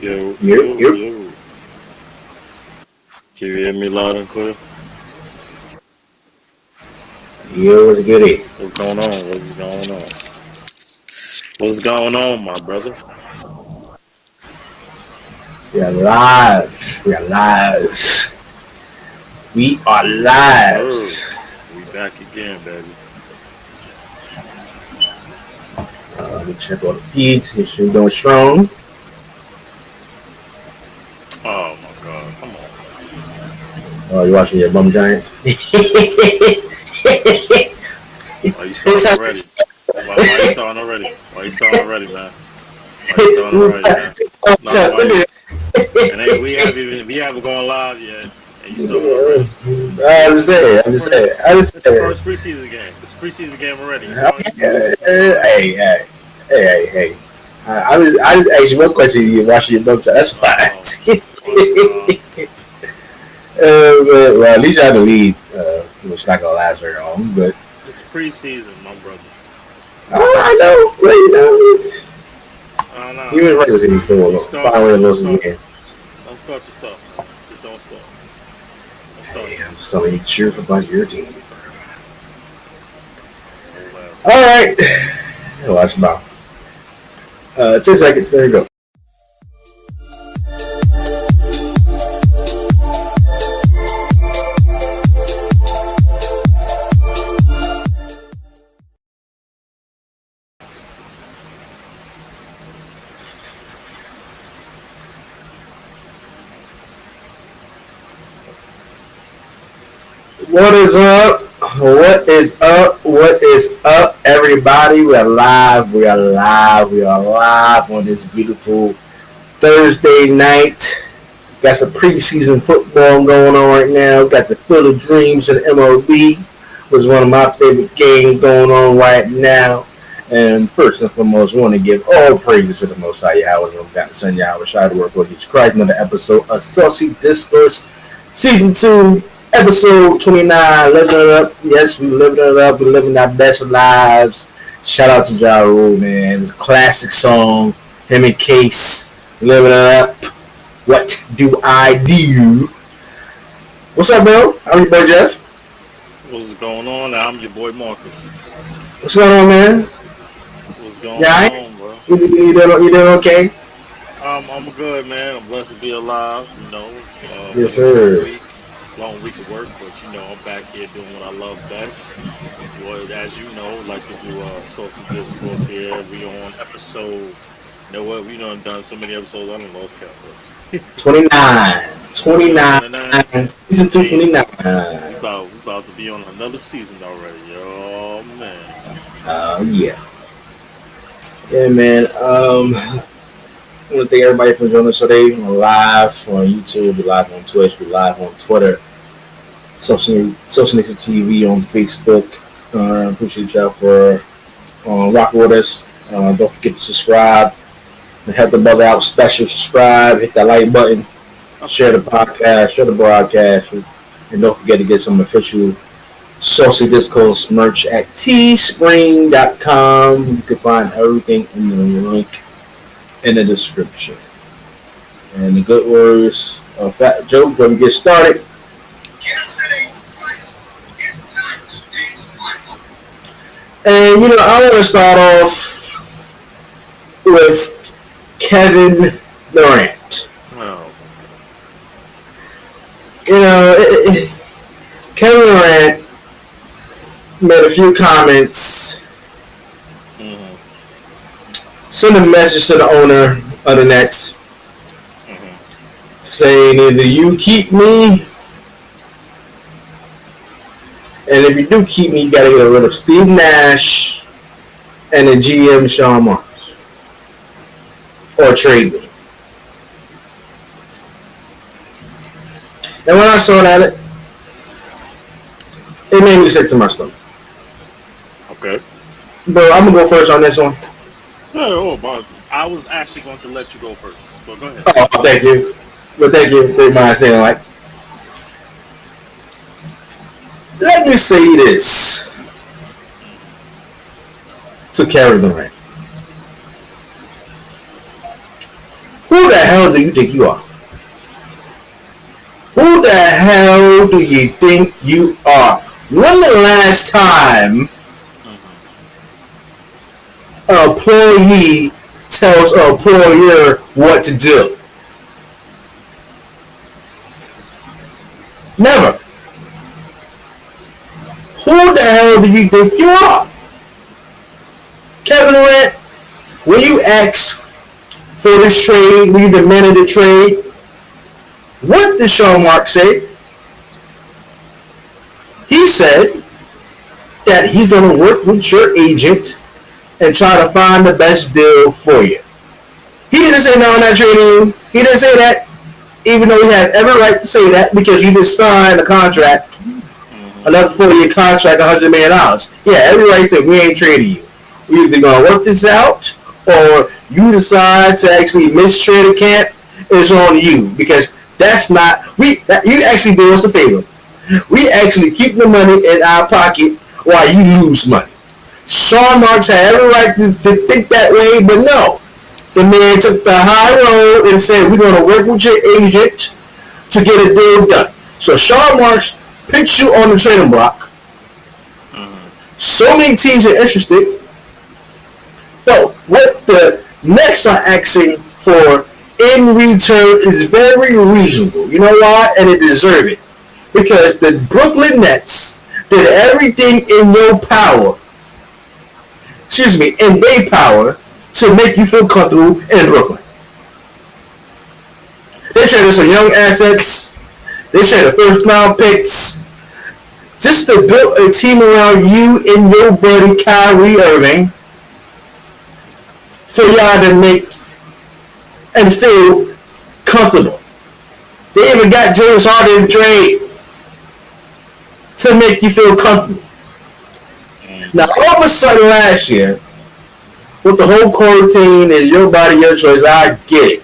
Yo, Yep, yo, yep. yo. Can you hear me loud and clear? Yo, what's goody? What's going on? What's going on? What's going on, my brother? We are live. We are live. We are live. We back again, baby. Let me check all the feeds. Make sure we're going strong. Oh my God! Come on. Oh, you watching your bum giants? Why you starting already? Why you starting already? Why you starting already, man? Why you starting already, man? No, why? And hey, we haven't gone live yet, and you starting already. I'm just saying. It's the first preseason game. It's a preseason game already. Hey. I just asked you one question. You watching your bum giants? That's fine. Well, at least you have the lead. It's not gonna last very long, but it's preseason, my brother. I know, but know. Even regular season still finally losing the game. Don't start your stuff. Just don't start. Don't start. Hey, I'm so cheerful about your team. All right, watch about 10 seconds. There you go. What is up? What is up? What is up, everybody? We are live. We are live on this beautiful Thursday night. Got some preseason football going on right now. Got the Field of Dreams and MLB, which is one of my favorite games going on right now. And first and foremost, I want to give all praises to the Most High Yahweh. We've got to send Yahweh Shai to work with Jesus Christ. Another episode of Saucy Discourse, Season 2. Episode 29, living it up. Yes, we living it up. We're living our best lives. Shout out to Ja Rule, man. It's a classic song. Him and Case, living it up. What do I do? What's up, bro? I'm your boy Jeff. What's going on? I'm your boy Marcus. What's going on, man? What's going on, bro? You doing okay? I'm good, man. I'm blessed to be alive. You know. Yes, sir. Long week of work, but you know I'm back here doing what I love best. Well, as you know, like to do Saucy Discourse here. We on episode. You know what? We done so many episodes. I done lost count. 29. Season 2, 29. We about to be on another season already. Oh man. Yeah. Yeah, man. I want to thank everybody for joining us today. We're live on YouTube, we're live on Twitch, we're live on Twitter, Saucy Nation TV on Facebook. Appreciate y'all for rocking with us. Don't forget to subscribe and help the brother out. Special subscribe, hit that like button, share the podcast, share the broadcast, and don't forget to get some official Saucy Discourse merch at teespring.com. You can find everything in the link in the description. And the good words of Fat Joe before we get started. Yesterday's price is not today's price. And I want to start off with Kevin Durant. Oh. Kevin Durant made a few comments. Send a message to the owner of the Nets saying either you keep me, and if you do keep me, you got to get rid of Steve Nash and the GM Sean Marks, or trade me. And when I saw that, it made me sick to my stomach. Okay. Bro, I'm going to go first on this one. But I was actually going to let you go first. But go ahead. Oh, thank you. But thank you. Great mind staying like. Let me say this to Kevin Durant. Who the hell hell do you think you are? Who the hell do you think you are? When the last time an employee tells an employer what to do? Never. Who the hell do you think you are? Kevin Durant, when you ask for this trade, when you demanded the trade, what did Sean Marks say? He said that he's going to work with your agent and try to find the best deal for you. He didn't say no, I'm not trading you. He didn't say that, even though he had every right to say that because you just signed a contract, another 4-year contract, $100 million. Yeah, every right to say we ain't trading you. We're either going to work this out or you decide to actually mistrade a camp. It's on you because that's not you actually do us a favor. We actually keep the money in our pocket while you lose money. Sean Marks had every right to think that way, but no. The man took the high road and said, we're going to work with your agent to get a deal done. So Sean Marks picks you on the trading block. So many teams are interested. But what the Nets are asking for in return is very reasonable. You know why? And they deserve it. Because the Brooklyn Nets did everything in their power, in their power, to make you feel comfortable in Brooklyn. They traded some young assets. They traded first round picks. Just to build a team around you and your buddy Kyrie Irving for y'all to make and feel comfortable. They even got James Harden in the trade to make you feel comfortable. Now, all of a sudden last year, with the whole quarantine and your body, your choice, I get it.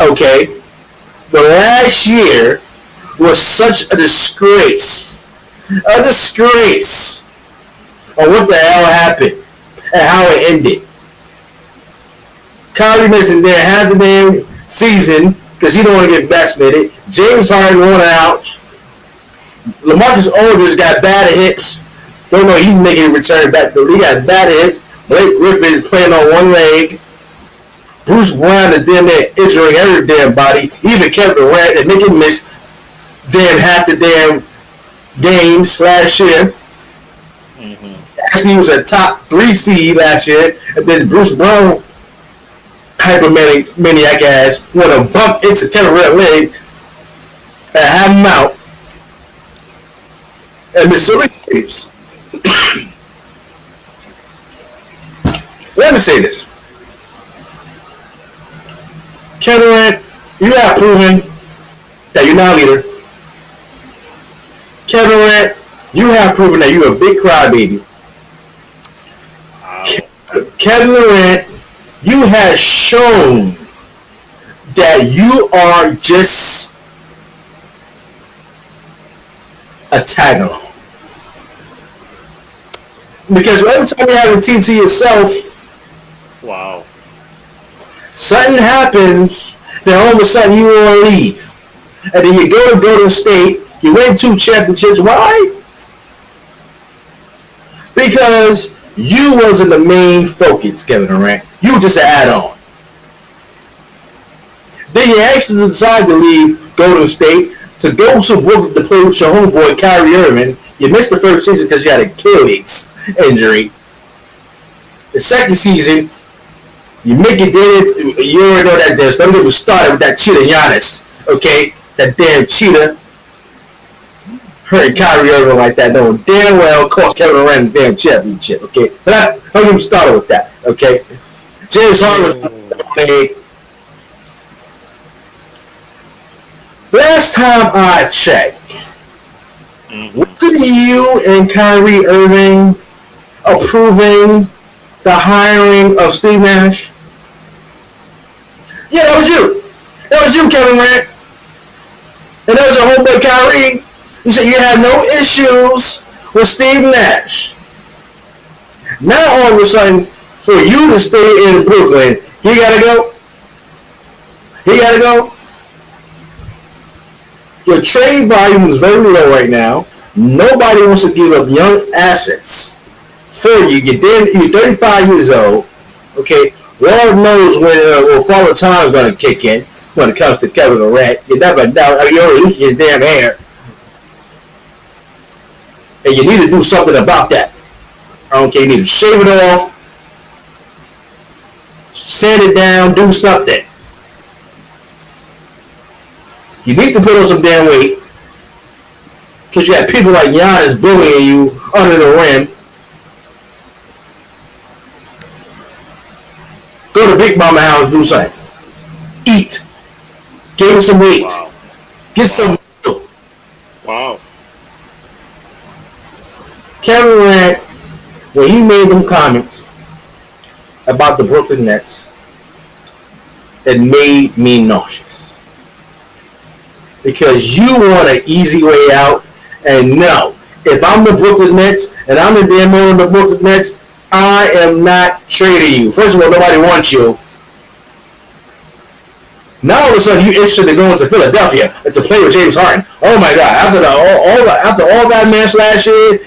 Okay? But last year was such a disgrace. A disgrace on what the hell happened and how it ended. Kyrie missing there half the damn season because he don't want to get vaccinated. James Harden won out. LaMarcus Aldridge got bad hips. Don't know he's making a return back to the league. He got bad hips. Blake Griffin is playing on one leg. Bruce Brown is damn near injuring every damn body. Even Kevin Durant and making miss damn half the damn games last year. Actually, he was a top 3 seed last year. And then Bruce Brown, hypermaniac ass, want to bump into Kevin Durant's leg and have him out. And miss so many games. Let me say this. Kevin Durant, you have proven that you're not a leader. Kevin Durant, you have proven that you're a big crybaby. Kevin Durant, you have shown that you are just a tag along. Because every time you have a team to yourself, wow, something happens, then all of a sudden you want to leave. And then you go to Golden State, you win 2 championships. Why? Because you wasn't the main focus, Kevin Durant. You were just an add-on. Then you actually decided to leave Golden State to go to Brooklyn to play with your homeboy Kyrie Irving. You missed the first season because you had Achilles injury. The second season, you make it there. You already know that there's don't get me started with that cheetah Giannis. Okay? That damn cheetah hurting Kyrie Irving like that. No, damn well cost Kevin Durant the damn championship. Okay? But don't get me started with that. Okay? James Harden was last time I checked, wasn't you and Kyrie Irving approving the hiring of Steve Nash? Yeah, that was you. That was you, Kevin Durant. And that was your homeboy Kyrie. You said you had no issues with Steve Nash. Now all of a sudden, for you to stay in Brooklyn, you gotta go. He got to go. Your trade volume is very low right now. Nobody wants to give up young assets for you. You're 35 years old. Okay, Lord knows when Father Time is going to kick in when it comes to Kevin Durant. You never know. You're already losing your damn hair, and you need to do something about that. Okay, you need to shave it off, sand it down, do something. You need to put on some damn weight because you got people like Giannis bullying you under the rim. Go to Big Mama house and do something. Eat. Gain some weight. Wow. Get some milk. Wow. Kevin Durant, when he made them comments about the Brooklyn Nets, it made me nauseous. Because you want an easy way out, and no, if I'm the Brooklyn Nets and I'm the damn owner of the Brooklyn Nets, I am not trading you. First of all, nobody wants you. Now all of a sudden you're interested in going to Philadelphia to play with James Harden. Oh my God! After all that match last year,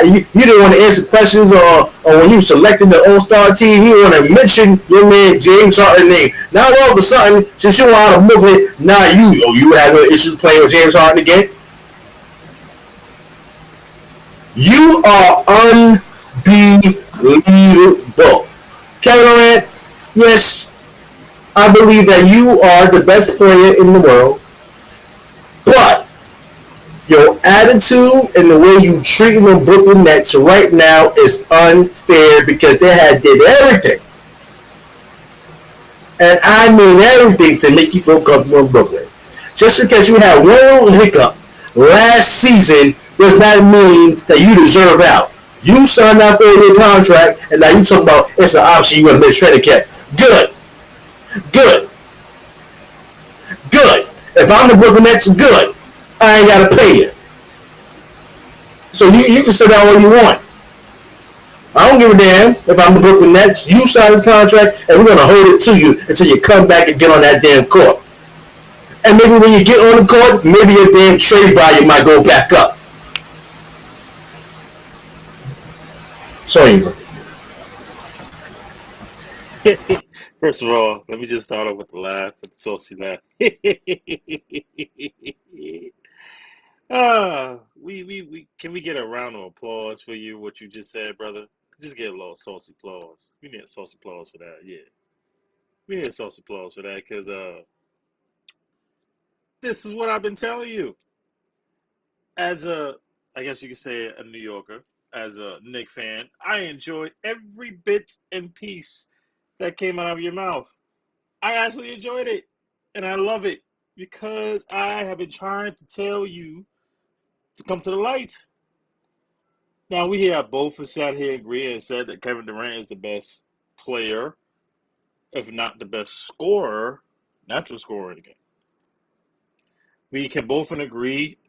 you didn't want to answer questions, or when you selected the All-Star team, you didn't want to mention your man James Harden's name. Now all of a sudden, since you're out of Brooklyn, now you have no issues playing with James Harden again. You are unbelievable, Kevin Durant. Yes. I believe that you are the best player in the world, but your attitude and the way you treat the Brooklyn Nets right now is unfair because they did everything, and I mean everything, to make you feel comfortable in Brooklyn. Just because you had one little hiccup last season does not mean that you deserve out. You signed out for your contract, and now you talk about it's an option you want to miss training camp. Good. If I'm the Brooklyn Nets, good. I ain't got to pay you. So you can sit down all you want. I don't give a damn if I'm the Brooklyn Nets. You sign this contract, and we're going to hold it to you until you come back and get on that damn court. And maybe when you get on the court, maybe your damn trade value might go back up. So anyway. First of all, let me just start off with the laugh, with the saucy laugh. We can we get a round of applause for you, what you just said, brother? Just get a little saucy applause. We need a saucy applause for that, yeah. We need a saucy applause for that, because this is what I've been telling you. As I guess you could say a New Yorker, as a Knicks fan, I enjoyed every bit and piece that came out of your mouth. I actually enjoyed it, and I love it, because I have been trying to tell you to come to the light. Now, we have both sat here agree and said that Kevin Durant is the best player, if not the best scorer, natural scorer in the game. We can both agree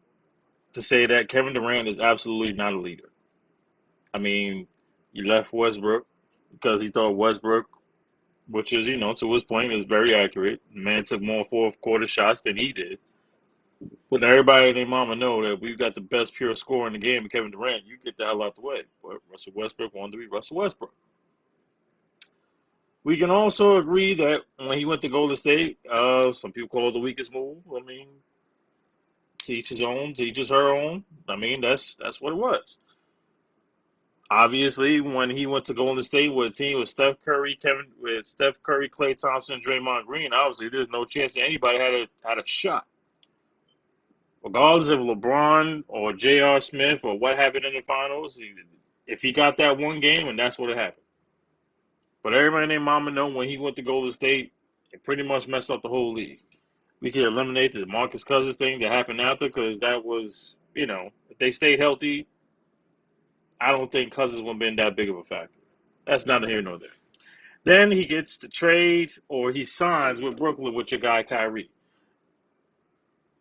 to say that Kevin Durant is absolutely not a leader. I mean, you left Westbrook because he thought Westbrook, which is, to his point, is very accurate. The man took more fourth quarter shots than he did. But everybody and their mama know that we've got the best pure scorer in the game, Kevin Durant. You get the hell out the way. But Russell Westbrook wanted to be Russell Westbrook. We can also agree that when he went to Golden State, some people call it the weakest move. I mean, teach his own, teaches her own. I mean, that's what it was. Obviously, when he went to Golden State with a team with Steph Curry, Klay Thompson, and Draymond Green, obviously there's no chance that anybody had a shot. Regardless of LeBron or J.R. Smith or what happened in the finals, if he got that one game, and that's what happened. But everybody and their mama know when he went to Golden State, it pretty much messed up the whole league. We could eliminate the Marcus Cousins thing that happened after, because that was, if they stayed healthy, I don't think Cousins would have been that big of a factor. That's neither here nor there. Then he gets the trade, or he signs with Brooklyn with your guy Kyrie.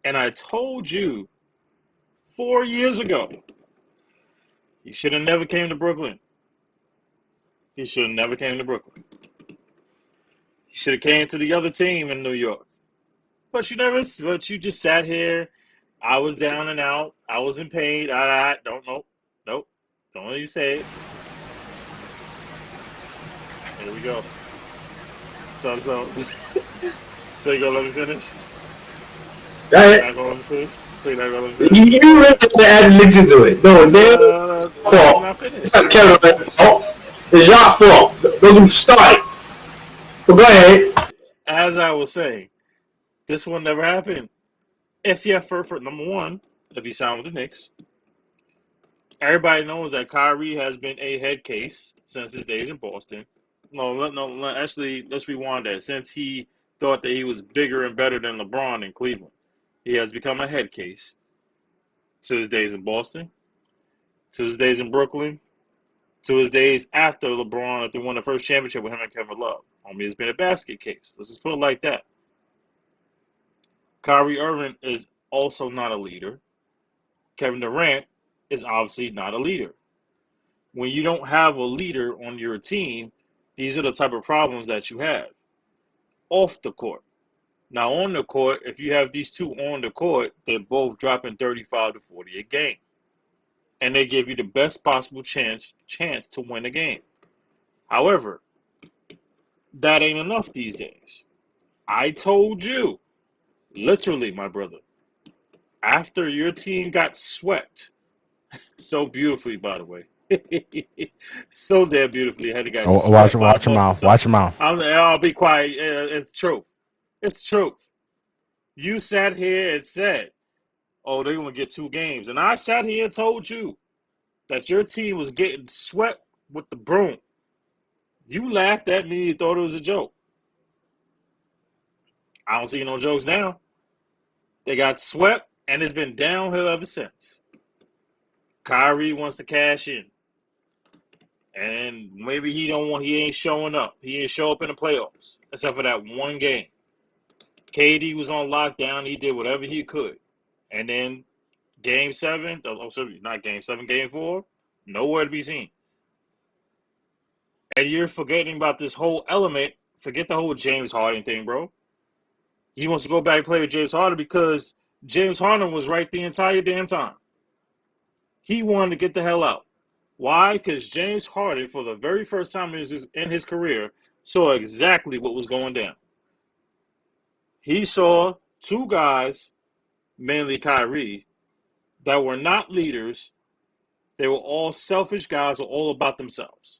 And I told you 4 years ago, he should have never came to Brooklyn. He should have never came to Brooklyn. He should have came to the other team in New York. But you never. But you just sat here. I was down and out. I was in pain. I don't know. Nope. Don't let you say it. Here we go. So, so you gonna let me finish? Go So you're ahead. not gonna let me finish? So you're not gonna let me You finish? really have to add religion to it. No, their Let me fault. not It's finish. not Kevin Durant's fault. It's your fault. Don't get me started. But go ahead. As I was saying, this will never happen. If you have for number one, if you sign with the Knicks, everybody knows that Kyrie has been a head case since his days in Boston. No, actually, let's rewind that. Since he thought that he was bigger and better than LeBron in Cleveland, he has become a head case to his days in Boston, to his days in Brooklyn, to his days after LeBron, after he won the first championship with him and Kevin Love. I mean, it's been a basket case. Let's just put it like that. Kyrie Irving is also not a leader. Kevin Durant is obviously not a leader. When you don't have a leader on your team, these are the type of problems that you have off the court. Now, on the court, if you have these two on the court, they're both dropping 35 to 40 a game. And they give you the best possible chance to win the game. However, that ain't enough these days. I told you, literally, my brother, after your team got swept so beautifully, by the way, so damn beautifully, had to got swept by Watch your Boston mouth. Watch Celtics. your mouth. I'll be quiet. It's the truth. It's the truth. You sat here and said, "Oh, they're gonna get 2 games," and I sat here and told you that your team was getting swept with the broom. You laughed at me. You thought it was a joke. I don't see no jokes now. They got swept, and it's been downhill ever since. Kyrie wants to cash in, and maybe he don't want. He ain't showing up. He ain't show up in the playoffs, except for that one game. KD was on lockdown. He did whatever he could, and then Game 7. Oh, sorry, not Game 7. Game 4. Nowhere to be seen. And you're forgetting about this whole element. Forget the whole James Harden thing, bro. He wants to go back and play with James Harden because James Harden was right the entire damn time. He wanted to get the hell out. Why? Because James Harden, for the very first time in his career, saw exactly what was going down. He saw two guys, mainly Kyrie, that were not leaders. They were all selfish guys, all about themselves.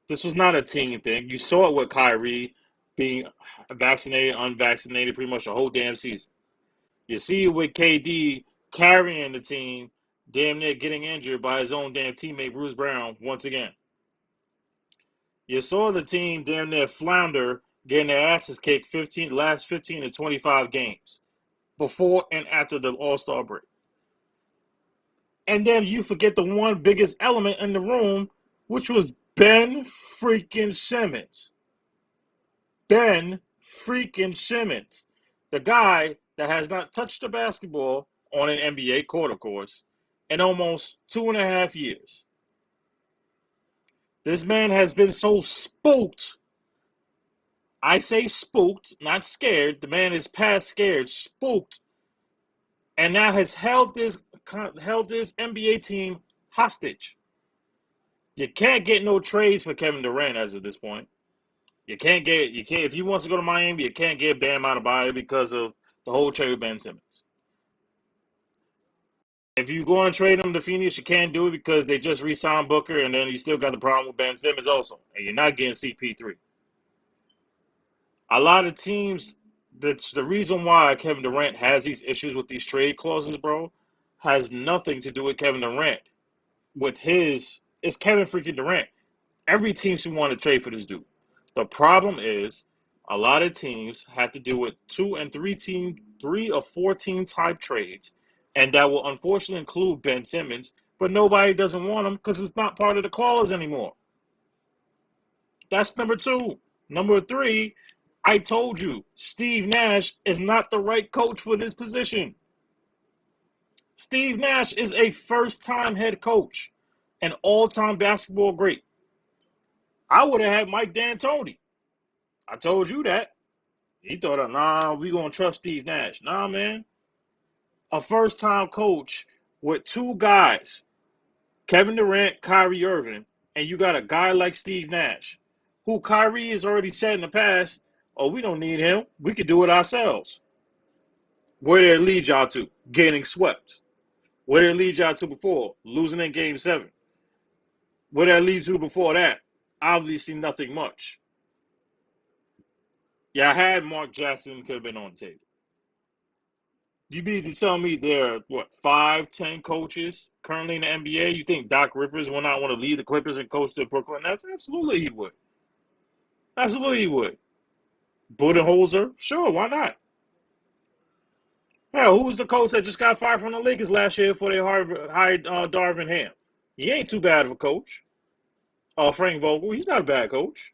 This was not a team thing. You saw it with Kyrie being vaccinated, unvaccinated, pretty much the whole damn season. You see it with KD carrying the team, damn near getting injured by his own damn teammate Bruce Brown once again. You saw the team damn near flounder, getting their asses kicked last 15 to 25 games before and after the All-Star break. And then you forget the one biggest element in the room, which was Ben freaking Simmons. Ben freaking Simmons. The guy that has not touched a basketball on an NBA court, of course, in almost 2.5 years. This man has been so spooked. I say spooked, not scared. The man is past scared, spooked, and now has held this NBA team hostage. You can't get no trades for Kevin Durant as of this point. You can't if he wants to go to Miami, you can't get Bam Adebayo because of the whole trade with Ben Simmons. If you go and trade him to Phoenix, you can't do it because they just re-signed Booker, and then you still got the problem with Ben Simmons also, and you're not getting CP3. A lot of teams, that's the reason why Kevin Durant has these issues with these trade clauses, bro, has nothing to do with Kevin Durant. It's Kevin freaking Durant. Every team should want to trade for this dude. The problem is a lot of teams have to do with 2 and 3 or 4 team type trades, and that will unfortunately include Ben Simmons, but nobody doesn't want him because it's not part of the clause anymore. That's number 2. Number 3, I told you, Steve Nash is not the right coach for this position. Steve Nash is a first-time head coach, an all-time basketball great. I would have had Mike D'Antoni. I told you that. He thought, nah, we gonna trust Steve Nash. Nah, man. A first-time coach with two guys, Kevin Durant, Kyrie Irving, and you got a guy like Steve Nash, who Kyrie has already said in the past, oh, we don't need him. We could do it ourselves. Where did it lead y'all to? Getting swept. Where did it lead y'all to before? Losing in Game 7. Where did it lead to before that? Obviously nothing much. Yeah, I had Mark Jackson could have been on the table. You mean to tell me there are, what, 5, 10 coaches currently in the NBA? You think Doc Rivers will not want to lead the Clippers and coach the Brooklyn Nets? Absolutely he would. Absolutely he would. Budenholzer? Sure, why not? Hell, who was the coach that just got fired from the Lakers last year before they hired Darvin Ham? He ain't too bad of a coach. Frank Vogel, he's not a bad coach.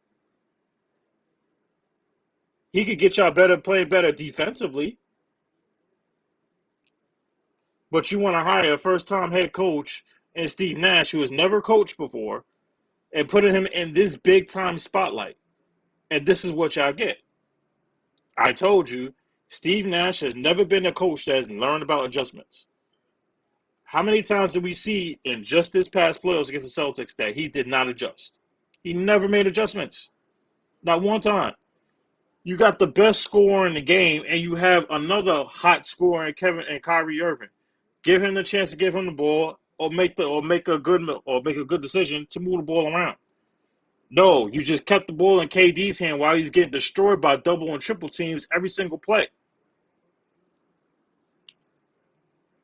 He could get y'all better, playing better defensively. But you want to hire a first-time head coach and Steve Nash, who has never coached before, and putting him in this big-time spotlight. And this is what y'all get. I told you, Steve Nash has never been a coach that has learned about adjustments. How many times did we see in just this past playoffs against the Celtics that he did not adjust? He never made adjustments. Not one time. You got the best scorer in the game, and you have another hot scorer in Kevin and Kyrie Irving. Give him the chance to give him the ball, or make a good decision to move the ball around. No, you just kept the ball in KD's hand while he's getting destroyed by double and triple teams every single play.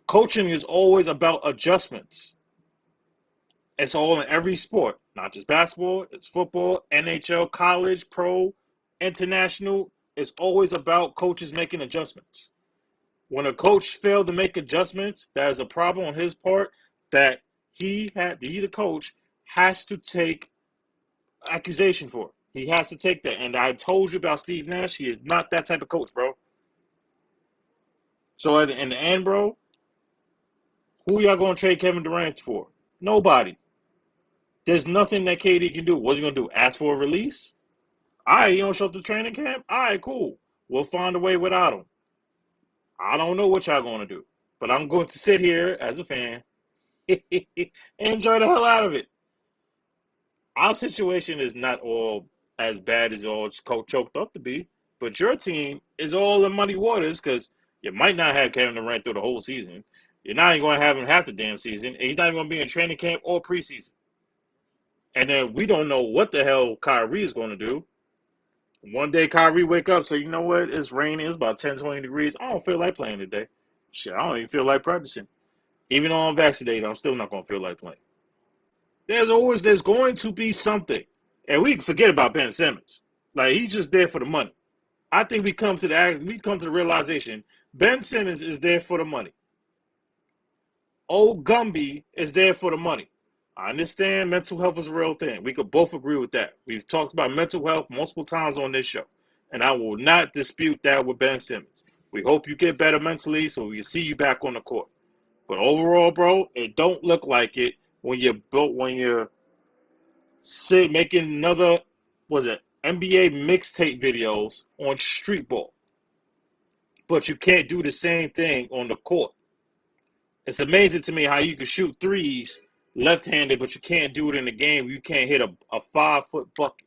Coaching is always about adjustments. It's all in every sport, not just basketball. It's football, NHL, college, pro, international. It's always about coaches making adjustments. When a coach failed to make adjustments, that is a problem on his part that the coach has to take accusation for. He has to take that. And I told you about Steve Nash. He is not that type of coach, bro. So in the end, bro, who y'all going to trade Kevin Durant for? Nobody. There's nothing that KD can do. What's he going to do? Ask for a release? All right, he don't show up to training camp? All right, cool. We'll find a way without him. I don't know what y'all going to do. But I'm going to sit here as a fan and enjoy the hell out of it. Our situation is not all as bad as all choked up to be, but your team is all in muddy waters because you might not have Kevin Durant through the whole season. You're not even going to have him half the damn season. He's not even going to be in training camp or preseason. And then we don't know what the hell Kyrie is going to do. One day Kyrie wake up, say, you know what, it's raining, it's about 10, 20 degrees. I don't feel like playing today. Shit, I don't even feel like practicing. Even though I'm vaccinated, I'm still not going to feel like playing. There's going to be something. And we can forget about Ben Simmons. Like, he's just there for the money. I think we come to the realization Ben Simmons is there for the money. Old Gumby is there for the money. I understand mental health is a real thing. We could both agree with that. We've talked about mental health multiple times on this show. And I will not dispute that with Ben Simmons. We hope you get better mentally so we can see you back on the court. But overall, bro, it don't look like it when you're making another, NBA mixtape videos on street ball. But you can't do the same thing on the court. It's amazing to me how you can shoot threes left-handed, but you can't do it in the game. You can't hit a 5-foot bucket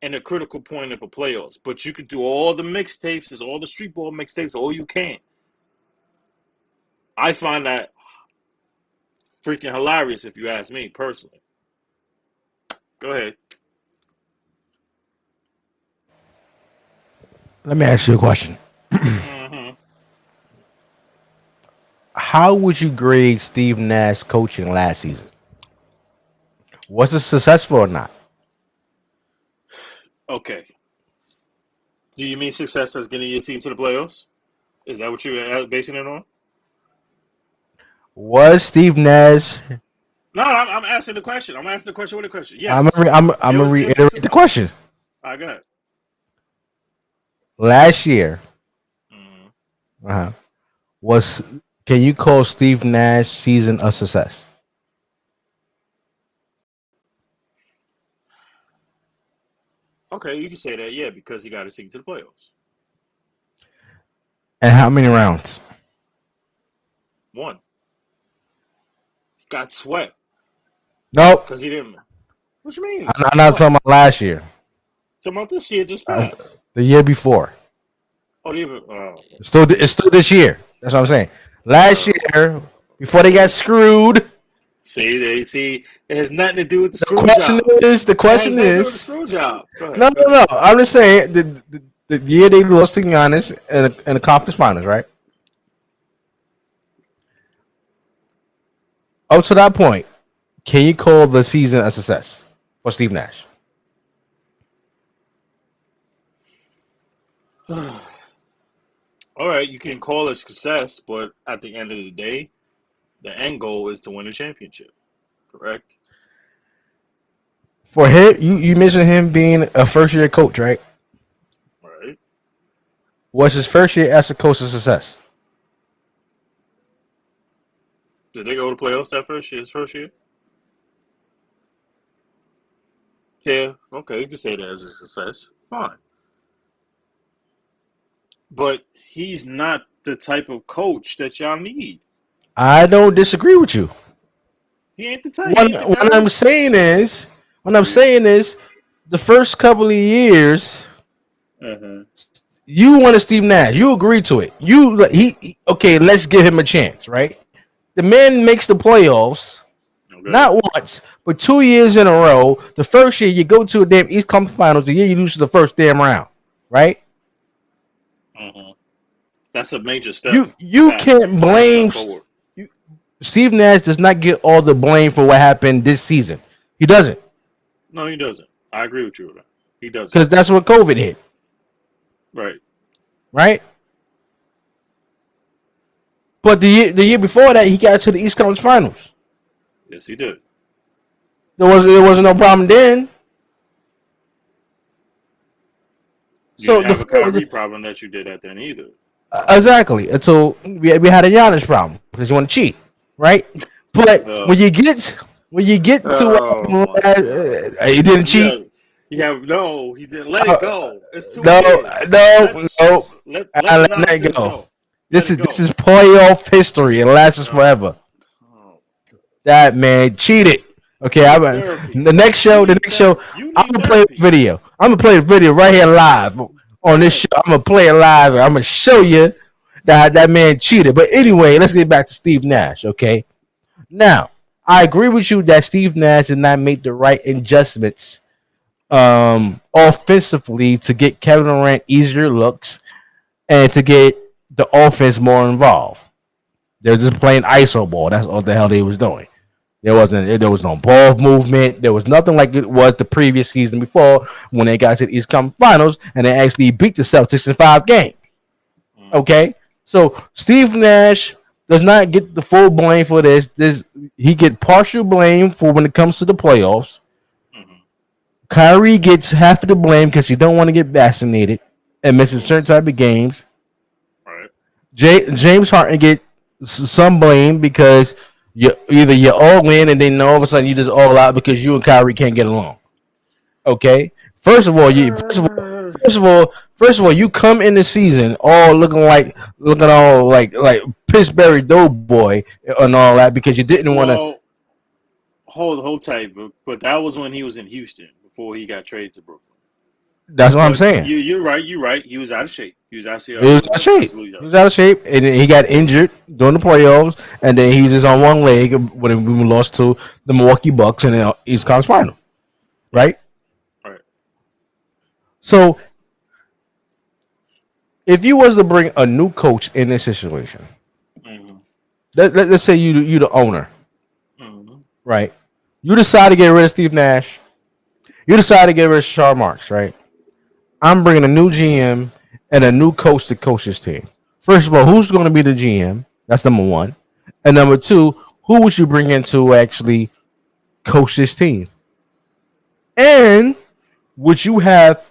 in a critical point of a playoffs. But you can do all the mixtapes, all the street ball mixtapes, all you can. I find that freaking hilarious if you ask me personally. Go ahead. Let me ask you a question. Mm-hmm. How would you grade Steve Nash coaching last season? Was it successful or not? Okay. Do you mean success as getting your team to the playoffs? Is that what you're basing it on? Was Steve Nash? No, I'm asking the question. I'm asking the question with a question. I'm Yes. gonna It was reiterate the successful. question. All right, go ahead. Last year, Mm-hmm. uh-huh, was can you call Steve Nash season a success? Okay, you can say that, yeah, because he got his team to the playoffs. And how many rounds? One. Got swept Nope. because he didn't. What you mean? I'm not talking about last year. Talking about this year just passed. The year before. Oh, It's still this year. That's what I'm saying. Last year, before they got screwed. See, it has nothing to do with the screw The question is, the screw job. No. I'm just saying the year they lost to Giannis in the conference finals, right? Up to that point, can you call the season a success for Steve Nash? All right, you can call it success, but at the end of the day, the end goal is to win a championship. Correct? For him, you mentioned him being a first year coach, right? Right. Was his first year as a coach a success? Did they go to playoffs that his first year? Yeah, okay, you can say that as a success. Fine. But he's not the type of coach that y'all need. I don't disagree with you. He ain't the type. What I'm saying is, the first couple of years, you wanted Steve Nash. You agreed to it. Okay. Let's give him a chance, right? The man makes the playoffs, not once, but 2 years in a row. The first year you go to a damn East Conference Finals. The year you lose to the first damn round, right? That's a major step. You can't blame. Steve Nash does not get all the blame for what happened this season. He doesn't. No, he doesn't. I agree with you. He doesn't. Because that's what COVID hit. Right? But the year before that, he got to the East Conference Finals. Yes, he did. There wasn't no problem then. You didn't have a Kyrie problem that you did at then either. Exactly. Until we had a Giannis problem because you want to cheat, right? But when you get to he didn't cheat. No, he didn't. Let it go. It's too no. Let it go. This is playoff history. It lasts forever. That man cheated. Okay, the next show. I'm gonna play the video. I'm gonna play the video right here live on this show. I'm gonna play it live. I'm gonna show you that man cheated. But anyway, let's get back to Steve Nash. Okay, now I agree with you that Steve Nash did not make the right adjustments offensively to get Kevin Durant easier looks and to get the offense more involved. They're just playing ISO ball. That's all the hell they was doing. There was no ball movement. There was nothing like it was the previous season before when they got to the East Conference Finals and they actually beat the Celtics in 5 games. Okay, so Steve Nash does not get the full blame for this. He get partial blame for when it comes to the playoffs. Kyrie gets half of the blame because you don't want to get vaccinated and missing certain type of games. Right. James Harden get some blame because you're all in and then all of a sudden you just all out because you and Kyrie can't get along. Okay. First of all, you come in the season all looking all like Pittsburgh Doughboy and all that because you didn't want to. Hold tight, but that was when he was in Houston before he got traded to Brooklyn. That's what I'm saying. You're right. He was out of shape. He was out of shape, and he got injured during the playoffs, and then he was just on one leg when we lost to the Milwaukee Bucks in the East Conference Final. Right. So, if you was to bring a new coach in this situation, let's say you the owner, right? You decide to get rid of Steve Nash. You decide to get rid of Sean Marks, right? I'm bringing a new GM and a new coach to coach this team. First of all, who's going to be the GM? That's number one. And number two, who would you bring in to actually coach this team? And would you have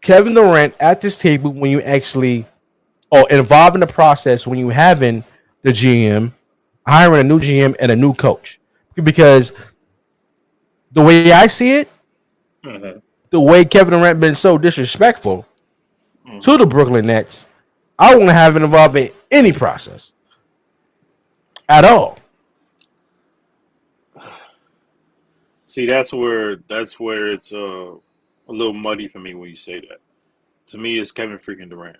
Kevin Durant at this table when you actually, or involved in the process when you having the GM, hiring a new GM and a new coach? Because the way I see it, the way Kevin Durant been so disrespectful to the Brooklyn Nets, I don't want to have it involved in any process at all. See, that's where it's a little muddy for me when you say that. To me, it's Kevin freaking Durant.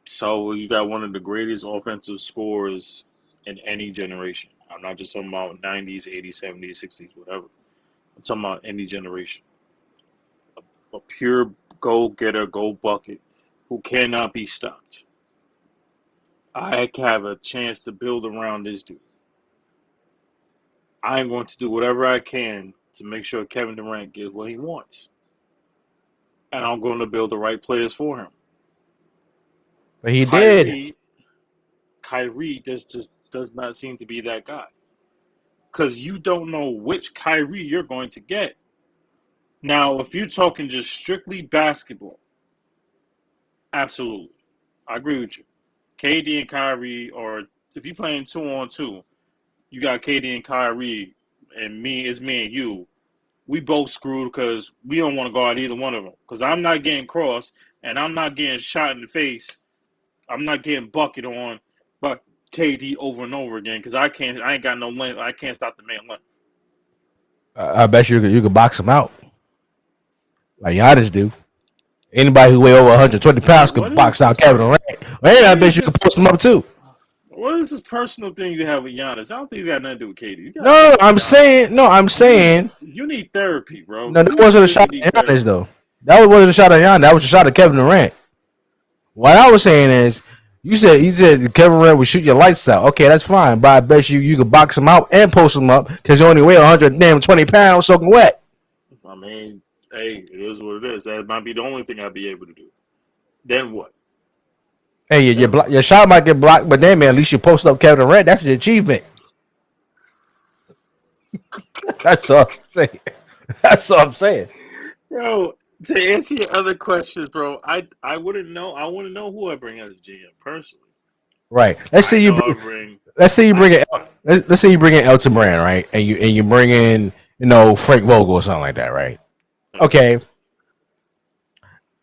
So you got one of the greatest offensive scorers in any generation. I'm not just talking about 90s, 80s, 70s, 60s, whatever. I'm talking about any generation. A pure go-getter, go-bucket who cannot be stopped. I have a chance to build around this dude. I'm going to do whatever I can to make sure Kevin Durant gets what he wants. And I'm going to build the right players for him. But he did. Kyrie does not seem to be that guy. Because you don't know which Kyrie you're going to get. Now, if you're talking just strictly basketball, absolutely. I agree with you. KD and Kyrie, or if you're playing 2-on-2, you got KD and Kyrie, and me and you. We both screwed because we don't want to go out either one of them. Because I'm not getting crossed, and I'm not getting shot in the face. I'm not getting bucket on by KD over and over again because I ain't got no length. I can't stop the man length. I bet you could box him out like Giannis do. Anybody who weigh over 120 pounds could box out Kevin Durant. And I bet you could post him up too. What is this personal thing you have with Giannis? I don't think it's got nothing to do with KD. No, I'm saying. You need therapy, bro. No, that wasn't a shot at Giannis, though. That wasn't a shot at Giannis. That was a shot at Kevin Durant. What I was saying is, you said Kevin Durant would shoot your lights out. Okay, that's fine. But I bet you could box him out and post him up because you only weigh 120 pounds soaking wet. I mean, hey, it is what it is. That might be the only thing I'd be able to do. Then what? Hey, your shot might get blocked, but then, man, at least you post up Kevin Durant. That's your achievement. That's all I'm saying. Bro, to answer your other questions, bro, I wouldn't know. I want to know who I bring as a GM personally. Right. Let's say you bring in Elton Brand, right? And you bring in Frank Vogel or something like that, right? Okay.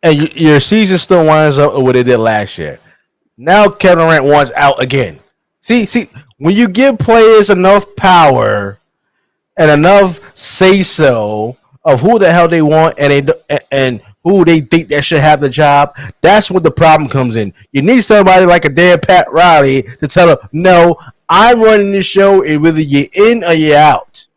And your season still winds up with what it did last year. Now Kevin Durant wants out again. See, when you give players enough power and enough say-so of who the hell they want and who they think that should have the job, that's what the problem comes in. You need somebody like a damn Pat Riley to tell them, no, I'm running this show and whether you're in or you're out.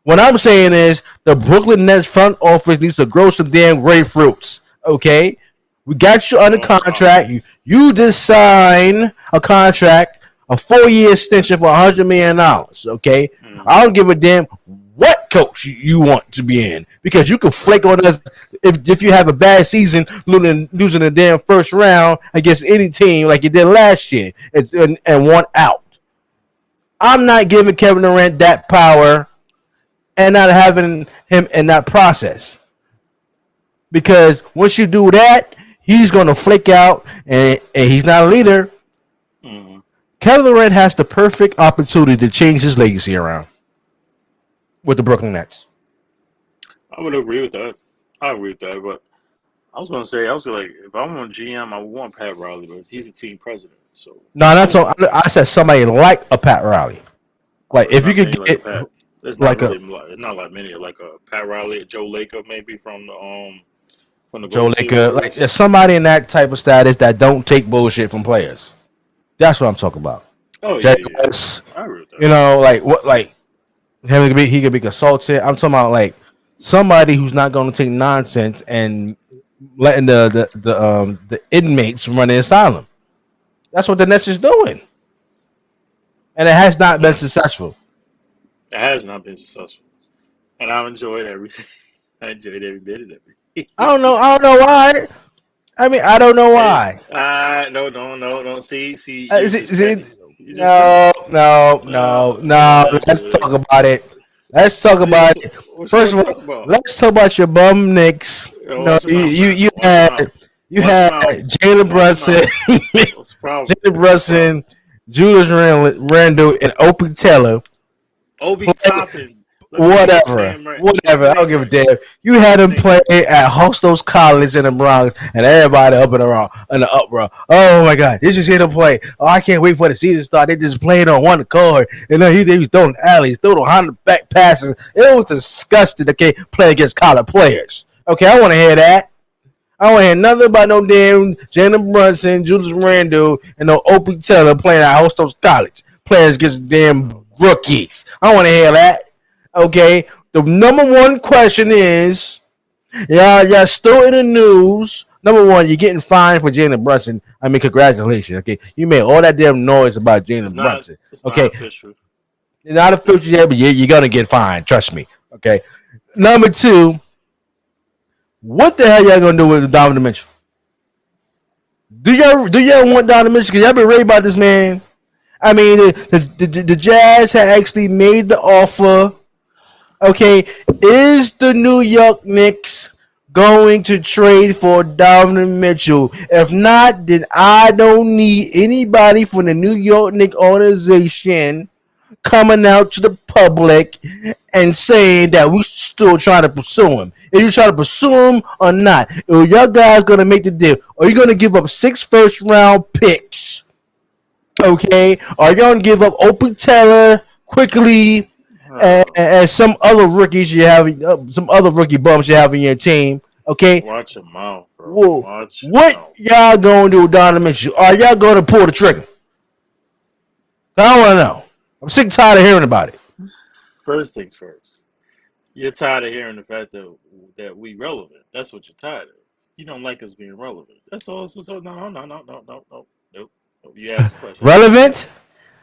What I'm saying is the Brooklyn Nets front office needs to grow some damn grapefruits, okay? We got you under contract. You just sign a contract, a 4-year extension for $100 million, okay? I don't give a damn what coach you want to be in because you can flake on us if you have a bad season losing the damn first round against any team like you did last year and want out. I'm not giving Kevin Durant that power and not having him in that process. Because once you do that, he's going to flake out, and he's not a leader. Mm-hmm. Kevin Durant has the perfect opportunity to change his legacy around with the Brooklyn Nets. I would agree with that. But I was going to say, if I want GM, I would want Pat Riley, but he's a team president. So no, that's all. I said somebody like a Pat Riley. Like if you could get it's not like many, like a Pat Riley, Joe Lacob, maybe from the Joe Lacob, like there's somebody in that type of status that don't take bullshit from players. That's what I'm talking about. Oh yeah. I agree with that. He could be consulted. I'm talking about like somebody who's not going to take nonsense and letting the inmates run the asylum. That's what the Nets is doing, and it has not been successful. It has not been successful, and I've enjoyed everything. I enjoyed every bit of it. I don't know why. I mean, I don't know why. No. See. No. Let's talk about it. First of all, let's talk about your bum Knicks. You had Jalen Brunson, Julius Randle, and Opie Taylor. Obi Toppin. Whatever. I don't give a damn. You had him play at Hostos College in the Bronx, and everybody up in the uproar. Oh my God, they just hit him play. Oh, I can't wait for the season to start. They just played on one accord, and then he was throwing alleys, throwing 100 back passes. It was disgusting. Okay, play against college players. Okay, I want to hear that. I don't want to hear nothing about no damn Jalen Brunson, Julius Randle, and no Opie Teller playing at Hostos College. Players against damn rookies. I don't want to hear that. Okay, the number one question is, y'all still in the news. Number one, you're getting fined for Jalen Brunson. I mean, congratulations. Okay, you made all that damn noise about Jalen Brunson. Okay, it's not official yet, but you're gonna get fined. Trust me. Okay. Number two, what the hell y'all gonna do with Donovan Mitchell? Do y'all want Donovan Mitchell? Because y'all been raving about this man. I mean, the Jazz had actually made the offer. Okay, is the New York Knicks going to trade for Donovan Mitchell? If not, then I don't need anybody from the New York Knicks organization coming out to the public and saying that we still trying to pursue him. If you try to pursue him or not, are y'all guys going to make the deal? Are you going to give up 6 first-round picks? Okay, are you going to give up Opie Teller quickly? And some other rookies you have, some other rookie bums you have in your team. Okay, watch your mouth, bro. What y'all gonna do with Donovan Mitchell? Are y'all gonna pull the trigger? I want to know. I'm sick and tired of hearing about it. First things first, you're tired of hearing the fact that we relevant. That's what you're tired of. You don't like us being relevant. That's all. So no. You asked the question. Relevant?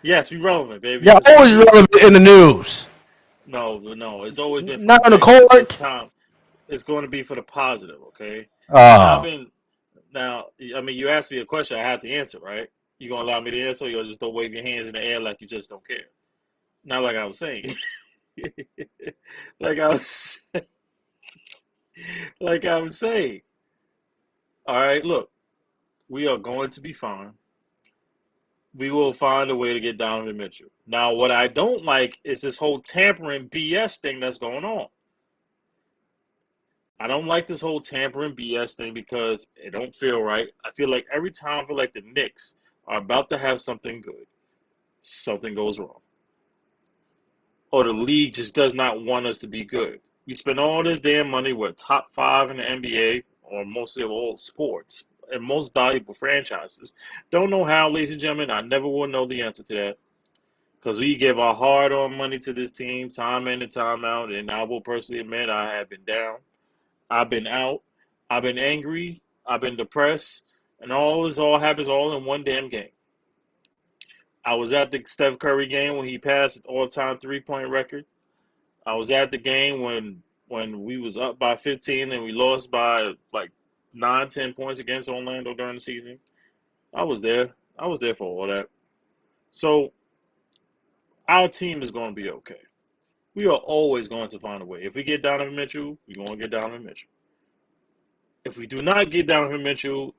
Yes, we relevant, baby. Y'all always relevant in the news. No. It's always been not on the court. This time, it's going to be for the positive, okay? Now, I mean, you asked me a question, I have to answer, right? You gonna allow me to answer, or you'll just don't wave your hands in the air like you just don't care? Not like I was saying. like I was saying. All right, look, we are going to be fine. We will find a way to get Donovan Mitchell. Now, what I don't like is this whole tampering BS thing that's going on. I don't like this whole tampering BS thing because it don't feel right. I feel like every time I feel like the Knicks are about to have something good, something goes wrong. Or the league just does not want us to be good. We spend all this damn money. We're top 5 in the NBA, or mostly of all sports, and most valuable franchises. Don't know how, ladies and gentlemen. I never will know the answer to that. Because we give our hard-earned money to this team, time in and time out, and I will personally admit I have been down. I've been out. I've been angry. I've been depressed. And all happens all in one damn game. I was at the Steph Curry game when he passed the all-time three-point record. I was at the game when we was up by 15 and we lost by like 9-10 points against Orlando during the season. I was there. I was there for all that. So our team is going to be okay. We are always going to find a way. If we get Donovan Mitchell, we're going to get Donovan Mitchell. If we do not get Donovan Mitchell,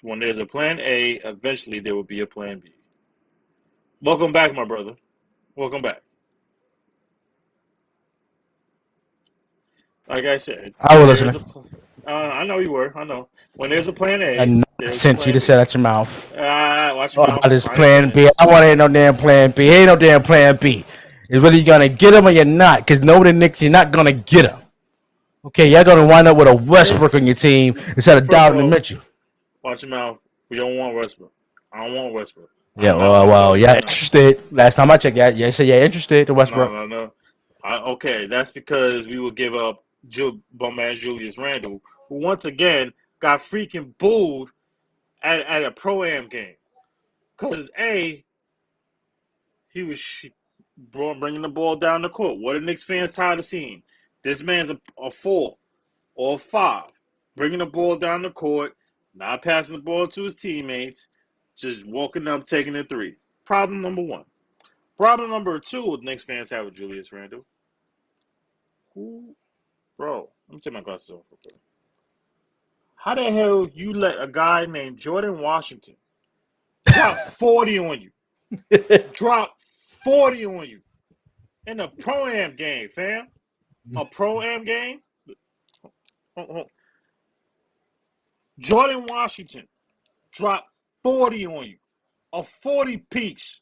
when there's a plan A, eventually there will be a plan B. Welcome back, my brother. Welcome back. Like I said, I was listening. I know you were. I know. When there's a plan A, and since you just said out your mouth. Watch your mouth. This plan B. I want to hear no damn plan B. Ain't no damn plan B. Is whether you're gonna get him or you're not. Because nobody Knicks, you're not gonna get him. Okay, you're gonna wind up with a Westbrook on your team instead of Donovan Mitchell. Watch your mouth. We don't want Westbrook. I don't want Westbrook. Yeah, well, yeah, interested. Last time I checked, you said you're interested in Westbrook. No. Okay, that's because we would give up bum ass Julius Randle, who once again got freaking booed at a pro-am game. Because he was bringing the ball down the court. What are Knicks fans tired of seeing? This man's a 4 or a 5, bringing the ball down the court, not passing the ball to his teammates, just walking up, taking a 3. Problem number 1. Problem number 2 with Knicks fans have with Julius Randle. Bro, let me take my glasses off real quick. How the hell you let a guy named Jordan Washington drop 40 on you? Drop 40 on you. in a pro-am game, fam. A pro-am game. Jordan Washington dropped 40 on you. A 40 piece.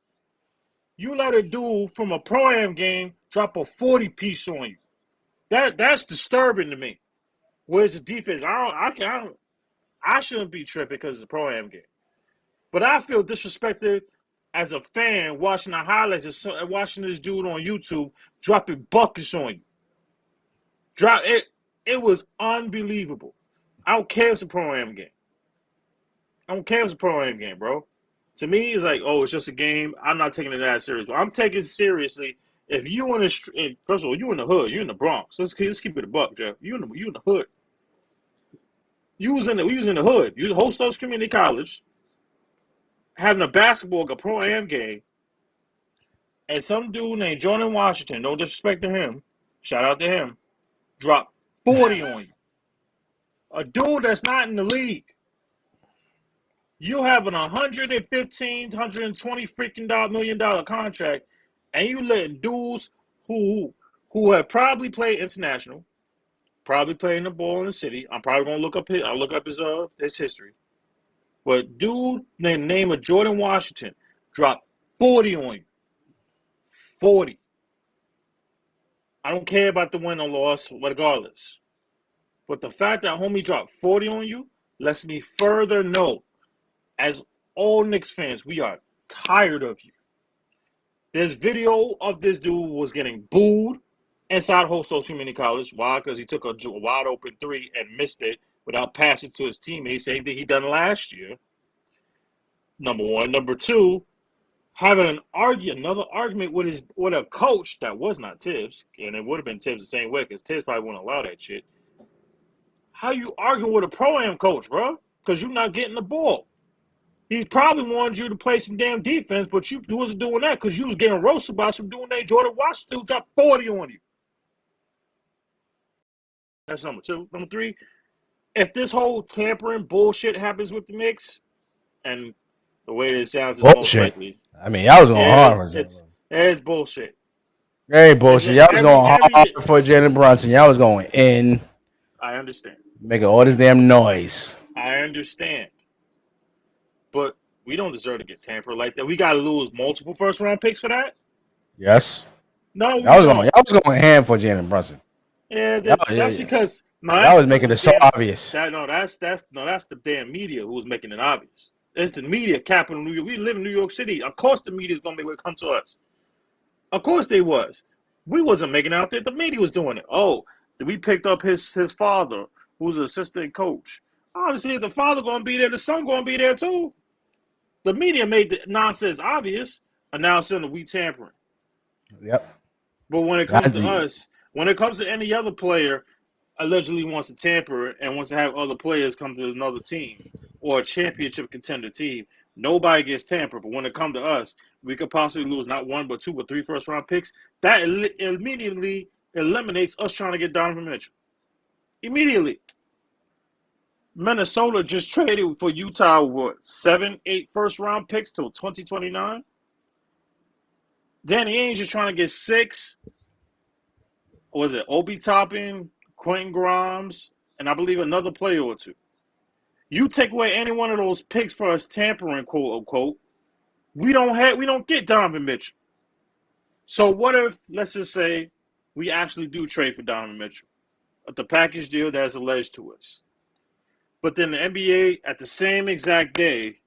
You let a dude from a pro-am game drop a 40 piece on you. That's disturbing to me. Where's the defense? I shouldn't be tripping because it's a pro-am game. But I feel disrespected as a fan watching the highlights and watching this dude on YouTube dropping buckets on you. It was unbelievable. I don't care if it's a pro-am game. I don't care if it's a pro-am game, bro. To me, it's like, oh, it's just a game. I'm not taking it that serious. But I'm taking it seriously. If you first of all, you in the hood, you in the Bronx. Let's keep it a buck, Jeff. You in the hood. We was in the hood. You host those community college, having a pro-am game, and some dude named Jordan Washington, no disrespect to him, shout out to him, dropped 40 on you. A dude that's not in the league. You have an $115, $120 freaking million contract, and you letting dudes who have probably played international, probably playing the ball in the city. I'm probably gonna look up his history. But dude named the name of Jordan Washington dropped 40 on you. 40. I don't care about the win or loss, regardless. But the fact that homie dropped 40 on you lets me further know, as all Knicks fans, we are tired of you. There's video of this dude was getting booed inside Saucy Community College. Why? Because he took a wide open three and missed it without passing to his teammates, same thing he done last year. Number one. Number two, having another argument with a coach that was not Tibbs, and it would have been Tibbs the same way because Tibbs probably wouldn't allow that shit. How you arguing with a pro-am coach, bro? Because you're not getting the ball. He probably wanted you to play some damn defense, but you wasn't doing that because you was getting roasted by some dude named Jordan Washington who dropped 40 on you. That's number two. Number three, if this whole tampering bullshit happens with the Knicks, and the way it sounds is most likely. I mean, y'all was going hard. It's bullshit. Very bullshit. Y'all was going hard for Jalen Brunson. Y'all was going in. I understand. Making all this damn noise. I understand. But we don't deserve to get tampered like that. We got to lose multiple first-round picks for that? Yes. No, y'all was going ham for Jalen Brunson. Yeah, that's because that was making it so obvious. That's the damn media who was making it obvious. It's the media capital New York. We live in New York City. Of course, the media is gonna make it come to us. Of course, they was. We wasn't making it out there. The media was doing it. Oh, we picked up his father, who's an assistant coach. Obviously, if the father gonna be there, the son gonna be there too. The media made the nonsense obvious, announcing that we tampering. Yep. But when it comes to us. When it comes to any other player allegedly wants to tamper and wants to have other players come to another team or a championship contender team, nobody gets tampered. But when it comes to us, we could possibly lose not one, but two or three first-round picks. That immediately eliminates us trying to get Donovan Mitchell. Immediately. Minnesota just traded for Utah, 7-8 first-round picks till 2029? Danny Ainge is trying to get 6. Was it Obi Toppin, Quentin Grimes, and I believe another player or two. You take away any one of those picks for us tampering, quote unquote, we don't get Donovan Mitchell. So what if, let's just say, we actually do trade for Donovan Mitchell, the package deal that's alleged to us. But then the NBA at the same exact day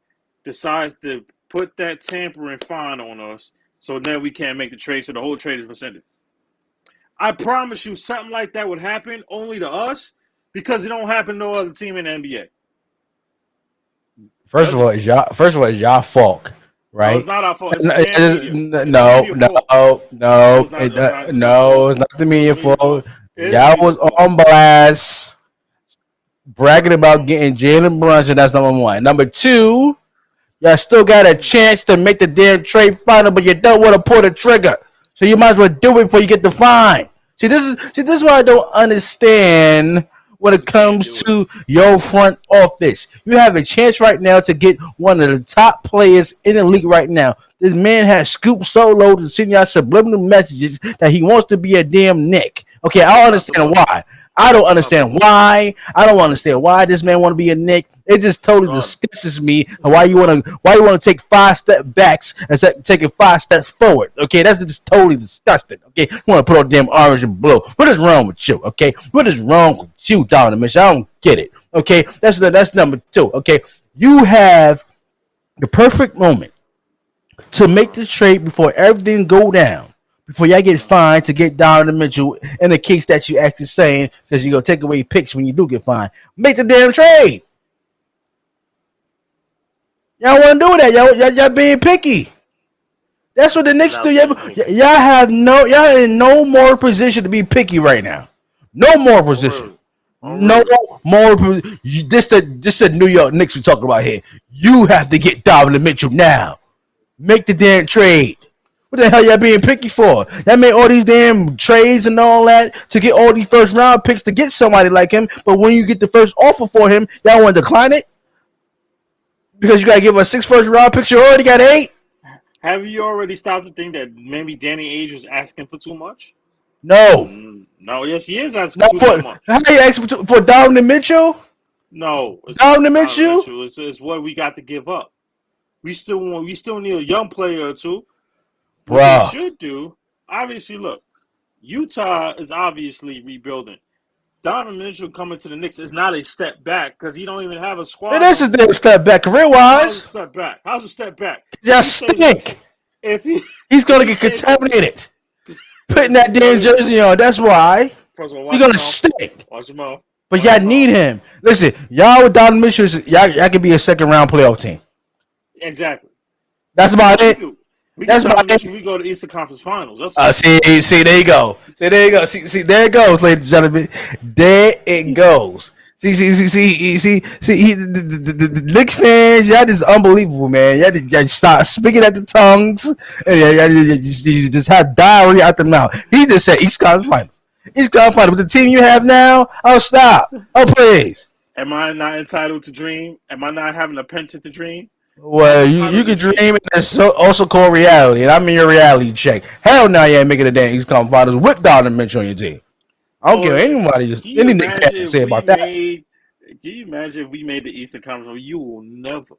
decides to put that tampering fine on us, so then we can't make the trade, so the whole trade is rescinded. I promise you something like that would happen only to us because it don't happen to no other team in the NBA. First of all, it's y'all fault, right? No, it's not our fault. It's it's not the media fault. Y'all was on blast bragging about getting Jalen Brunson. That's number one. Number two, y'all still got a chance to make the damn trade final, but you don't want to pull the trigger. So you might as well do it before you get the fine. See, this is what I don't understand when it comes to your front office. You have a chance right now to get one of the top players in the league right now. This man has scoop solo to send y'all subliminal messages that he wants to be a damn Nick. Okay, I don't understand why. I don't understand why. I don't understand why this man want to be a Nick. It just totally disgusts me. Why you want to take 5 steps backs instead of taking 5 steps forward? Okay, that's just totally disgusting. Okay, you want to put on damn orange and blue. What is wrong with you? Okay, what is wrong with you, Donovan Mitchell? I don't get it. Okay, that's number 2. Okay, you have the perfect moment to make the trade before everything go down. Before y'all get fined to get Donovan Mitchell in the case that you actually saying because you're going to take away picks when you do get fined. Make the damn trade. Y'all want to do that. Y'all being picky. That's what the Knicks do. Y'all in no more position to be picky right now. No more position. No more. This the New York Knicks we talking about here. You have to get Donovan Mitchell now. Make the damn trade. What the hell y'all being picky for? That made all these damn trades and all that to get all these first round picks to get somebody like him. But when you get the first offer for him, y'all want to decline it? Because you got to give us 6 first round picks. You already got 8. Have you already started to think that maybe Danny Ainge was asking for too much? No. No, yes, he is asking for too much. How you asking for Donovan Mitchell? No. Donovan Mitchell? It's what we got to give up. We still need a young player or two. Bro. What we should do, obviously, look, Utah is obviously rebuilding. Donovan Mitchell coming to the Knicks is not a step back because he don't even have a squad. It is a damn step back, career-wise. How's a step back? How's a step back? Y'all stink. He's going to get contaminated. Putting that damn jersey on, that's why. He's going to stink. Watch him out. But y'all need him. Listen, y'all with Donovan Mitchell, y'all can be a second-round playoff team. Exactly. That's about it. That's about it. We go to Eastern Conference Finals. That's see, there you go. See, there it goes, ladies and gentlemen. There it goes. See, the Knicks fans, y'all just unbelievable, man. Y'all start speaking at the tongues, and y'all just have diarrhea out the mouth. He just said East Conference Finals. East Conference Finals. With the team you have now, oh, stop. Oh, please. Am I not entitled to dream? Am I not having a penchant to dream? Well, you can dream, and that's also called reality, and I'm in your reality check. Hell no, you ain't making a damn East Conference Finals with Donovan Mitchell on your team. I don't care anybody, anything can say about that. Can you imagine if we made the Eastern Conference? You will never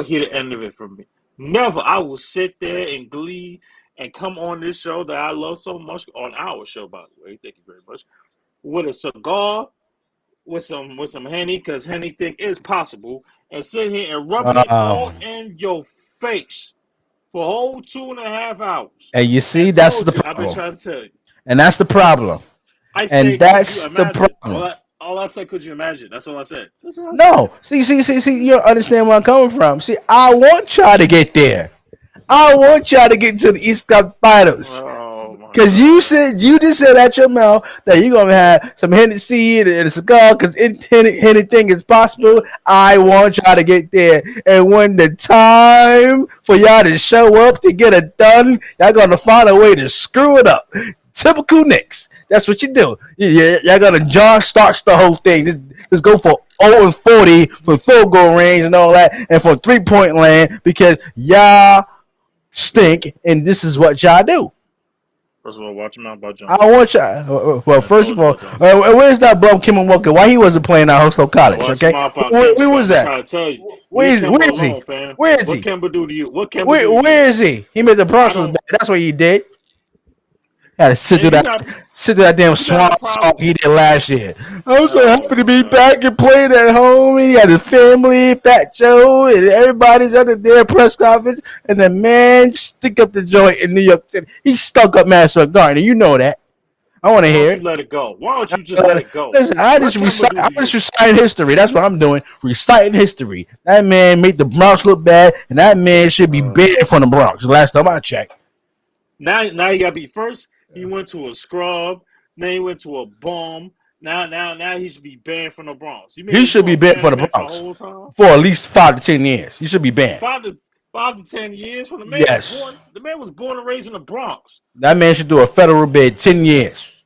hear the end of it from me. Never. I will sit there in glee and come on this show that I love so much, on our show, by the way. Thank you very much. With a cigar, with some Henny, because Henny think it's possible, and sit here and rub it all in your face for a whole 2.5 hours. And you see, that's the problem. I've been trying to tell you. And that's the problem. And that's the problem. All I said, could you imagine? That's all I said. No. See, you don't understand where I'm coming from. See, I want y'all to get there. I want y'all to get to the East Cup Finals. Because you just said at your mouth that you're going to have some Hennessy and a cigar because anything is possible. I want y'all to get there. And when the time for y'all to show up to get it done, y'all going to find a way to screw it up. Typical Knicks. That's what you do. Y'all going to John Starks the whole thing. Just go for 0-40 for field goal range and all that and for 3-point land because y'all stink and this is what y'all do. First of all, watch him out about John. I want y'all. Well, first of all, where's that bum Kim Walker? Why he wasn't playing at Hostel College? Okay, where was that? Where is he? Where is he? What Kemba do to you? Where is he? He made the Bronx look bad. That's what he did. Had to sit through that damn swamp song he did last year. I'm so happy to be back and playing at home. He had his family, Fat Joe, and everybody's at their press conference. And the man stick up the joint in New York City. He stuck up Madison Garden. You know that. I want to hear it. Let it go. Why don't you just let it go? Listen, I'm just reciting history. That's what I'm doing. Reciting history. That man made the Bronx look bad, and that man should be banned from the Bronx. Last time I checked. Now you got to be first. He went to a scrub. Then he went to a bum. Now he should be banned from the Bronx. He should be banned from the Bronx for at least 5 to 10 years. He should be banned. 5 to 10 years from the man. Yes. The man was born and raised in the Bronx. That man should do a federal bid 10 years.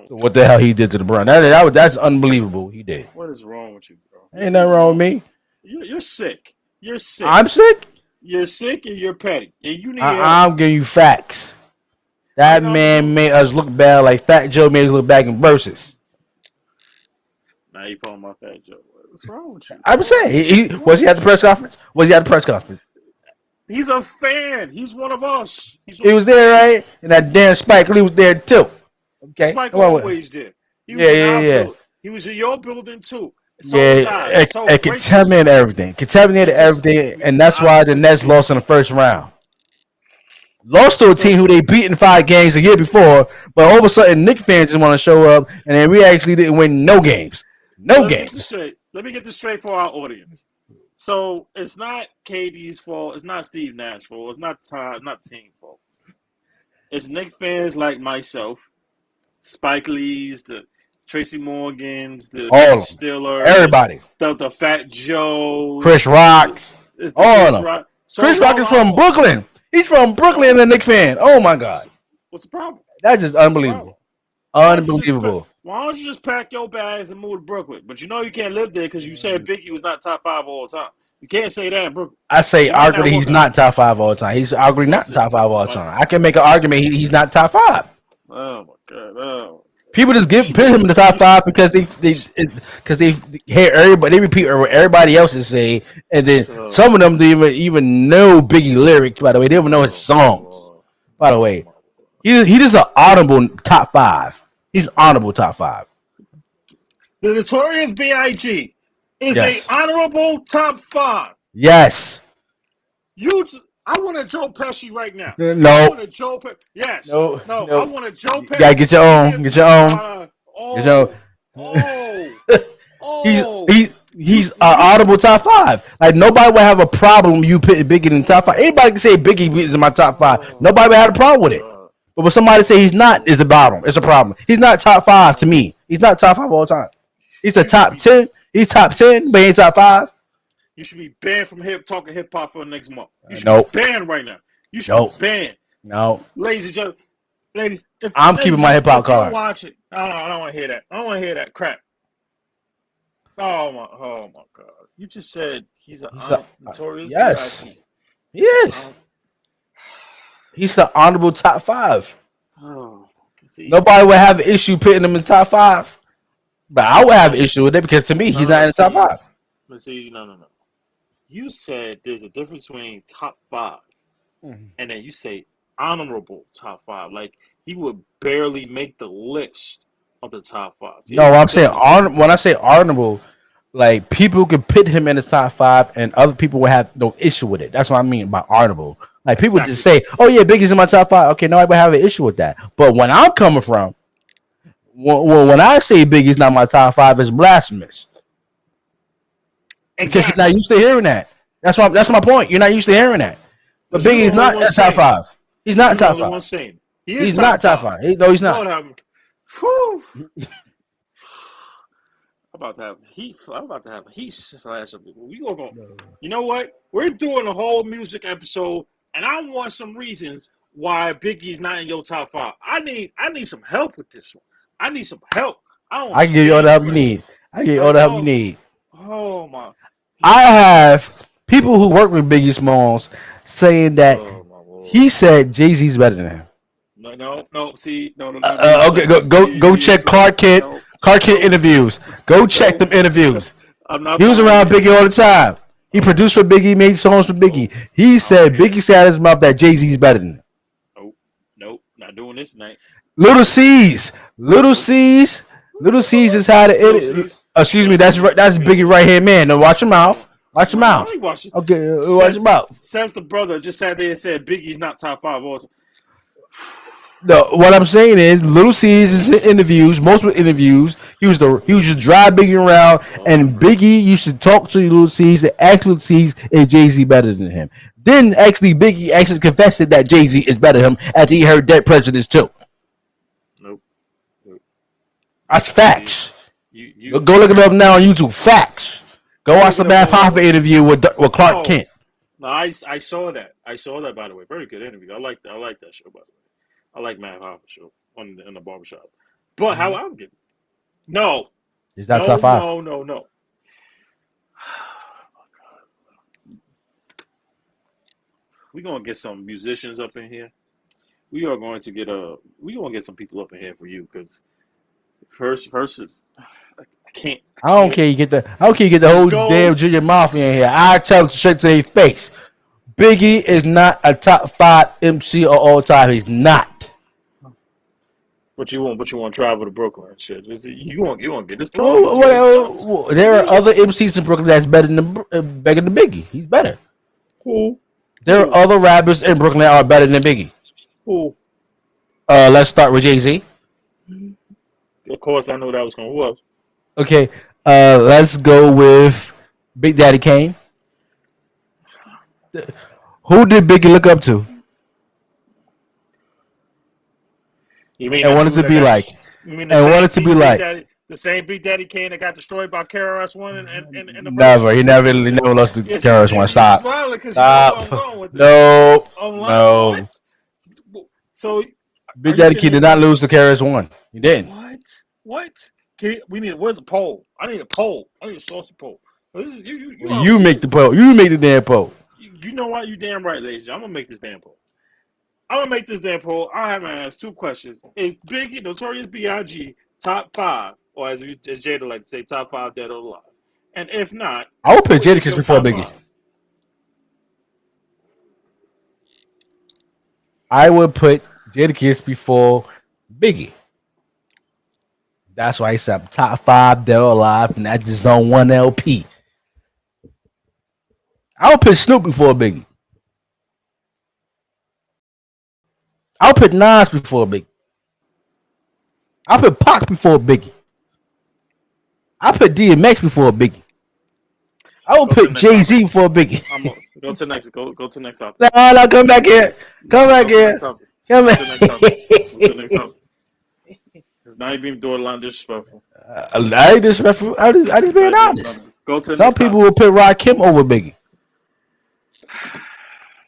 So what the hell he did to the Bronx? That's unbelievable. He did. What is wrong with you, bro? Ain't nothing wrong with me. You're sick. You're sick. I'm sick. You're sick and you're petty, and you need help. I'm giving you facts. That man made us look bad, like Fat Joe made us look back in verses. Now you pulling my Fat Joe. What's wrong with you? I'm saying, was he at the press conference? Was he at the press conference? He's a fan. He's one of us. He was there, right? And that damn Spike Lee was there too. Okay, Spike always did. He was yeah. He was in your building too. So it contaminated everything. And that's why the Nets lost in the first round. Lost to a team who they beat in 5 games the year before, but all of a sudden Knicks fans just want to show up, and then we actually didn't win no games. Let me get this straight for our audience. So it's not KD's fault. It's not Steve Nash's fault. It's not team fault. It's Knicks fans like myself, Spike Lee's, the Tracy Morgan's, the Stiller, everybody, the Fat Joe, Chris Rock's, all of them. Chris Rock is from Brooklyn. He's from Brooklyn and a Knicks fan. Oh my God. What's the problem? That's just unbelievable. Unbelievable. Why don't you just pack your bags and move to Brooklyn? But you know you can't live there because you said Biggie was not top 5 all the time. You can't say that in Brooklyn. I say arguably he's not top 5 all the time. He's arguably not top 5 all the time. I can make an argument he's not top 5. Oh my God. Oh. People just put him in the top 5 because they hear everybody, they repeat what everybody else is saying, and then some of them don't even know Biggie lyrics. By the way, they don't even know his songs. By the way, he's just an honorable top 5. He's honorable top 5. The Notorious B.I.G. is a honorable top 5. Yes. I want a Joe Pesci right now. No. I want a Joe Pesci. Yes. No. I want a Joe Pesci. Yeah, get your own. Get your own. He's an audible top 5. Like nobody would have a problem you putting Biggie in the top 5. Anybody can say Biggie is in my top 5. Nobody would have a problem with it. But when somebody say he's not, is the problem. It's a problem. He's not top 5 to me. He's not top 5 all the time. He's the top 10. He's top 10, but he ain't top 5. You should be banned from talking hip hop for the next month. You should be banned right now. You should be banned. No. Ladies and gentlemen, I'm keeping my hip hop card. Watch it. I don't want to hear that. I don't want to hear that crap. Oh my God! You just said he's a notorious. Yes. He is. He's the honorable top 5. Oh, nobody would have an issue putting him in the top 5, but I would have an issue with it because to me he's not in the top 5. But see, no. You said there's a difference between top 5 and then you say honorable top 5. Like he would barely make the list of the top 5. See, no, I'm saying when I say honorable, like people could put him in his top 5 and other people would have no issue with it. That's what I mean by honorable. Like people just say, "Oh yeah, Biggie's in my top 5." Okay, nobody would have an issue with that. But when I'm coming from, when I say Biggie's not my top 5, it's blasphemous. Because you're not used to hearing that. That's my point. You're not used to hearing that. But Biggie's not top 5. He's not top 5. He's not top 5. No, he's not. I'm about to have heat. I'm about to have a heat flash of people. We gonna go. You know what? We're doing a whole music episode, and I want some reasons why Biggie's not in your top 5. I need some help with this one. I need some help. I can give you all the help you need. I can give you all the help you need. Oh my! I have people who work with Biggie Smalls saying that he said Jay-Z's better than him. No. See, no. Okay, go check Clark Kent. Clark Kent interviews. Go check them interviews. He was around Biggie all the time. He produced for Biggie, made songs for Biggie. He said Biggie said out his mouth that Jay-Z's better than him. Nope, not doing this tonight. Little C's has had it. Excuse me, that's Biggie right here, man. Now watch your mouth. Watch your mouth. Okay, watch your mouth. Says the brother just sat there and said Biggie's not top 5 also. No, what I'm saying is Little C's interviews, multiple interviews, he was just drive Biggie around, and Biggie used to talk to Little C's and ask Little C's if Jay-Z better than him. Then actually Biggie actually confessed that Jay-Z is better than him after he heard Dead Presidents too. Nope. That's facts. Go look it up now on YouTube. Facts. Go watch the Matt Hoffa interview with Clark Kent. No, I saw that. I saw that, by the way. Very good interview. I like that show, by the way. I like Matt Hoffa show in the barbershop. But how I'm getting no. Is that top 5? No. we're gonna get some musicians up in here. We're going to get some people up in here for you because first is I can't. I don't care. I don't care. You get the whole damn Junior Mafia in here. I tell them straight to their face. Biggie is not a top 5 MC of all time. He's not. But you won't travel to Brooklyn and shit. You won't get this trouble. There are other MCs in Brooklyn that's better than Biggie. He's better. Who? There are other rappers in Brooklyn that are better than Biggie. Who? Let's start with Jay-Z. Of course, I know that was going to work. Okay. Let's go with Big Daddy Kane. Who did Biggie look up to? You mean and wanted to be like? And wanted to be like the same Big Daddy Kane that got destroyed by KRS-One and the never. He never lost to KRS-One. Stop. No. So Big Daddy Kane did not lose to KRS-One. He didn't. What? Where's the poll? I need a poll. I need a saucy poll. You make the poll. You make the damn poll. You know what? You damn right, ladies. I'm gonna make this damn poll. I have to ask 2 questions. Is Biggie, Notorious B.I.G. top 5, or as Jada like to say, top 5 dead or alive? And if not, I would put Jadakiss before Biggie. 5? I would put Jadakiss before Biggie. That's why he said top 5 dead or alive, and that's just on 1 LP. I would put Snoop before Biggie. I'll put Nas before Biggie. I'll put Pac before Biggie. I'll put DMX before Biggie. I will put Jay-Z before Biggie. Go to next topic. No, come back here. Come back here. Come back. It's not even borderline disrespectful. I ain't disrespectful. I just being honest. Go to some people will put Rakim over Biggie.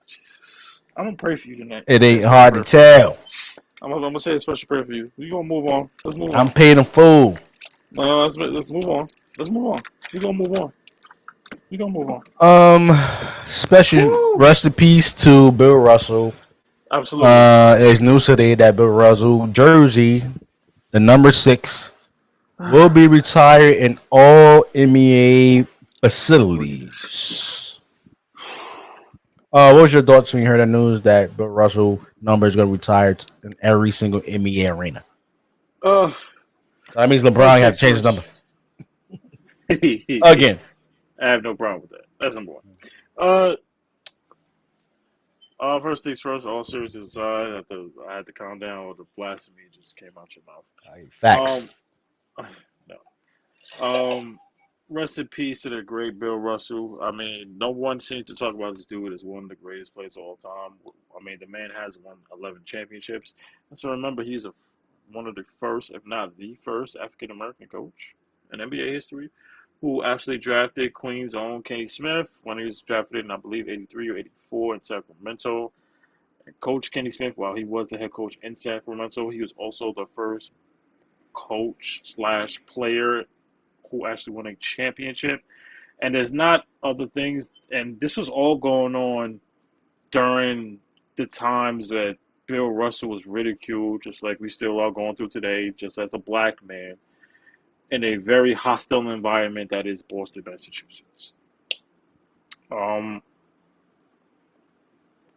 Jesus, I'm gonna pray for you tonight. It ain't hard to tell. I'm gonna say a special prayer for you. We gonna move on. Let's move on. I'm paying them full. No, let's move on. Let's move on. We gonna move on. Special rest in peace to Bill Russell. Absolutely. It's news today that Bill Russell jersey, the number 6, will be retired in all NBA facilities. What was your thoughts when you heard the news that Bill Russell number is going to retire in every single NBA arena? That means LeBron had to change his number again. I have no problem with that. That's number 1. First things first, all seriousness aside, I had to calm down with the blasphemy just came out your mouth. Facts. No. Rest in peace to the great Bill Russell. I mean, no one seems to talk about this dude as one of the greatest players of all time. I mean, the man has won 11 championships. And so remember, he's one of the first, if not the first, African-American coach in NBA history who actually drafted Queen's own Kenny Smith when he was drafted in, I believe, 83 or 84 in Sacramento. And Coach Kenny Smith, while he was the head coach in Sacramento, he was also the first coach/player who actually won a championship. And there's not other things. And this was all going on during the times that Bill Russell was ridiculed, just like we still are going through today, just as a black man, in a very hostile environment that is Boston, Massachusetts.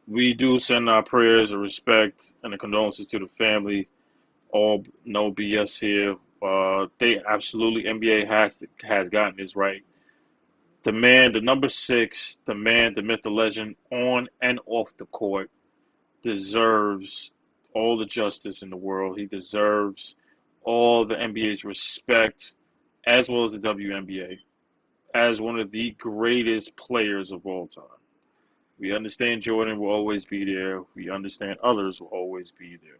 We do send our prayers of respect and the condolences to the family. All no BS here. They absolutely, NBA has gotten this right. The man, the number 6, the man, the myth, the legend, on and off the court, deserves all the justice in the world. He deserves all the NBA's respect, as well as the WNBA, as one of the greatest players of all time. We understand Jordan will always be there. We understand others will always be there.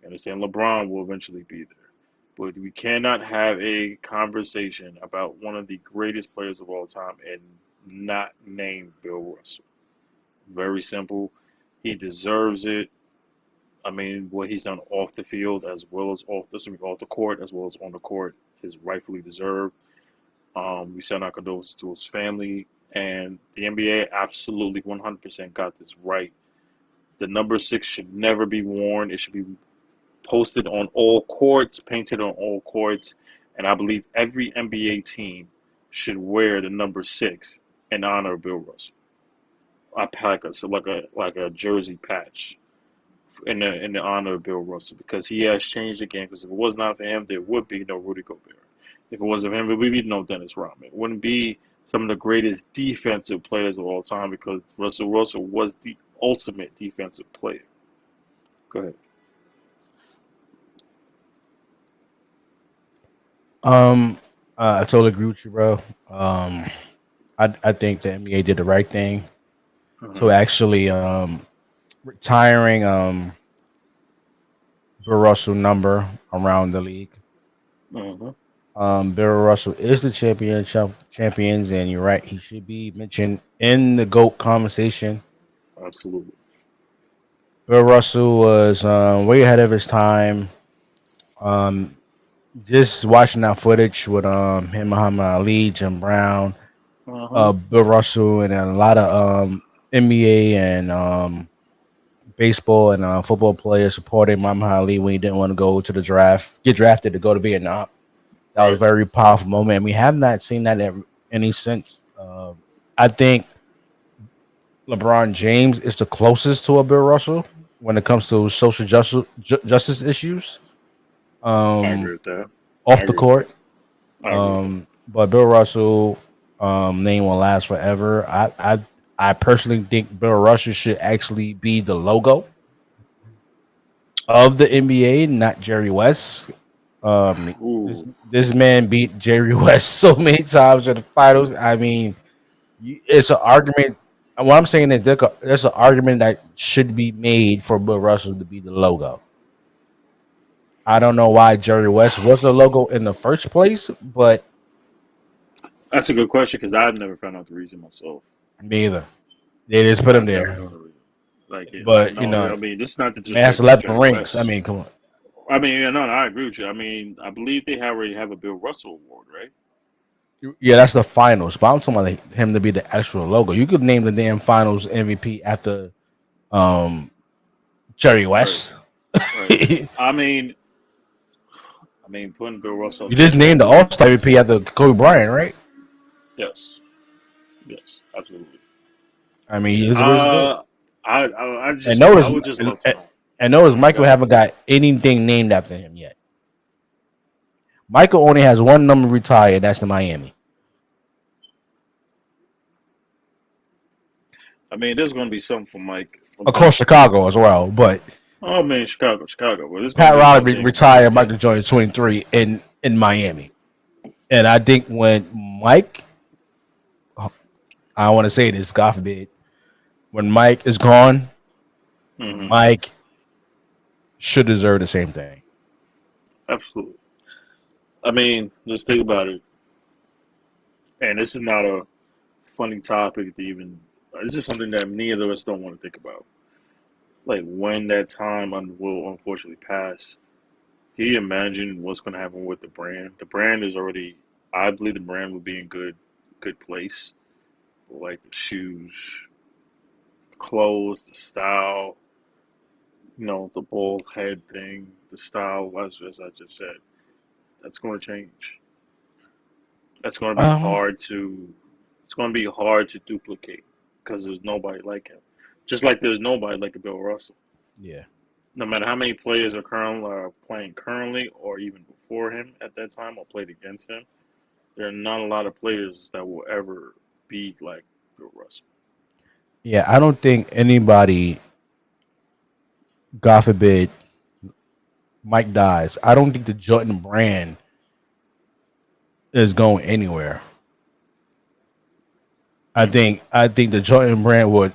We understand LeBron will eventually be there. But we cannot have a conversation about one of the greatest players of all time and not name Bill Russell. Very simple. He deserves it. I mean, what he's done off the field as well as off the court, as well as on the court, is rightfully deserved. We send our condolences to his family, and the NBA absolutely 100% got this right The number 6 should never be worn. It should be posted on all courts, painted on all courts, and I believe every NBA team should wear the number 6 in honor of Bill Russell. I pack us like a jersey patch in the honor of Bill Russell because he has changed the game. Because if it was not for him, there would be no Rudy Gobert. If it wasn't for him, there would be no Dennis Rodman. It wouldn't be some of the greatest defensive players of all time because Russell Wilson was the ultimate defensive player. Go ahead. I totally agree with you, bro. I think the NBA did the right thing to actually retiring Bill Russell number around the league. Bill Russell is the champions, and you're right. He should be mentioned in the GOAT conversation. Absolutely. Bill Russell was way ahead of his time. Just watching that footage with him, Muhammad Ali, Jim Brown, Bill Russell, and a lot of NBA and baseball and football players supporting Muhammad Ali when he didn't want to go to the get drafted to go to Vietnam. That was a very powerful moment. We have not seen that any since. I think LeBron James is the closest to a Bill Russell when it comes to social justice issues. I agree with that. Off the court. But Bill Russell name will last forever. I personally think Bill Russell should actually be the logo of the NBA, not Jerry West. This man beat Jerry West so many times in the finals. I mean, it's an argument. What I'm saying is there's an argument that should be made for Bill Russell to be the logo. I don't know why Jerry West was the logo in the first place, but that's a good question because I've never found out the reason myself. Me either. They just put him there. But I mean, this is not the man has 11 rings. I mean, come on. I mean, no, I agree with you. I mean, I believe they already have a Bill Russell award, right? Yeah, that's the finals. But I'm talking about him to be the actual logo. You could name the damn finals MVP after Jerry West. Right. I mean, putting Bill Russell. You just named the All-Star MVP after Kobe Bryant, right? Yes, absolutely. I mean, I would just love to know. And notice Michael haven't got anything named after him yet. Michael only has one number retired. That's the Miami. I mean, there's going to be something for Mike. Of course, Chicago as well, but oh man, Chicago. Well, Pat Riley retired Michael Jordan 23 in Miami, and I think when Mike, I want to say this, God forbid, when Mike is gone, Mike should deserve the same thing. Absolutely. I mean, just think about it, and this is not a funny topic to even. This is something that neither of us don't want to think about. Like when that time will unfortunately pass, can you imagine what's going to happen with the brand? The brand is already, I believe the brand will be in good place. Like the shoes, clothes, the style, the bald head thing, the style, as I just said, that's going to change. That's going to be it's going to be hard to duplicate because there's nobody like him. Just like there's nobody like a Bill Russell. Yeah. No matter how many players are playing currently or even before him at that time or played against him, there are not a lot of players that will ever be like Bill Russell. Yeah, I don't think anybody, God forbid, Mike dies. I don't think the Jordan brand is going anywhere. I think the Jordan brand would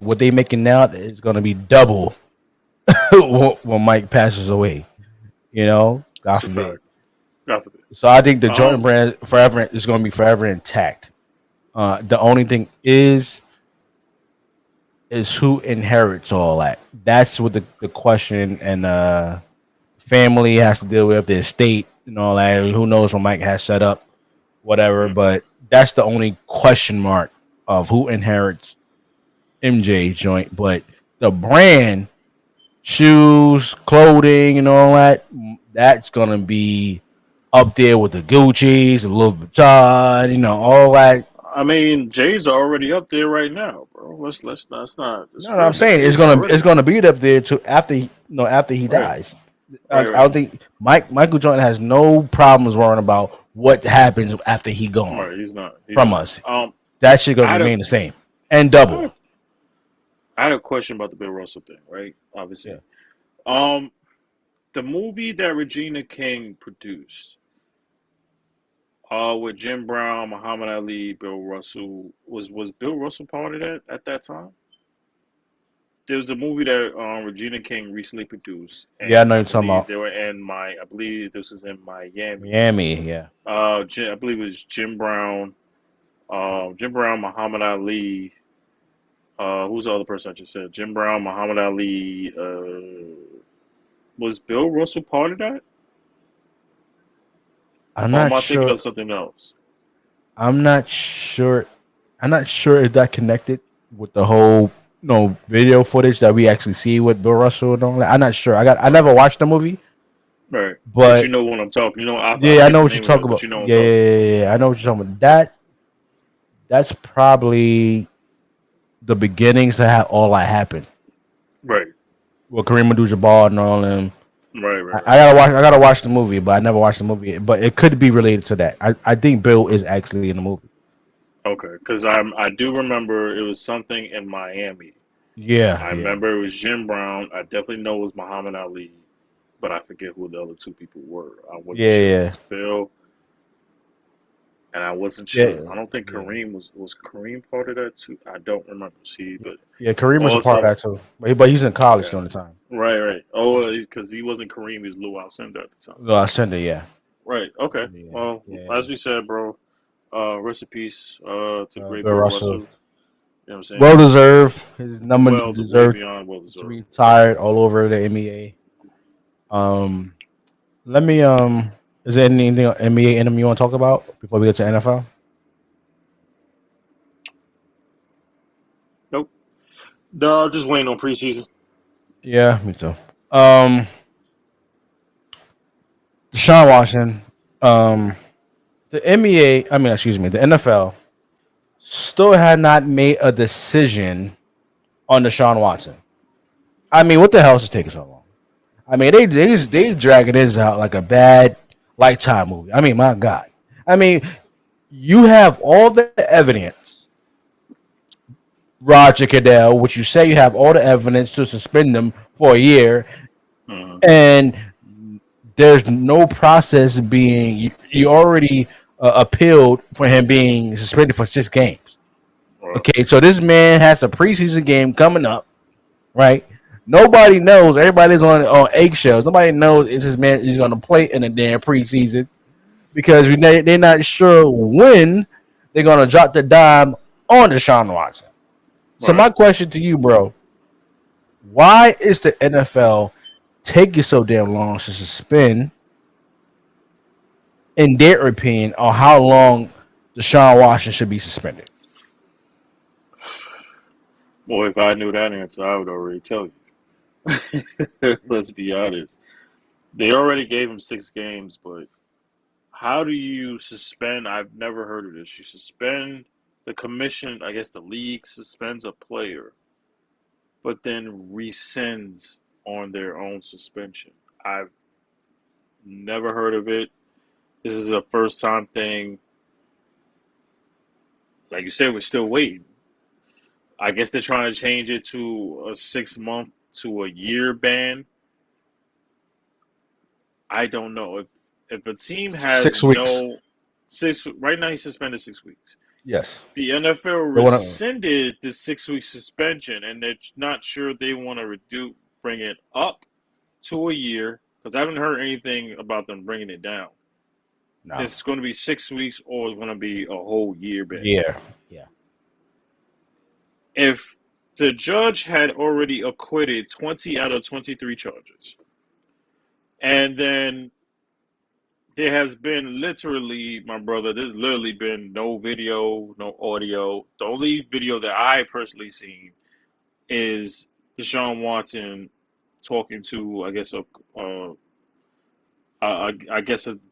what they making now is going to be double when Mike passes away. God forbid. So I think the Jordan brand is going to be forever intact. The only thing is who inherits all that. That's what the question and family has to deal with, the estate and all that. Who knows what Mike has set up, whatever. But that's the only question mark of who inherits MJ's joint. But the brand, shoes, clothing, and all that, that's gonna be up there with the Gucci's, the Louis Vuitton, all that. I mean, Jay's already up there right now, bro. Let's not No, I'm discredit saying it's Jay's gonna already it's gonna be up there to after he right, dies. I right, don't think Michael Jordan has no problems worrying about what happens after he gone right. He's from not. us. That shit I gonna had a remain the same and I had double. a, I had a question about the Bill Russell thing, right? Yeah, Obviously, um, the movie that Regina King produced, with Jim Brown, Muhammad Ali, Bill Russell, was Bill Russell part of that at that time? There was a movie that Regina King recently produced, yeah, I and know I you're talking believe about they were in my. I believe this was in Miami. Miami. Yeah, I believe it was Jim Brown, Muhammad Ali. Who's the other person I just said? Jim Brown, Muhammad Ali. Was Bill Russell part of that, I'm or am not I thinking sure. of something else? I'm not sure. I'm not sure if that connected with the whole video footage that we actually see with Bill Russell and all that. I'm not sure. I Right, never watched the movie, right. But you but know what I'm talking. I yeah, I forget know the what you're name of talking it, but about. you know what I'm Yeah, talking about. yeah, yeah, yeah. I know what you're talking about. That's probably the beginnings to have all that happened Right, with Kareem Abdul-Jabbar and all them. right, right, I right. gotta watch. I gotta watch the movie, but I never watched the movie. But it could be related to that. I think Bill is actually in the movie. Okay, because I do remember it was something in Miami. Yeah, I yeah, remember it was Jim Brown. I definitely know it was Muhammad Ali, but I forget who the other two people were. I wasn't yeah, sure if it yeah, was Bill, and I wasn't yeah, sure. I don't think yeah. Kareem was Kareem part of that too. I don't remember. See, but Yeah, Kareem was a part of also, that too, but he's in college okay, during the time. right, right. Oh, because he wasn't Kareem, he was Lou Alcindor at the time. No, I sent it. Yeah, Right. Okay. yeah, Well, yeah. as we said, bro. Rest in peace to great Bill Bill Russell, Russell. You know what I'm well saying? deserved. His number Way deserved beyond well to deserved. retire all over the NBA. Um, let me Is there anything NBA item you want to talk about before we get to NFL? Nope. No, just waiting on preseason. Yeah, me too. Um, Deshaun Watson. Um, the NBA. I mean, excuse me, the NFL still had not made a decision on Deshaun Watson. I mean, what the hell is taking so long? I mean, they dragging this out like a bad Lifetime movie. I mean, my God. I mean, you have all the evidence, Roger Goodell, which you say you have all the evidence to suspend them for a year, Mm-hmm. and there's no process being. You already appealed for him being suspended for 6 games. Well, Okay, so this man has a preseason game coming up, right? Nobody knows. Everybody's on eggshells. Nobody knows if this man is going to play in the damn preseason because they're not sure when they're going to drop the dime on Deshaun Watson. So right. my question to you, bro, why is the NFL taking so damn long to suspend, in their opinion, on how long Deshaun Watson should be suspended? Well, if I knew that answer, I would already tell you. Let's be honest. They already gave him 6 games, but how do you suspend? I've never heard of this. You suspend the commission, I guess the league suspends a player, but then rescinds on their own suspension. I've never heard of it. This is a first time thing. Like you said, we're still waiting. I guess they're trying to change it to a 6 month to a year ban. I don't know if a team has 6 weeks. no six. Right now, he's suspended 6 weeks. Yes. The NFL They want to. rescinded the 6 week suspension, and they're not sure they want to bring it up to a year because I haven't heard anything about them bringing it down. No. It's going to be 6 weeks, or it's going to be a whole year ban. Yeah. Yeah. If the judge had already acquitted 20 out of 23 charges, and then there has been literally, my brother, there's literally been no video, no audio. The only video that I personally seen is Deshaun Watson talking to, I guess a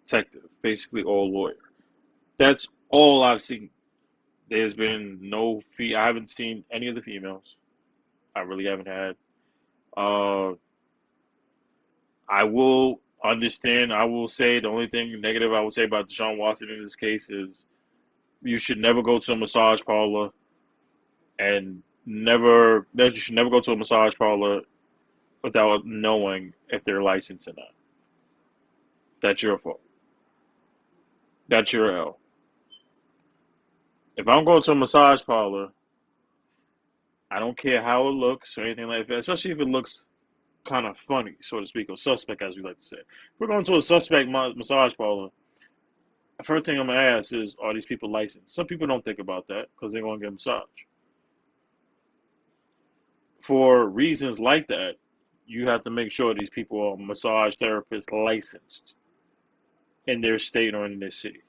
detective, basically, or a lawyer. That's all I've seen. There's been no fee. I haven't seen any of the females. I really haven't had. Uh, I will understand. I will say the only thing negative I would say about Deshaun Watson in this case is you should never go to a massage parlor and you should never go to a massage parlor without knowing if they're licensed or not. That's your fault. That's your L. If I'm going to a massage parlor, I don't care how it looks or anything like that, especially if it looks kind of funny, so to speak, or suspect, as we like to say. If we're going to a suspect massage parlor, the first thing I'm going to ask is, are these people licensed? Some people don't think about that because they're going to get a massage. For reasons like that, you have to make sure these people are massage therapists licensed in their state or in their city.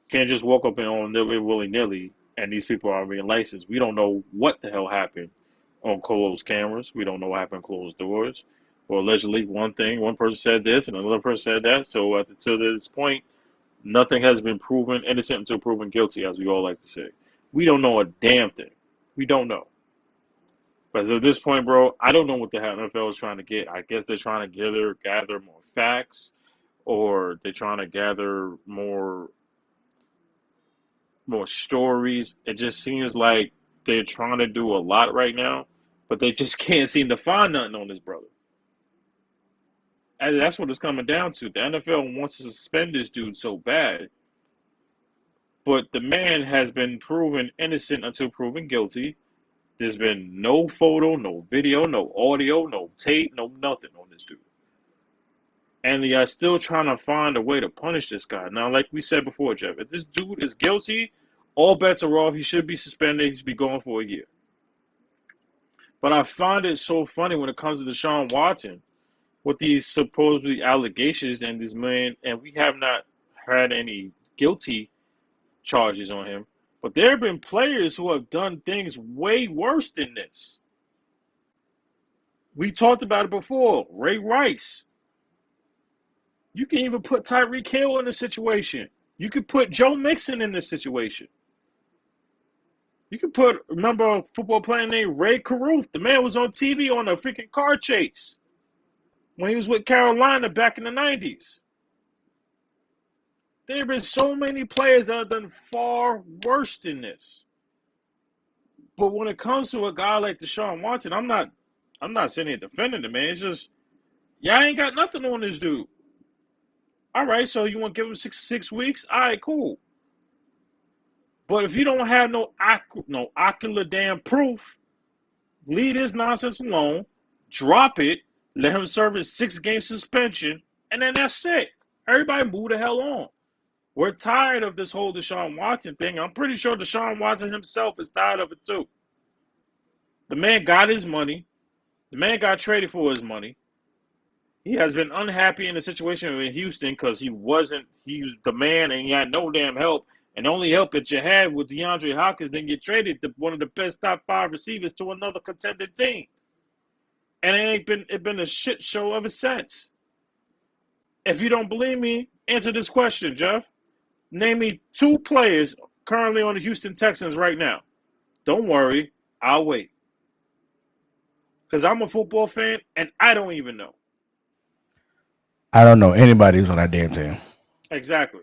You can't just walk up and on willy-nilly and these people are being licensed. We don't know what the hell happened on closed cameras. We don't know what happened on closed doors. Or allegedly one person said this and another person said that. So to this point, nothing has been proven innocent until proven guilty, as we all like to say. We don't know a damn thing. We don't know. But at this point, bro, I don't know what the NFL is trying to get. I guess they're trying to gather more facts, or they're trying to gather more stories. It just seems like they're trying to do a lot right now, but they just can't seem to find nothing on this brother. And that's what it's coming down to. The NFL wants to suspend this dude so bad, but the man has been proven innocent until proven guilty. There's been no photo, no video, no audio, no tape, no nothing on this dude. And they are still trying to find a way to punish this guy. Now, like we said before, Jeff, if this dude is guilty, all bets are off. He should be suspended. He should be gone for a year. But I find it so funny when it comes to Deshaun Watson with these supposedly allegations and this man, and we have not had any guilty charges on him. But there have been players who have done things way worse than this. We talked about it before. Ray Rice. You can even put Tyreek Hill in this situation. You could put Joe Mixon in this situation. You could remember a football player named Ray Caruth. The man was on TV on a freaking car chase when he was with Carolina back in the 90s. There have been so many players that have done far worse than this. But when it comes to a guy like Deshaun Watson, I'm not sitting here defending the man. It's just, y'all ain't got nothing on this dude. All right, so you want to give him six weeks? All right, cool. But if you don't have no ocular damn proof, leave this nonsense alone, drop it, let him serve his 6-game suspension, and then that's it. Everybody move the hell on. We're tired of this whole Deshaun Watson thing. I'm pretty sure Deshaun Watson himself is tired of it too. The man got his money. The man got traded for his money. He has been unhappy in the situation in Houston because he was the man and he had no damn help. And the only help that you had with DeAndre Hopkins, then get traded to one of the best top 5 receivers to another contending team. And it's been a shit show ever since. If you don't believe me, answer this question, Jeff. Name me 2 players currently on the Houston Texans right now. Don't worry, I'll wait. Because I'm a football fan and I don't even know. I don't know anybody who's on that damn team. Exactly.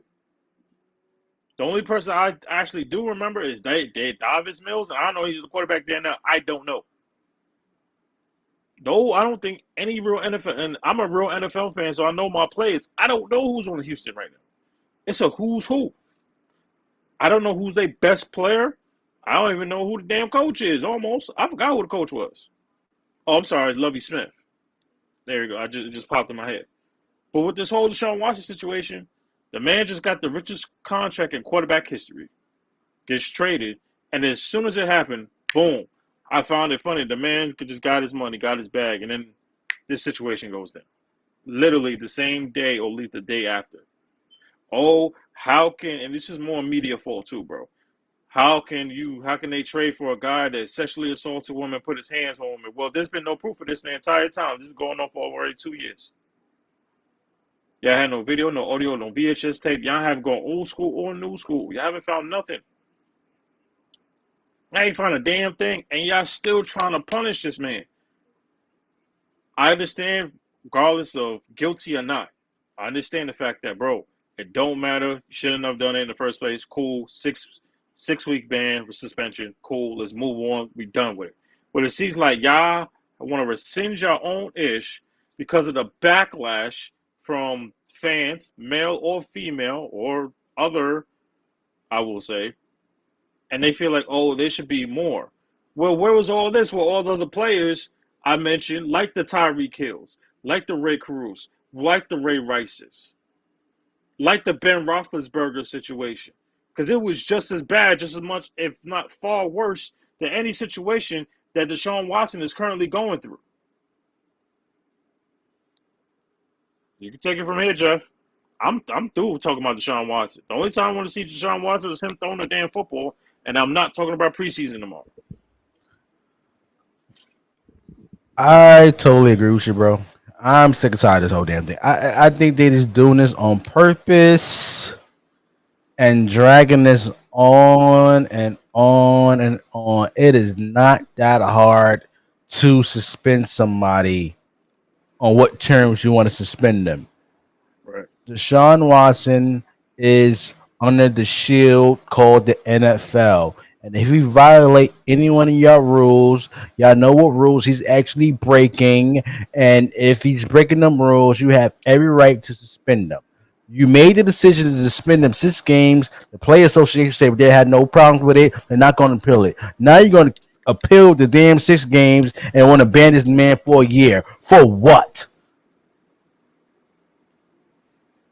The only person I actually do remember is Davis Mills, and I don't know he's the quarterback there now. I don't know. No, I don't think any real NFL, and I'm a real NFL fan, so I know my players. I don't know who's on Houston right now. It's a who's who. I don't know who's their best player. I don't even know who the damn coach is, almost. I forgot who the coach was. Oh, I'm sorry, it's Lovie Smith. There you go. It just popped in my head. But with this whole Deshaun Watson situation, the man just got the richest contract in quarterback history. Gets traded, and as soon as it happened, boom. I found it funny. The man just got his money, got his bag, and then this situation goes down. Literally the same day or at least the day after. Oh, how can, and this is more media fault too, bro. How can they trade for a guy that sexually assaulted a woman, put his hands on women? Well, there's been no proof of this the entire time. This is going on for already 2 years. Y'all had no video, no audio, no VHS tape. Y'all haven't gone old school or new school. Y'all haven't found nothing. I ain't found a damn thing, and y'all still trying to punish this man. I understand, regardless of guilty or not. I understand the fact that, bro, it don't matter. You shouldn't have done it in the first place. Cool. Six-week ban for suspension. Cool. Let's move on. We done with it. But it seems like y'all want to rescind your own ish because of the backlash from fans, male or female or other, I will say, and they feel like, oh, there should be more. Well, where was all this? Well, all the other players I mentioned, like the Tyreek Hills, like the Ray Caruso, like the Ray Rices, like the Ben Roethlisberger situation, because it was just as bad, just as much, if not far worse, than any situation that Deshaun Watson is currently going through. You can take it from here, Jeff. I'm through talking about Deshaun Watson. The only time I want to see Deshaun Watson is him throwing the damn football, and I'm not talking about preseason tomorrow. I totally agree with you, bro. I'm sick and tired of this whole damn thing. I think they just doing this on purpose and dragging this on and on and on. It is not that hard to suspend somebody on what terms you want to suspend them. Right. Deshaun Watson is under the shield called the NFL. And if he violate any one of your rules, y'all know what rules he's actually breaking. And if he's breaking them rules, you have every right to suspend them. You made the decision to suspend them 6 games. The Player Association said they had no problems with it. They're not going to appeal it. Now you're going to appeal the damn 6 games and want to ban this man for a year. For what?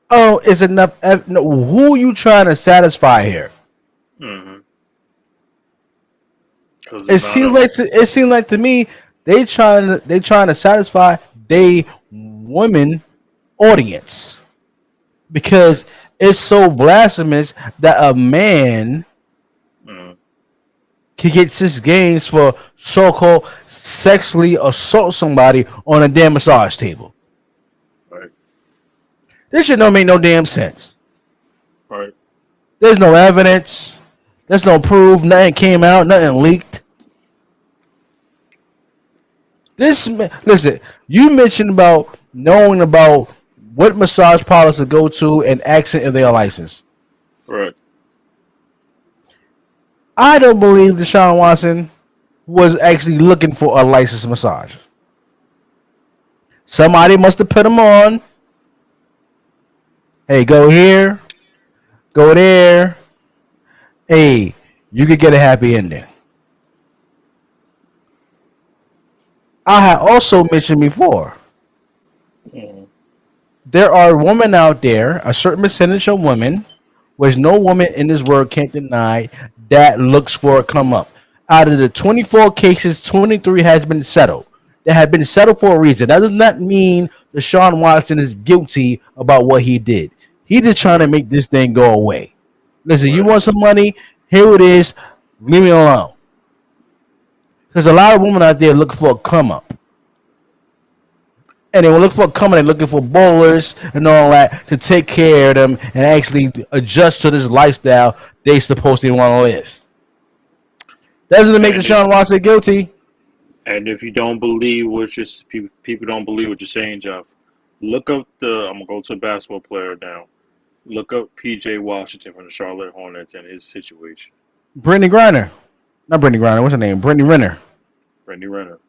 Oh, it's enough. No, who are you trying to satisfy here? Mm-hmm. It seems like to me they trying to satisfy they women audience because it's so blasphemous that a man can get 6 games for so-called sexually assault somebody on a damn massage table. Right. This shit don't make no damn sense. Right. There's no evidence. There's no proof. Nothing came out. Nothing leaked. Listen, you mentioned about knowing about what massage parlors to go to and asking if they are licensed. Right. I don't believe Deshaun Watson was actually looking for a licensed massage. Somebody must have put him on. Hey, go here, go there. Hey, you could get a happy ending. I had also mentioned before, there are women out there, a certain percentage of women, which no woman in this world can't deny, that looks for a come up. Out of the 24 cases, 23 has been settled. That have been settled for a reason. That does not mean Deshaun Watson is guilty about what he did. He's just trying to make this thing go away. Listen, you want some money? Here it is. Leave me alone. There's a lot of women out there looking for a come up. And they will look for a come up, they're looking for bowlers and all that to take care of them and actually adjust to this lifestyle they supposed to want to live. Doesn't make Deshaun Watson guilty. And if you don't believe what people don't believe what you're saying, Jeff, look up I'm gonna go to a basketball player now. Look up PJ Washington from the Charlotte Hornets and his situation. Brittany Griner. Not Brittany Griner. What's her name? Brittany Renner. Brittany Renner.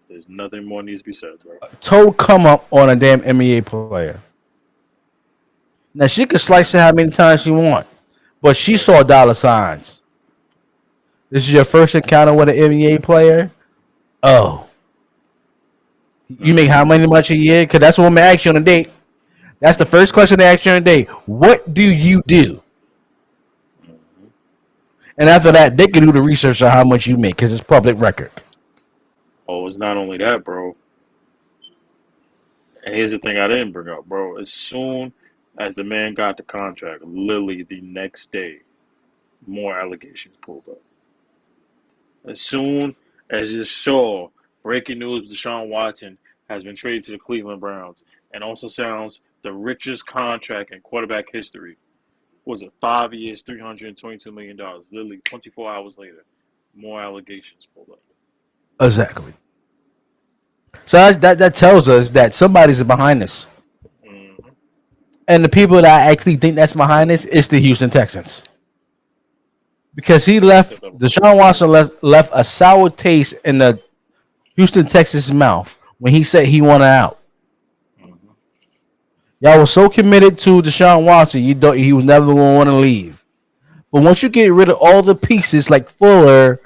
There's nothing more needs to be said, bro. Total come up on a damn NBA player. Now, she could slice it how many times she want, but she saw dollar signs. This is your first encounter with an NBA player? Oh. You make how much a year? Because that's what I'm going to ask you on a date. That's the first question they ask you on a date. What do you do? And after that, they can do the research on how much you make because it's public record. Oh, it's not only that, bro. And here's the thing I didn't bring up, bro. As soon as the man got the contract, literally the next day, more allegations pulled up. As soon as it saw breaking news, Deshaun Watson has been traded to the Cleveland Browns, and also sounds the richest contract in quarterback history. Was it 5 years, $322 million? Literally 24 hours later, more allegations pulled up. Exactly. So that tells us that somebody's behind this. Mm-hmm. And the people that I actually think that's behind this is the Houston Texans. Because Deshaun Watson left a sour taste in the Houston Texans' mouth when he said he wanted out. Mm-hmm. Y'all was so committed to Deshaun Watson, he was never going to want to leave. But once you get rid of all the pieces like Fuller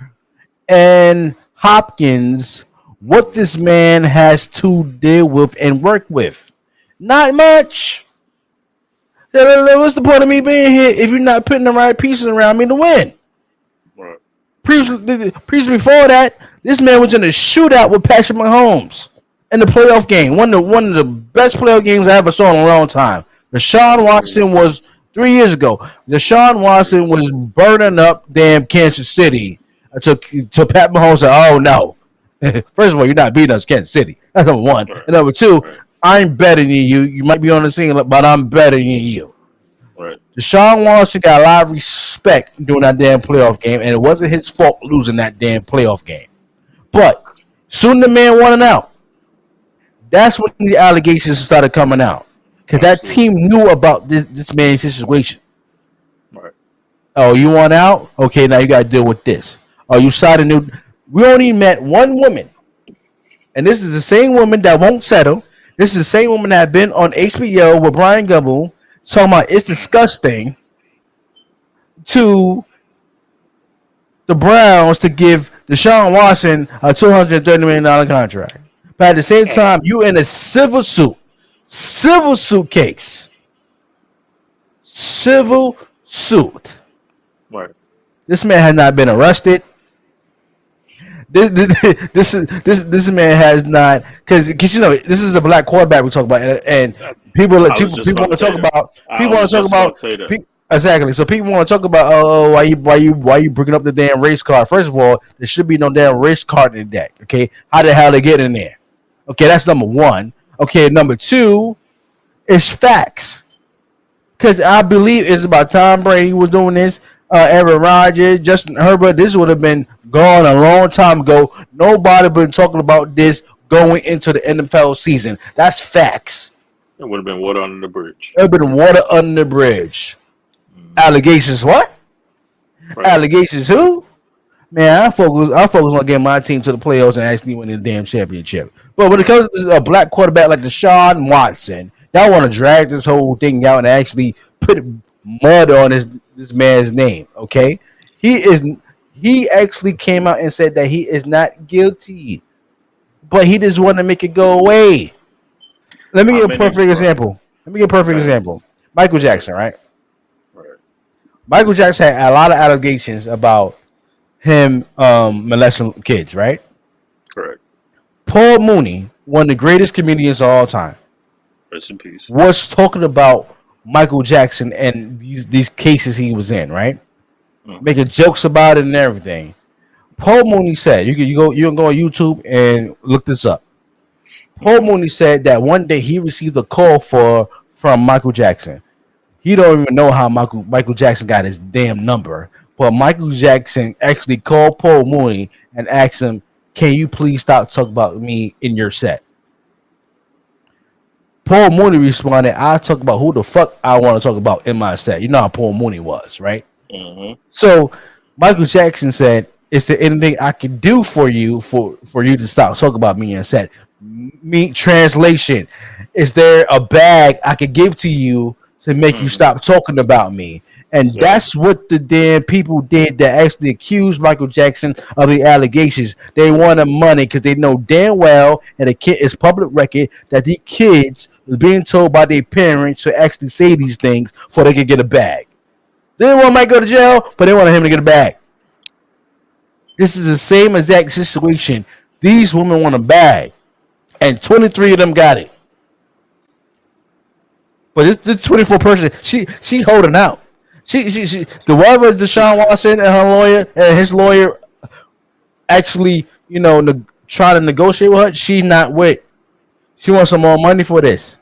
and Hopkins, what this man has to deal with and work with? Not much. What's the point of me being here if you're not putting the right pieces around me to win? Right. Previously before that, this man was in a shootout with Patrick Mahomes in the playoff game. One of the best playoff games I ever saw in a long time. Deshaun Watson was 3 years ago. Deshaun Watson was burning up damn Kansas City until Pat Mahomes said, "Oh no." First of all, you're not beating us, Kansas City. That's number one. Right. And number two, I'm better than you. You might be on the scene, but I'm better than you. Right. Deshaun Watson got a lot of respect during that damn playoff game, and it wasn't his fault losing that damn playoff game. But soon the man wanted out. That's when the allegations started coming out. Because that team knew about this man's situation. Right. Oh, you want out? Okay, now you got to deal with this. Oh, you signed a new... We only met one woman, and this is the same woman that won't settle. This is the same woman that had been on HBO with Brian Gumble talking about it's disgusting to the Browns to give Deshaun Watson a $230 million contract. But at the same time, you in a civil suit case. Civil suit. Right. This man has not been arrested. This man has not, because you know this is a black quarterback we talk about, and people want to talk about exactly. So people want to talk about why you bringing up the damn race card? First of all, there should be no damn race card in the deck. Okay, how the hell they get in there? Okay, that's number one. Okay, number two is facts, because I believe it's about Tom Brady was doing this. Aaron Rodgers, Justin Herbert, this would have been gone a long time ago. Nobody been talking about this going into the NFL season. That's facts. It would have been water under the bridge. It would have been water under the bridge. Allegations what? Right. Allegations who? Man, I focus on getting my team to the playoffs and actually winning the damn championship. But when it comes to a black quarterback like Deshaun Watson, y'all want to drag this whole thing out and actually put mud on this man's name, okay? He actually came out and said that he is not guilty, but he just want to make it go away. Let me give a perfect example. Michael Jackson, right? Michael Jackson had a lot of allegations about him molesting kids, right? Correct. Paul Mooney, one of the greatest comedians of all time, rest in peace, was talking about Michael Jackson and these cases he was in, right? Mm-hmm. Making jokes about it and everything. Paul Mooney said, you can go on YouTube and look this up. Paul Mooney said that one day he received a call from Michael Jackson. He don't even know how Michael Jackson got his damn number, but Michael Jackson actually called Paul Mooney and asked him, "Can you please stop talking about me in your set?" Paul Mooney responded, "I talk about who the fuck I want to talk about in my set." You know how Paul Mooney was, right? Mm-hmm. So Michael Jackson said, "Is there anything I can do for you for you to stop talking about me in your set?" Translation: is there a bag I could give to you to make you stop talking about me? And that's what the damn people did that actually accused Michael Jackson of the allegations. They wanted money because they know damn well, and it's public record, that the kids were being told by their parents to actually say these things so they could get a bag. They didn't want Mike to go to jail, but they wanted him to get a bag. This is the same exact situation. These women want a bag, and 23 of them got it. But this 24 person, she holding out. The whatever Deshaun Watson and her lawyer and his lawyer actually, try to negotiate with her, she's not with. She wants some more money for this.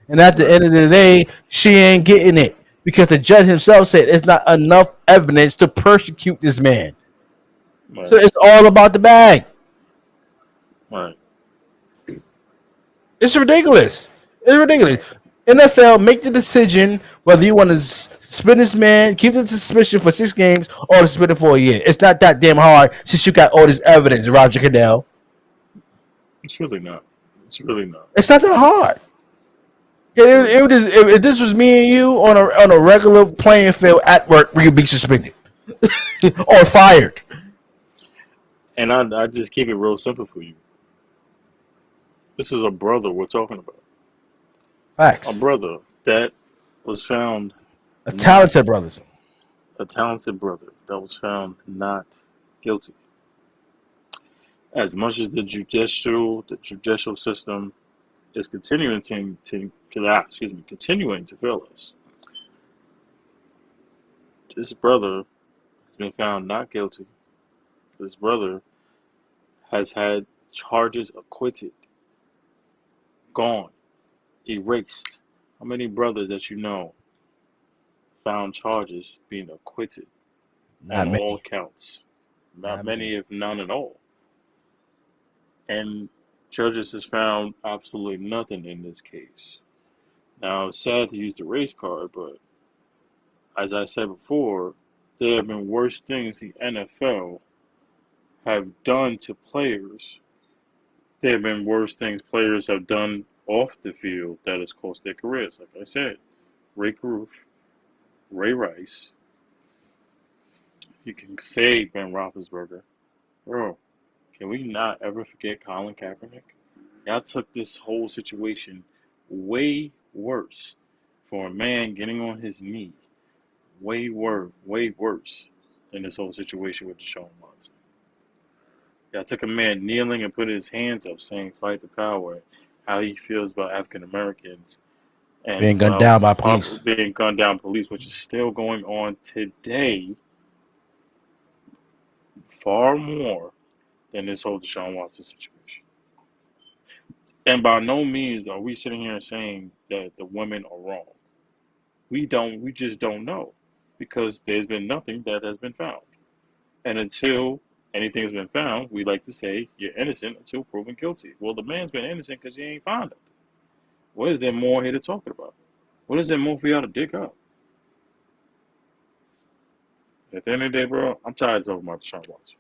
And at the end of the day, she ain't getting it because the judge himself said it's not enough evidence to persecute this man. Right. So it's all about the bag. Right. It's ridiculous. It's ridiculous. NFL, make the decision whether you want to suspend this man, keep the suspension for 6 games, or suspend it for a year. It's not that damn hard since you got all this evidence, Roger Goodell. It's really not. It's really not. It's not that hard. If this was me and you on a regular playing field at work, we could be suspended or fired. And I just keep it real simple for you. This is a brother we're talking about. Facts. A brother that was found. A talented brother. A talented brother that was found not guilty. As much as the judicial system is continuing to fail us, this brother has been found not guilty. This brother has had charges acquitted, gone, erased. How many brothers that you know found charges being acquitted on all counts? Not many, if none at all. And judges has found absolutely nothing in this case. Now, it's sad to use the race card, but as I said before, there have been worse things the NFL have done to players. There have been worse things players have done off the field that has cost their careers. Like I said, Ray Caruth, Ray Rice. You can say Ben Roethlisberger. Bro, can we not ever forget Colin Kaepernick? Y'all took this whole situation way worse for a man getting on his knee. Way worse than this whole situation with Deshaun Watson. Y'all took a man kneeling and put his hands up saying fight the power, how he feels about African Americans and being gunned down by police. Being gunned down by police, which is still going on today, far more than this whole Deshaun Watson situation. And by no means are we sitting here saying that the women are wrong. We just don't know, because there's been nothing that has been found. And until anything has been found, we like to say you're innocent until proven guilty. Well, the man's been innocent because he ain't found nothing. What is there more here to talk about? What is there more for y'all to dig up? At the end of the day, bro, I'm tired of talking about Deshaun Watson.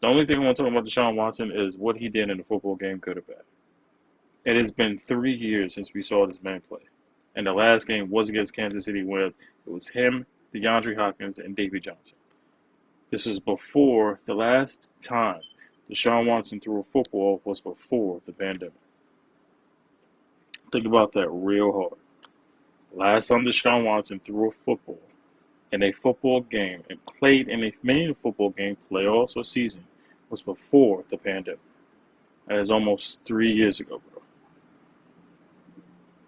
The only thing I want to talk about Deshaun Watson is what he did in the football game, good or bad. It has been 3 years since we saw this man play. And the last game was against Kansas City, where it was him, DeAndre Hopkins, and David Johnson. This was before the last time Deshaun Watson threw a football was before the pandemic. Think about that real hard. Last time Deshaun Watson threw a football in a football game and played in a main football game, playoffs or season, was before the pandemic. That is almost 3 years ago, bro.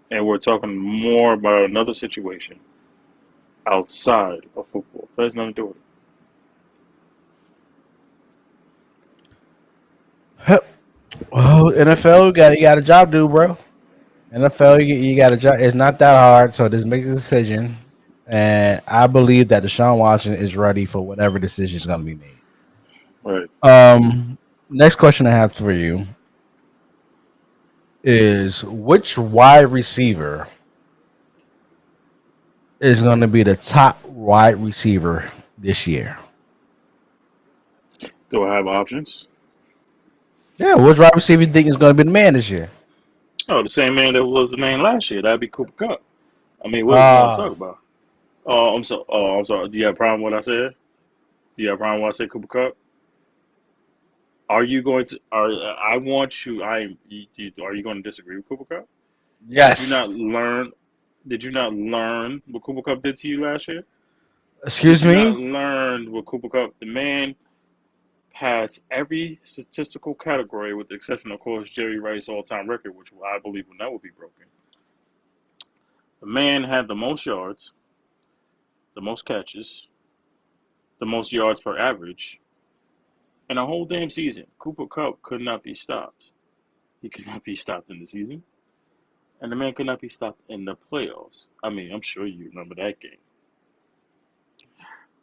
And we're talking more about another situation outside of football. That has nothing to do with it. Well, NFL, you got a job to do, bro. NFL, you got a job. It's not that hard, so just make the decision. And I believe that Deshaun Watson is ready for whatever decision is going to be made. Right. Next question I have for you is, which wide receiver is going to be the top wide receiver this year? Do I have options? Yeah, which wide receiver do you think is going to be the man this year? Oh, the same man that was the man last year. That'd be Cooper Kupp. I mean, what are you talking about? Oh, I'm sorry. Do you have a problem with what I said? Do you have a problem with what I said, Cooper Kupp? Are you going to? Are you going to disagree with Cooper Kupp? Yes. Did you not learn what Cooper Kupp did to you last year? Excuse me? Did you not learn what Cooper Kupp? The man passed every statistical category, with the exception, of course, Jerry Rice's all-time record, which I believe will never be broken. The man had the most yards, the most catches, the most yards per average, and a whole damn season. Cooper Kupp could not be stopped. He could not be stopped in the season. And the man could not be stopped in the playoffs. I mean, I'm sure you remember that game.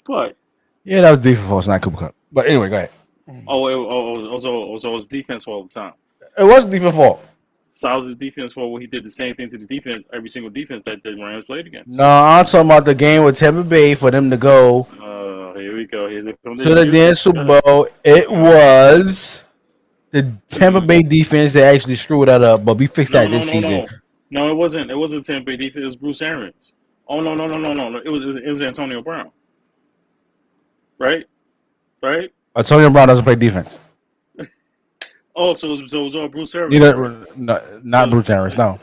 But yeah, that was defense fault, not Cooper Kupp. But anyway, go ahead. So it was defense all the time. It was defense fault. So I was his defense fault when he did the same thing to the defense, every single defense that the Rams played against. No, I'm talking about the game with Tampa Bay for them to go. Here we go. To the damn Super Bowl. It was the Tampa Bay defense that actually screwed that up, but we fixed that this season. No, it wasn't. It wasn't Tampa Bay defense. It was Bruce Arians. Oh no. It was Antonio Brown. Right. Antonio Brown doesn't play defense. Oh, so it was all Bruce Arians. Not Bruce Arians. No.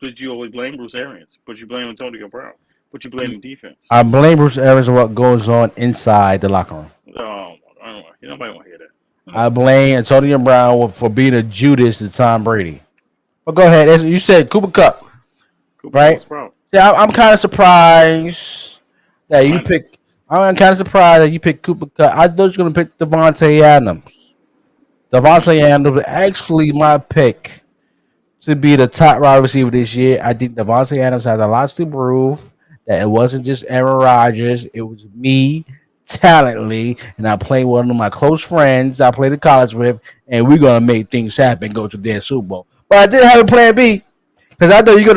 But you always blame Bruce Arians. But you blame Antonio Brown. But you blame the defense. I blame Bruce Arians for what goes on inside the locker room. Oh, I don't know. Nobody want to hear that. I blame Antonio Brown for being a Judas to Tom Brady. But go ahead. You said Cooper Kupp, right? See, I'm kind of surprised that you picked. I'm kind of surprised that you picked Cooper Kupp. I thought you were going to pick Devontae Adams. Devontae Adams was actually my pick to be the top wide receiver this year. I think Devontae Adams has a lot to prove. That it wasn't just Aaron Rodgers. It was me, talently, and I played one of my close friends I played in college with, and we're going to make things happen, go to their Super Bowl. But I did have a plan B, because I thought you were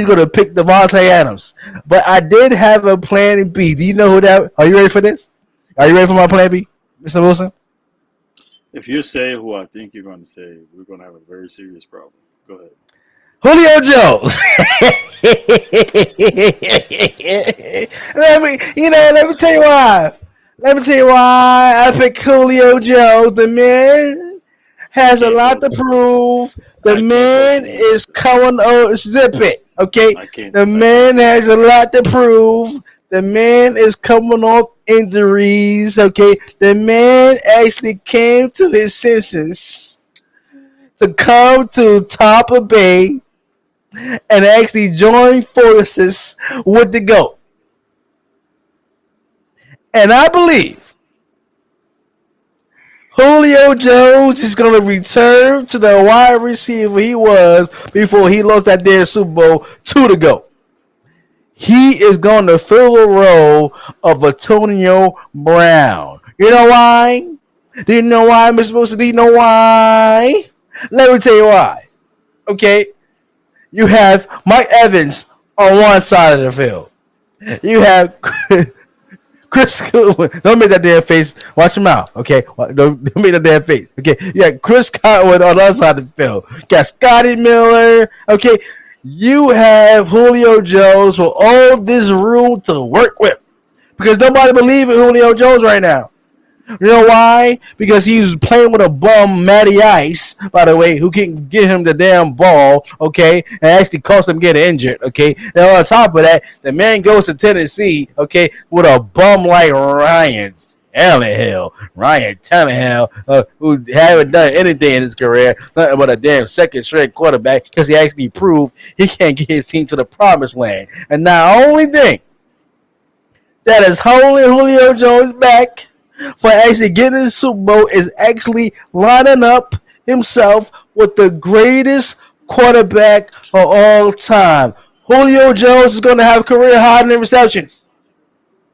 going to pick Devontae Adams. But I did have a plan B. Do you know who that? Are you ready for this? Are you ready for my plan B, Mr. Wilson? If you say who I think you're going to say, we're going to have a very serious problem. Go ahead. Julio Jones. Let me tell you why. I picked Julio Jones. The man has a lot to prove. The man is coming on. Zip it, okay? The man has a lot to prove. The man is coming off injuries, okay? The man actually came to his senses to come to Tampa Bay and actually join forces with the GOAT. And I believe Julio Jones is going to return to the wide receiver he was before he lost that damn Super Bowl to the GOAT. He is going to fill the role of Antonio Brown. You know why? Do you know why, Mr. Wilson? Do you know why? Let me tell you why. Okay? You have Mike Evans on one side of the field. You have Chris. Don't make that damn face. Watch your mouth, okay? Don't make that damn face, okay? You got Chris Cotwood on the other side of the field. You got Scotty Miller, okay? You have Julio Jones with all this room to work with because nobody believes in Julio Jones right now. You know why? Because he's playing with a bum, Matty Ice, by the way, who can get him the damn ball, okay, and actually cost him getting injured, okay. And on top of that, the man goes to Tennessee, okay, with a bum like Ryan Tannehill, who haven't done anything in his career, nothing but a damn second-string quarterback, because he actually proved he can't get his team to the promised land. And now, the only thing that is holding Julio Jones back for actually getting the Super Bowl is actually lining up himself with the greatest quarterback of all time. Julio Jones is going to have career high in receptions.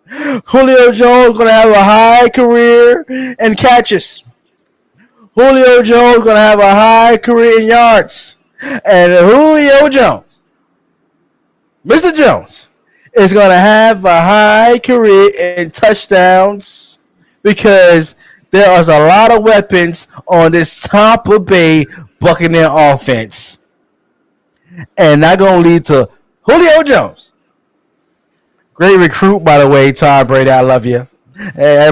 Julio Jones is going to have a high career in catches. Julio Jones is going to have a high career in yards. And Julio Jones, Mr. Jones, is going to have a high career in touchdowns, because there is a lot of weapons on this Tampa Bay Buccaneer offense. And not going to lead to Julio Jones. Great recruit, by the way, Tom Brady. I love you. Hey, I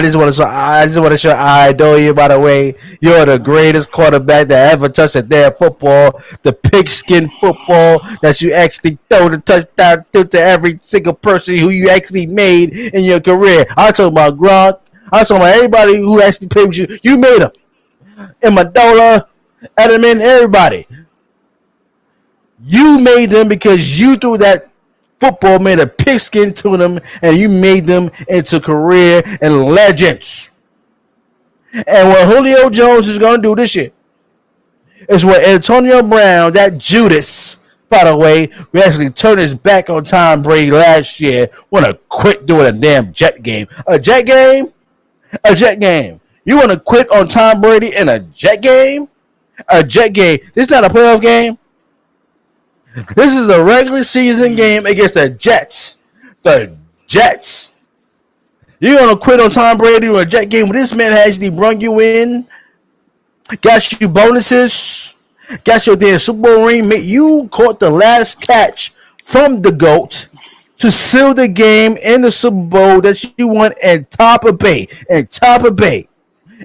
just want to show I adore you, by the way. You're the greatest quarterback that ever touched a damn football. The pigskin football that you actually throw the touchdown to every single person who you actually made in your career. I'm talking about Gronk. I'm talking about everybody who actually played with you. You made them. Amendola, Edelman, everybody. You made them because you threw that Football made a pigskin to them, and you made them into career and legends. And what Julio Jones is going to do this year is what Antonio Brown, that Judas, by the way, who actually turned his back on Tom Brady last year, want to quit doing a damn Jet game. A Jet game? A Jet game. You want to quit on Tom Brady in a Jet game? A Jet game. This is not a playoff game. This is a regular season game against the Jets. The Jets. You want to quit on Tom Brady in a Jet game when this man actually brung you in, got you bonuses, got your damn Super Bowl ring. You caught the last catch from the GOAT to seal the game in the Super Bowl that you won at Tampa Bay.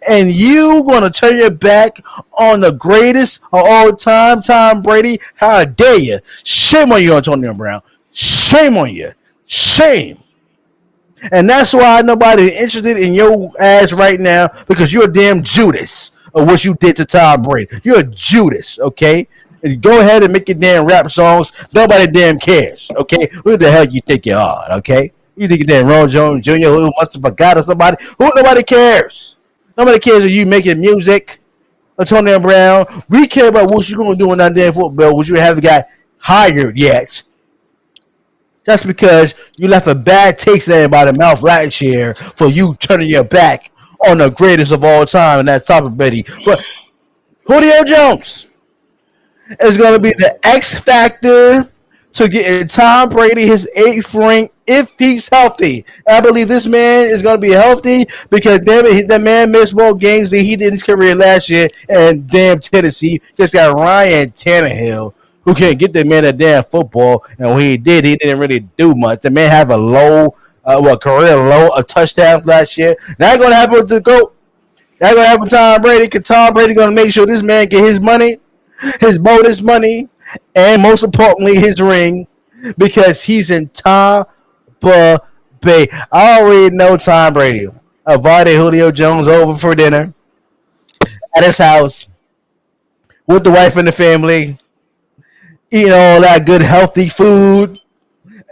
And you gonna turn your back on the greatest of all time, Tom Brady? How dare you? Shame on you, Antonio Brown. Shame on you. Shame. And that's why nobody's interested in your ass right now, because you're a damn Judas of what you did to Tom Brady. You're a Judas, okay? And go ahead and make your damn rap songs. Nobody damn cares, okay? Who the hell you think you are, okay? You think you're damn Ron Jones Jr., who must have forgot us, nobody? Nobody cares. Nobody cares if you making music, Antonio Brown. We care about what you're going to do in that damn football, which you haven't got hired yet. That's because you left a bad taste in everybody's mouth last year for you turning your back on the greatest of all time, and that's Tom Brady. But Julio Jones is going to be the X factor to get Tom Brady his 8th ring if he's healthy. I believe this man is going to be healthy because damn it, that man missed more games than he did in his career last year. And damn Tennessee just got Ryan Tannehill, who can't get the man a damn football. And when he did, he didn't really do much. The man have a career low of touchdowns last year. Not going to happen with the GOAT. Not going to happen with Tom Brady, because Tom Brady going to make sure this man get his money, his bonus money, and most importantly, his ring, because he's in Tampa Bay. I already know Tom Brady. I invited Julio Jones over for dinner at his house with the wife and the family, eating all that good, healthy food.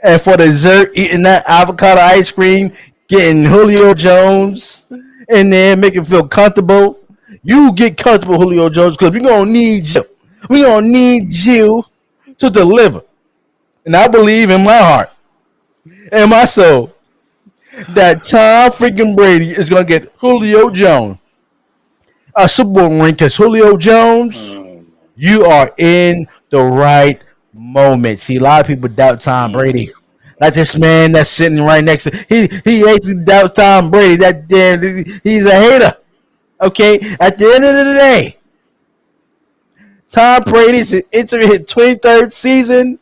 And for dessert, eating that avocado ice cream, getting Julio Jones in there, make him feel comfortable. You get comfortable, Julio Jones, because we're going to need you. We're going to need you to deliver. And I believe in my heart and my soul that Tom freaking Brady is going to get Julio Jones a Super Bowl ring, because Julio Jones, you are in the right moment. See, a lot of people doubt Tom Brady. Like this man that's sitting right next to he actually doubts Tom Brady. That damn, he's a hater. Okay, at the end of the day, Tom Brady's entering his 23rd season,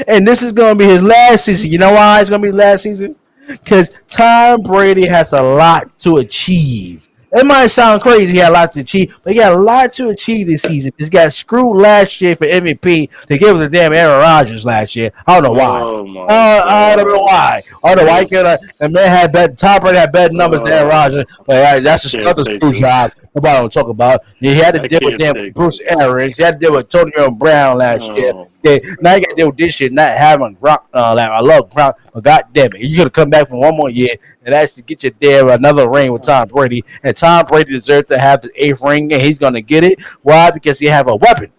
and this is going to be his last season. You know why it's going to be his last season? Because Tom Brady has a lot to achieve. It might sound crazy, he had a lot to achieve, but he got a lot to achieve this season. He's got screwed last year for MVP. They gave it to damn Aaron Rodgers last year. I don't know why. I don't know why. The man had bad. Tom Brady had bad numbers than Aaron Rodgers, but that's just another screw job. Nobody don't talk about. He had to deal with damn Bruce Arians. He had to deal with Antonio Brown last year. Okay, now you got to deal with this shit, not having Gronk. I love Gronk, but goddamn it, you got to come back for one more year and actually get your damn another ring with Tom Brady. And Tom Brady deserves to have the 8th ring, and he's gonna get it. Why? Because he have a weapon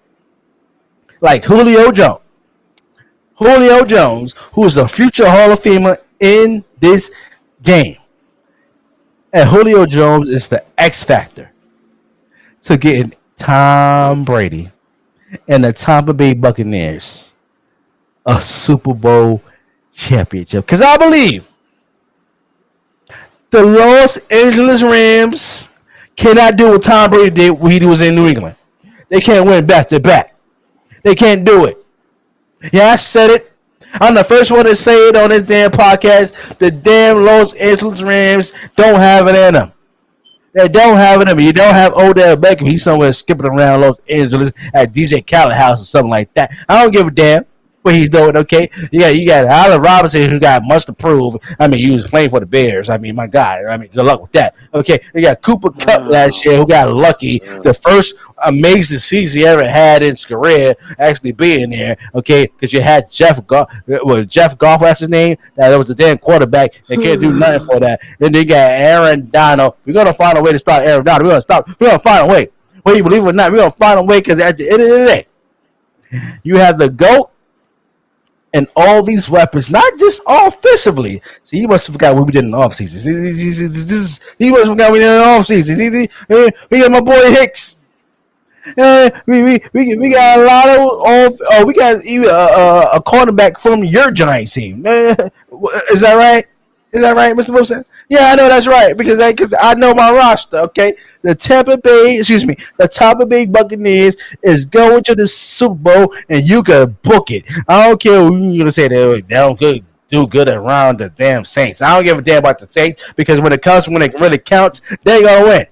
like Julio Jones. Julio Jones, who is a future Hall of Famer in this game, and Julio Jones is the X factor to getting Tom Brady and the Tampa Bay Buccaneers a Super Bowl championship. Because I believe the Los Angeles Rams cannot do what Tom Brady did when he was in New England. They can't win back to back. They can't do it. Yeah, I said it. I'm the first one to say it on this damn podcast. The damn Los Angeles Rams don't have it in them. They don't have it in them. You don't have Odell Beckham. He's somewhere skipping around Los Angeles at DJ Khaled house or something like that. I don't give a damn. what he's doing. Okay, you got Allen Robinson who got much to prove. I mean, he was playing for the Bears. I mean, my God. I mean, good luck with that. Okay, you got Cooper Kupp last year who got lucky, the first amazing season he ever had in his career, actually being there. Okay, because you had Jeff Goff. Jeff Goff, that's his name. That was a damn quarterback. They can't do nothing for that. Then they got Aaron Donald. We're gonna find a way to stop Aaron Donald. We're gonna find a way. Whether you believe it or not, we're gonna find a way because at the end of the day, you have the GOAT and all these weapons, not just offensively. See, he must have forgot what we did in the offseason. He must have forgot what we did in the offseason. We got my boy Hicks. We got a lot of we got a cornerback from your Giants team. Is that right? Is that right, Mr. Wilson? Yeah, I know that's right because I know my roster. Okay, the Tampa Bay Buccaneers is going to the Super Bowl, and you can book it. I don't care what you're gonna say they don't do good around the damn Saints. I don't give a damn about the Saints because when it really counts, they gonna win.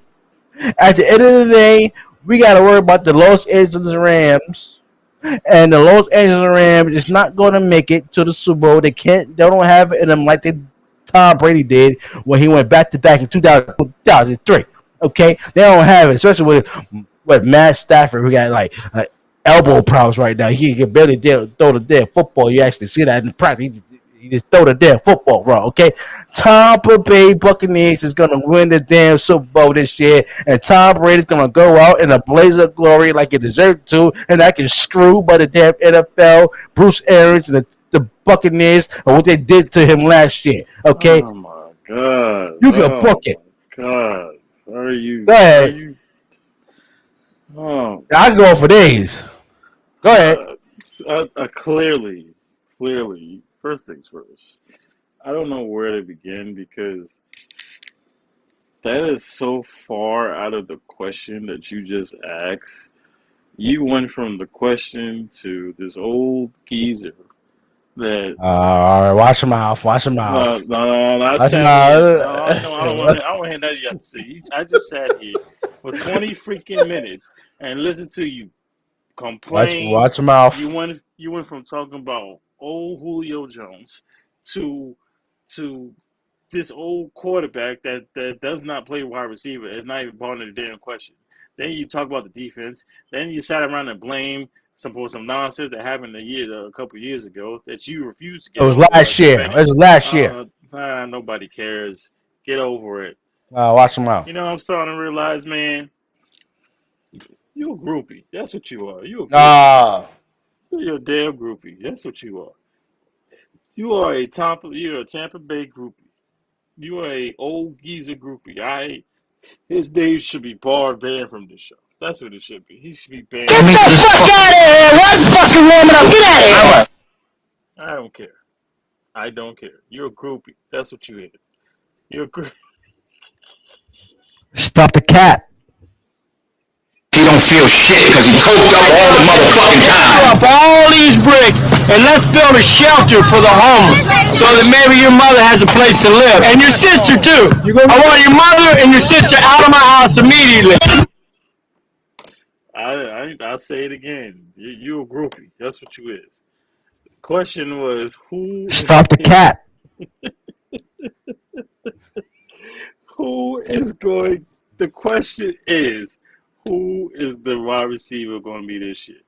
At the end of the day, we got to worry about the Los Angeles Rams, and the Los Angeles Rams is not going to make it to the Super Bowl. They don't have it in them like Tom Brady did when he went back to back in 2003. Okay, they don't have it, especially with Matt Stafford, who got like elbow problems right now. He can barely throw the damn football. You actually see that in practice. He just throw the damn football wrong, okay? Tampa Bay Buccaneers is going to win the damn Super Bowl this year, and Tom Brady's going to go out in a blaze of glory like he deserved to, and I can screw by the damn NFL, Bruce Arians, and the Buccaneers, and what they did to him last year, okay? Oh, my God. You can book it. God. Are you? Go ahead. I can go for days. Go ahead. Clearly. First things first, I don't know where to begin because that is so far out of the question that you just asked. You went from the question to this old geezer that. All right, watch your mouth. No, I sat here. I don't want to hear that yet. See, I just sat here for 20 freaking minutes and listened to you complain. Watch your mouth. You went from talking about old Julio Jones to this old quarterback that does not play wide receiver. It's not even part of the damn question. Then you talk about the defense. Then you sat around and blame some nonsense that happened a couple years ago that you refused to get. It was last year. It was last year. Nobody cares. Get over it. Watch them out. You know, I'm starting to realize, man, you a groupie. That's what you are. You a groupie. You're a damn groupie. That's what you are. You're a Tampa Bay groupie. You are a old geezer groupie. His name should be banned from this show. That's what it should be. He should be banned. Get the fuck out of here! One fucking warming up. Get out of here! I don't care. I don't care. You're a groupie. That's what you is. You're a groupie. Stop the cat. He don't feel shit because he coked up all the motherfucking time. Up all these bricks and let's build a shelter for the homeless so that maybe your mother has a place to live. And your sister too. I want your mother and your sister out of my house immediately. I'll say it again. You a groupie. That's what you is. The question was who. Stop the cat. Who is going? The question is. Who is the wide receiver going to be this year?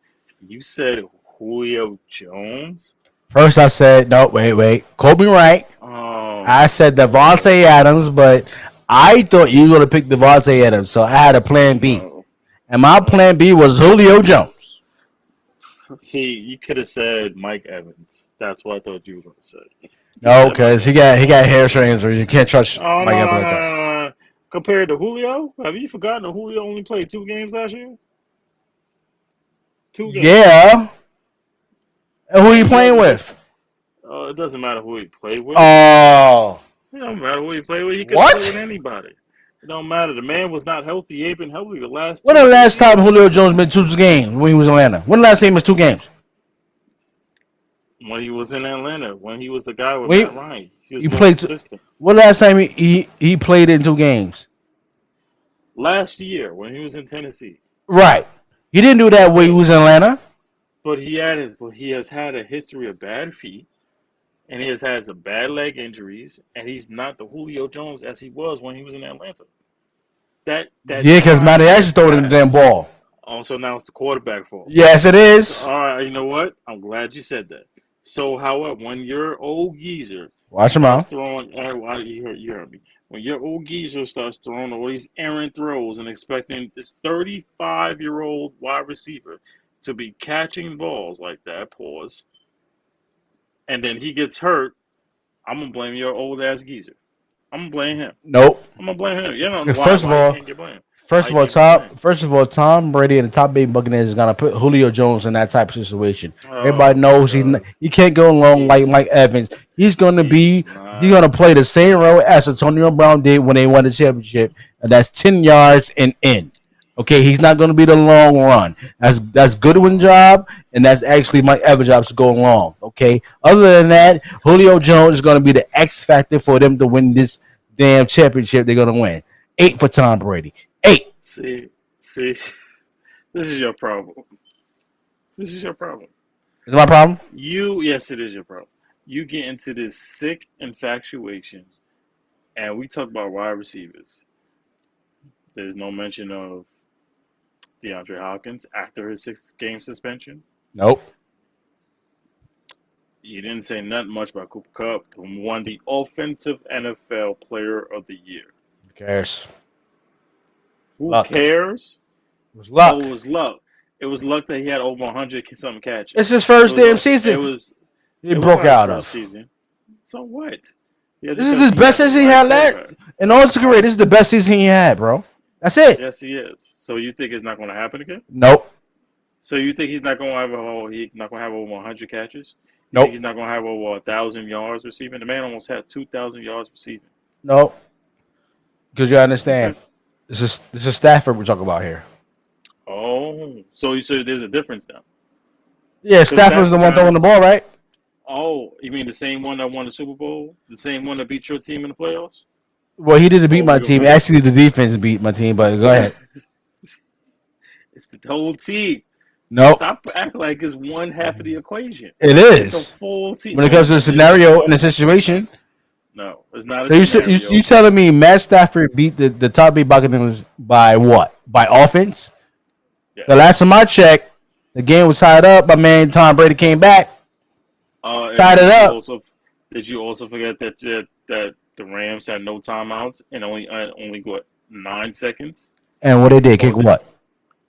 You said Julio Jones? First I said, no, wait. Quote me right. I said Devontae Adams, but I thought you were going to pick Devontae Adams, so I had a plan B. And my plan B was Julio Jones. See, you could have said Mike Evans. That's what I thought you were going to say. No, because he got hamstring injuries. You can't trust Mike Evans like that. Compared to Julio? Have you forgotten that Julio only played 2 games last year? 2 games. Yeah. And who are you playing with? It doesn't matter who he played with. Oh. It don't matter who he played with. He could play with anybody. It don't matter. The man was not healthy. He ain't been healthy the last 2 When the last time Julio Jones been 2 games when he was in Atlanta? When the last time he was 2 games? When he was in Atlanta. When he was the guy with Matt Ryan. He played. When last time he played in 2 games? Last year when he was in Tennessee. Right. He didn't do that when he was in Atlanta. But he has had a history of bad feet, and he has had some bad leg injuries, and he's not the Julio Jones as he was when he was in Atlanta. That Yeah, because time Mariachi's has throwing the damn passed. ball. Also, now it's the quarterback fault. Yes, it is. All right, you know what? I'm glad you said that. So, however, when your old geezer Watch him starts out. throwing, you heard me. When your old geezer starts throwing all these errant throws and expecting this 35-year-old wide receiver to be catching balls like that, pause, and then he gets hurt, I'm gonna blame your old ass geezer. I'm gonna blame him. Nope. I'm gonna blame him. You know First of why he all, can't get blamed? First of all, Tom Brady and the top eight Buccaneers is gonna put Julio Jones in that type of situation. Everybody Oh my knows God, he can't go along like he's Mike Evans. He's gonna not. play the same role as Antonio Brown did when they won the championship, and that's 10 yards and in. Okay, he's not gonna be the long run. That's Goodwin's job, and that's actually Mike Evans' job to go long. Okay. Other than that, Julio Jones is gonna be the X factor for them to win this damn championship. They're gonna win. 8 for Tom Brady. 8. See, this is your problem. This is your problem. Is it my problem? Yes, it is your problem. You get into this sick infatuation, and we talk about wide receivers. There's no mention of DeAndre Hopkins after his 6-game suspension. Nope. You didn't say nothing much about Cooper Kupp, who won the Offensive NFL Player of the Year. Who cares? Who Luck. cares? It was luck. Oh, it was luck. It was luck that he had over 100 something catches. It's his first damn season. He broke out of. Season. So what? This is the best season he had last. In all his career, this is the best season he had, bro. That's it. Yes, he is. So you think it's not going to happen again? Nope. So you think he's not going to have over 100 catches? You Nope. think he's not going to have over 1,000 yards receiving? The man almost had 2,000 yards receiving. Nope. Because you understand, okay. This is Stafford we're talking about here. Oh, so there's a difference now. Yeah, Stafford's the one throwing the ball, right? Oh, you mean the same one that won the Super Bowl? The same one that beat your team in the playoffs? Well, he didn't beat my team. Actually, the defense beat my team, but go ahead. It's the whole team. No. Nope. Stop acting like it's one half of the equation. It is. It's a full team. When it comes to the scenario and the situation. No, it's not a scenario. So you telling me Matt Stafford beat the top 8 Buccaneers by what? By offense? Yeah. The last time I checked, the game was tied up. My man Tom Brady came back. Tied it up. Did you also forget that the Rams had no timeouts and only what 9 seconds? And what they did, kick what?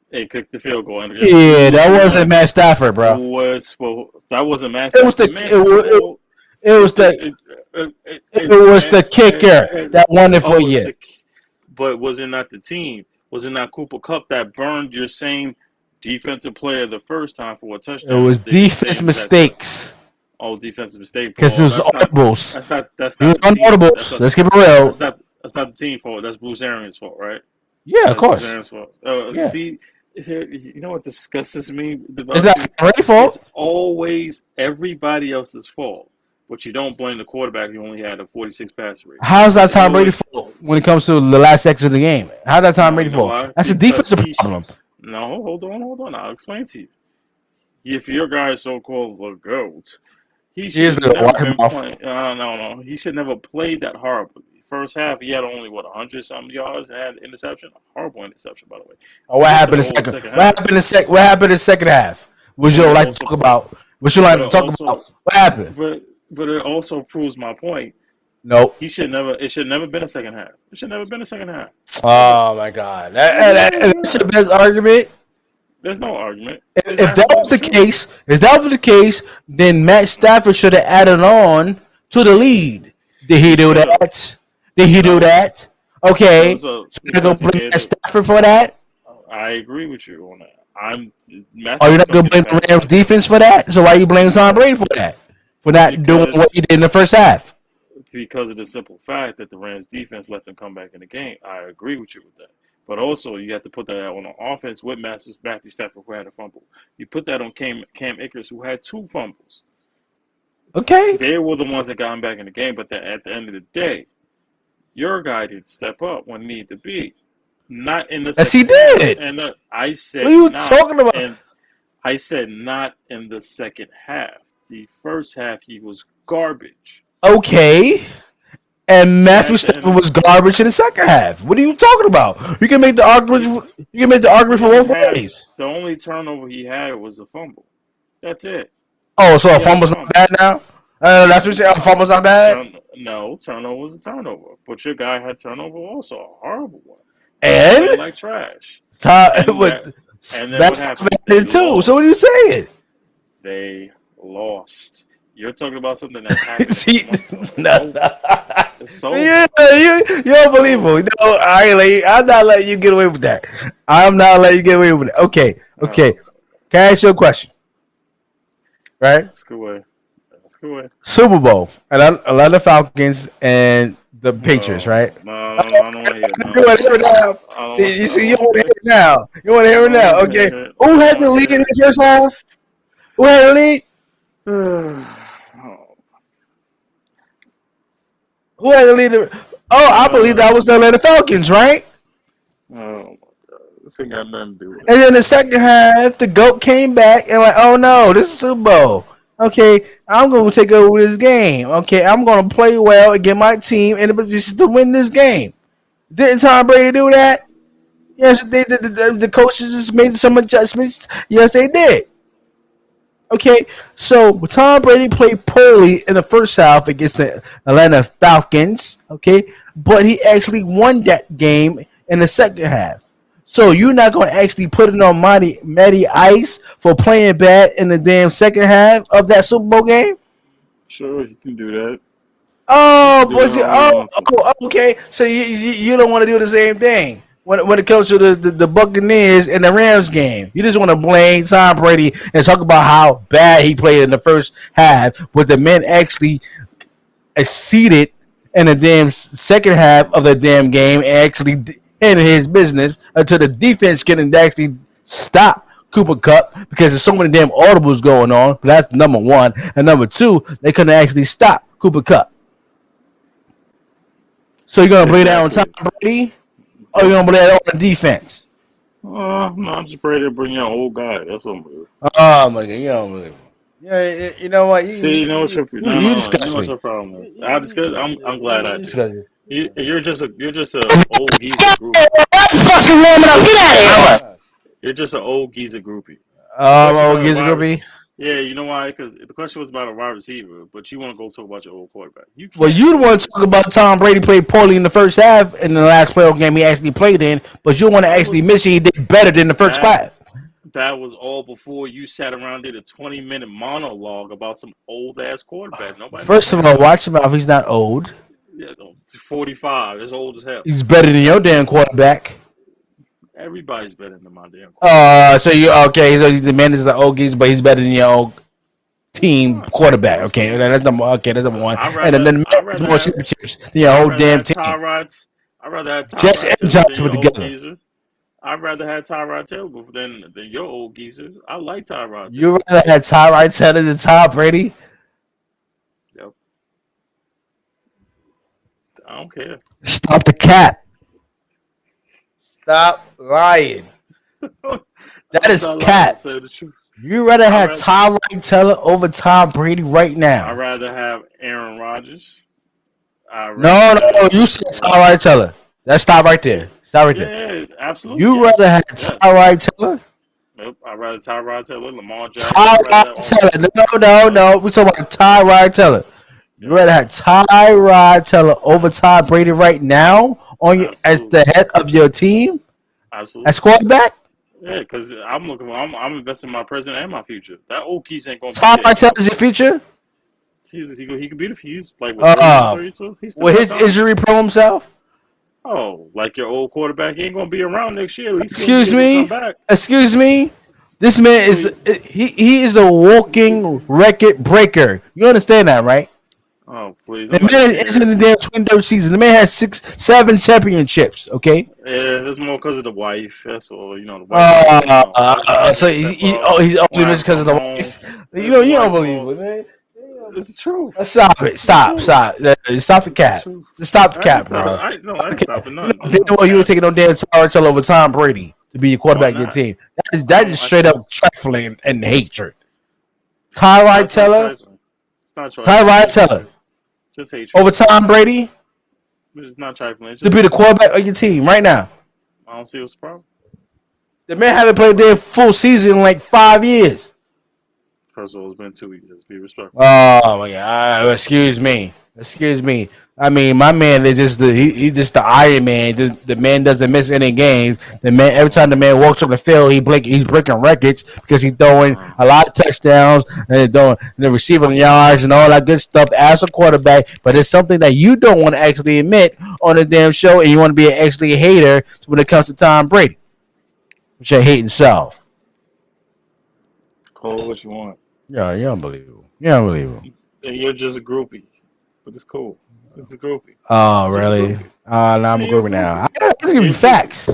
They kicked the field goal. Yeah, that wasn't Matt Stafford, bro. That wasn't Matt Stafford. It was the kicker that won it for you. But was it not the team? Was it not Cooper Kupp that burned your same defensive player the first time for a touchdown? It was defense mistakes. Oh, defensive mistake. Because it was audibles. That's not audibles. Let's keep it real. That's not the team fault. That's Bruce Arians' fault, right? Yeah, of course. Bruce Arians' fault. Yeah. See, you know what disgusts me? It's not Brady's fault. It's always everybody else's fault. But you don't blame the quarterback who only had a 46 passer rate. How's that Tom Brady's fault when it comes to the last seconds of the game? How's that Tom Brady's fault? That's a defensive problem. No, hold on. I'll explain to you. If your guy is so-called the GOAT, he should never been playing. No. He should never played that horribly. First half, he had only 100-something yards and had an interception. A horrible interception, by the way. Oh, what happened in second? What happened in the second half? Would you like to talk about? Would you like to talk about what happened? But it also proves my point. Nope. It should never been a second half. It should never been a second half. Oh my God, that's your best argument. There's no argument. If that was the case, then Matt Stafford should have added on to the lead. Did he do that? Did he do that? Okay. So you're going to blame Matt Stafford for that? I agree with you on that. You're not going to blame the Rams defense for that? So why are you blaming Tom Brady for that? For not doing what he did in the first half? Because of the simple fact that the Rams defense let them come back in the game. I agree with you with that. But also, you have to put that on the offense with Matthew Stafford, who had a fumble. You put that on Cam Akers, who had 2 fumbles. Okay. They were the ones that got him back in the game, but at the end of the day, your guy did step up when needed to be. Not in the second half. And I said, what are you talking about? I said not in the second half. The first half, he was garbage. Okay. And Matthew At the Stafford end, was garbage in the second half. What are you talking about? You can make the argument. You can make the argument for both ways. The only turnover he had was a fumble. That's it. Oh, so a fumble's not bad now? That's what you say. A fumble's not bad. No, turnover was a turnover, but your guy had turnover also, a horrible one. And like trash. And then what happened? Too. So what are you saying? They lost. You're talking about something that happened. See, so you're unbelievable. No, I'm not letting you get away with that. I'm not letting you get away with it. Okay. Can I ask you a question? Right? That's a good way. Super Bowl, and Atlanta Falcons and the Patriots, right? No, I don't want to hear it. You want to hear it now? You want to hear it now? You want to hear it now? Okay. Who had the lead in the first half? Who had the lead? Who had the lead? I believe that was the Atlanta Falcons, right? Oh my God, this ain't got nothing to do with it. And then the second half, the GOAT came back and like, oh no, this is Super Bowl. Okay, I'm going to take over this game. Okay, I'm going to play well and get my team in a position to win this game. Didn't Tom Brady do that? Yes, the coaches just made some adjustments. Yes, they did. Okay, so Tom Brady played poorly in the first half against the Atlanta Falcons. Okay, but he actually won that game in the second half. So you're not going to actually put it on Matty Ice for playing bad in the damn second half of that Super Bowl game? Sure, you can do that. Okay. So you don't want to do the same thing when it comes to the Buccaneers and the Rams game. You just want to blame Tom Brady and talk about how bad he played in the first half, but the men actually exceeded in the damn second half of the damn game and actually in his business until the defense can actually stop Cooper Kupp because there's so many damn audibles going on. But that's number one. And number two, they couldn't actually stop Cooper Kupp. So you're going to blame that on Tom Brady or you're going to blame that on the defense? No, I'm just ready to bring your old guy. That's what I'm doing. Oh, my God. You don't believe it. Yeah, you know what? You know what your problem is. I'm glad I did. You're just a old geezer groupie. Fucking woman up, get out of here! You're just an old geezer groupie. Old geezer groupie? Yeah, you know why? Because the question was about a wide receiver, but you want to go talk about your old quarterback. You want to talk about Tom Brady played poorly in the first half in the last playoff game he actually played in, but you want to actually mention he did better than the first half. That was all before you sat around did a 20-minute monologue about some old ass quarterback. Nobody. First of all, watch him out if he's not old. Yeah, 45. That's old as hell. He's better than your damn quarterback. Everybody's better than my damn quarterback. So the man is the old geezer, but he's better than your old team quarterback. Okay, that's number one. And then the man has more championships than your whole damn team. I'd rather have Tyrod Jets and Giants were together. I'd rather have Tyrod Taylor than your old geezer. I like Tyrod Taylor. You rather have Tyrod Taylor than Tom Brady? Yep. I don't care. Stop the cap. Stop lying. That is cap. You rather have Tyrod Taylor over Tom Brady right now? I'd rather have Aaron Rodgers. No. You said Tyrod Taylor. Let's stop right there. Yeah, absolutely. You rather have Tyrod Taylor? Nope. I'd rather Tyrod Taylor, Lamar Jackson. Tyrod Taylor. No. We're talking about Tyrod Taylor. You rather have Tyrod Taylor over Tom Brady right now as the head of your team? Absolutely. As quarterback? Yeah, because I'm investing in my present and my future. That old Keys ain't going to be Tyrod Taylor's your future? He could be the fuse. Like, with his injury prone himself? Oh, like your old quarterback, he ain't gonna be around next year. Excuse me. This man he is a walking record breaker. You understand that, right? Oh, please. The man is in the damn 23rd season. The man has 7 championships. Okay. Yeah, that's more because of the wife. That's all. You know the wife. So he's only missed because of the wife. You don't believe it, man. It's true. Stop it. Stop the cap. Stop the cap, bro. I ain't stopping nothing. You were taking no damn Tyrod Taylor over Tom Brady. to be your quarterback of your team. That is straight up trifling and hatred. Tyrod Taylor. Tyrod Taylor. Just hatred. Over Tom Brady. It's not trifling. To be the quarterback of your team right now. I don't see what's the problem. The man haven't played their full season in like 5 years. First of all, it's been 2 weeks. Let's be respectful. Oh my God! Excuse me. I mean, my man is just he's just the Iron Man. The man doesn't miss any games. The man, every time the man walks on the field, he's breaking records because he's throwing a lot of touchdowns and throwing the receiving yards and all that good stuff as a quarterback. But it's something that you don't want to actually admit on the damn show, and you want to be actually a hater when it comes to Tom Brady, which you're hating self. Call what you want. Yeah, you're unbelievable. You're unbelievable. You're just a groupie. But it's cool. It's a groupie. Oh, really? Now I'm a groupie now. I gotta give you facts.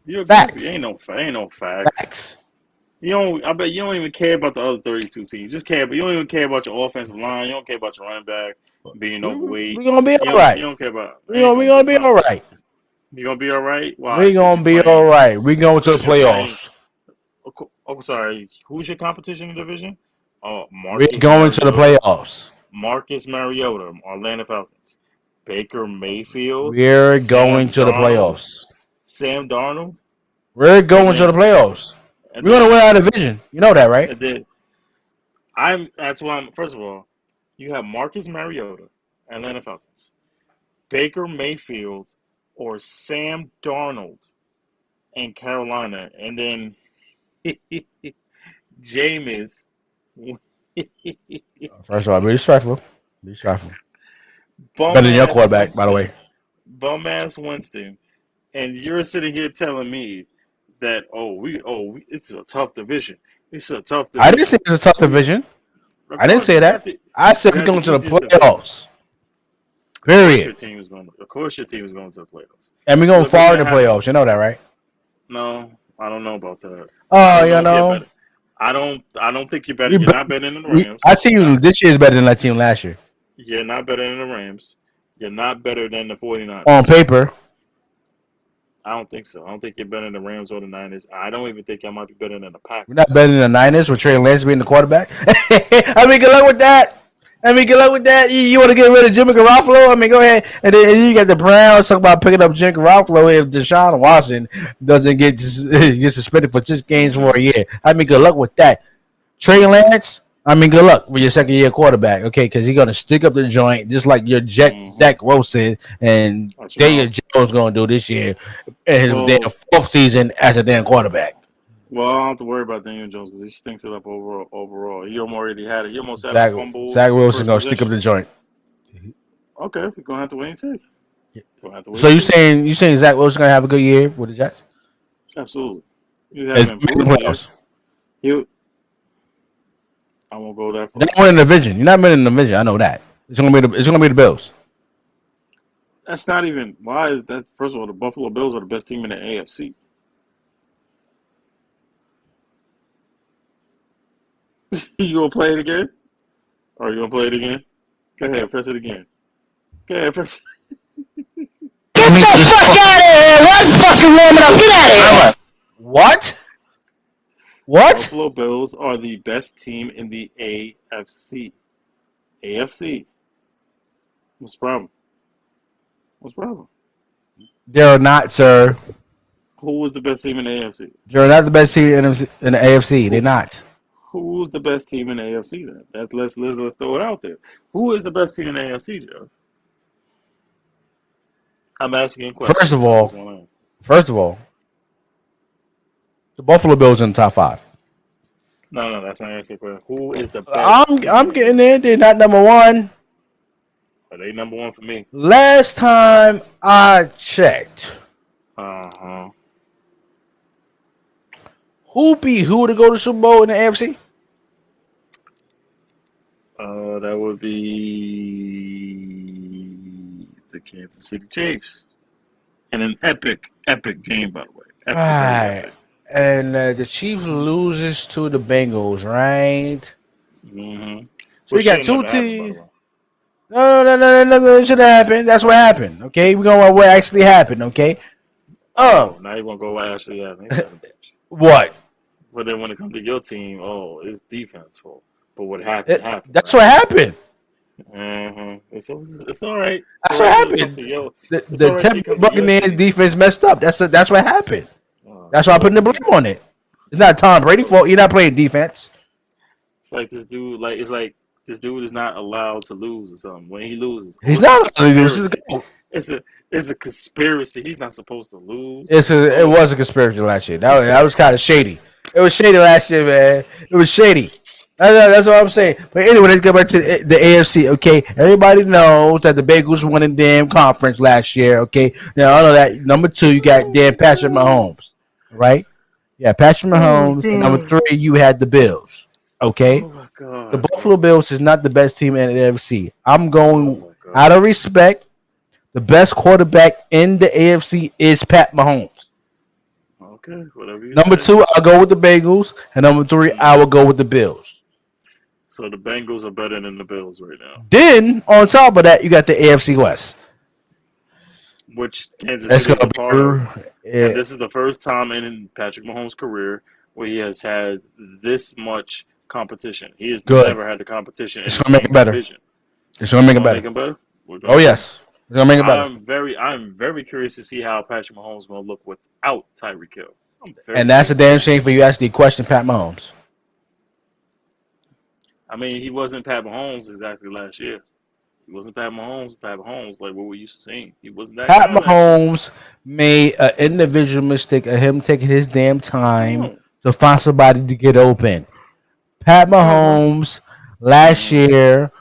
You're a facts. Groupie. Ain't no facts. You don't. I bet you don't even care about the other 32 teams. You just care, but you don't even care about your offensive line. You don't care about your running back being overweight. We're gonna be all right. You don't care about. We're gonna be all right. You gonna be all right? Why? We're gonna be all right. We're going to the playoffs. Oh, sorry. Who's your competition in the division? Oh, We're going to the playoffs. Marcus Mariota, Atlanta Falcons. Baker Mayfield. We're going to the playoffs. Sam Darnold. We're going to the playoffs. We're going to win our division. You know that, right? That's why I'm. First of all, you have Marcus Mariota, Atlanta Falcons. Baker Mayfield or Sam Darnold in Carolina, and then Jameis. First of all, be respectful. Better than your quarterback, by the way. Bum-ass Winston. And you're sitting here telling me that, it's a tough division. It's a tough division. I didn't say it's a tough division. I didn't say that. I said we're going to the playoffs. Period. Of course your team is going to the playoffs. And we're going to fall in the playoffs. You know that, right? No, I don't know about that. Oh, you know. I don't think you're better. You're not better than the Rams. I see you this year is better than that team last year. You're not better than the Rams. You're not better than the 49ers. On paper. I don't think so. I don't think you're better than the Rams or the Niners. I don't even think I might be better than the Packers. We're not better than the Niners with Trey Lance being the quarterback. I mean, good luck with that. You want to get rid of Jimmy Garoppolo? I mean, go ahead. And then you got the Browns talking about picking up Jimmy Garoppolo if Deshaun Watson doesn't get suspended for 6 games for a year. I mean, good luck with that. Trey Lance, I mean, good luck with your second-year quarterback, okay? Because he's going to stick up the joint just like your Zach Wilson and Daniel Jones going to do this year in his damn 4th season as a damn quarterback. Well, I don't have to worry about Daniel Jones because he stinks it up overall. He already had it. He almost had a fumble. Zach Wilson going to stick up the joint. Okay, we're going to have to wait and see. So you saying Zach Wilson going to have a good year with the Jets? Absolutely. I won't go that far. You're not winning the division. You're not winning the division. I know that. It's gonna be the Bills. That's not even why is that. First of all, the Buffalo Bills are the best team in the AFC. You gonna play it again? Or you gonna play it again? Go ahead, press it again. Go ahead, press it. Get the fuck out of here! What fucking warming up? Get out of here! What? Buffalo Bills are the best team in the AFC. AFC. What's the problem? They're not, sir. Who was the best team in the AFC? They're not the best team in the AFC. They're not. Who's the best team in the AFC then? Let's throw it out there. Who is the best team in the AFC, Jeff? I'm asking a question. First of all, the Buffalo Bills in the top 5. No, that's not answering the question. Who is the best? I'm getting there. They're not number 1. Are they number 1 for me? Last time I checked. Who beat who to go to the Super Bowl in the AFC? That would be the Kansas City Chiefs. And an epic game, by the way. Right. And the Chiefs loses to the Bengals, right? Mm-hmm. So we got 2 teams. No, it should have happened. That's what happened. Okay, we're going with what actually happened. Okay, Oh, now you want to go with Ashley Evans. What? But then when it comes to your team, it's defense fault. But what happened happened. That's what happened. It's all right. That's what happened. The Tampa Buccaneers defense messed up. That's what happened. That's why I put the blame on it. It's not Tom Brady's fault. You're not playing defense. It's like this dude. This dude is not allowed to lose or something. When he loses, he's not allowed to lose. It's a conspiracy. He's not supposed to lose. It was a conspiracy last year. That was kind of shady. It was shady last year, man. It was shady. That's what I'm saying. But anyway, let's go back to the AFC. Okay, everybody knows that the Bengals won the damn conference last year. Okay, now I know that number 2 you got damn Patrick Mahomes, right? Yeah, Patrick Mahomes. And number 3 you had the Bills. Okay, the Buffalo Bills is not the best team in the AFC. I'm going out of respect. The best quarterback in the AFC is Pat Mahomes. Okay, whatever you Number say. 2, I'll go with the Bengals, and number 3, I will go with the Bills. So the Bengals are better than the Bills right now. Then on top of that, you got the AFC West, which Kansas City is a part of. Yeah. And this is the first time in Patrick Mahomes' career where he has had this much competition. He has never had the competition in it's the gonna make it better. division. It's gonna make it better. Oh yes, it's gonna make it better. I'm very curious to see how Patrick Mahomes is gonna look without Tyreek Hill. And that's a damn shame for you asking the question, Pat Mahomes. I mean, he wasn't Pat Mahomes exactly last year. He wasn't Pat Mahomes. Like what we used to see. He wasn't that. Pat Mahomes made an individual mistake of him taking his damn time to find somebody to get open. Pat Mahomes last year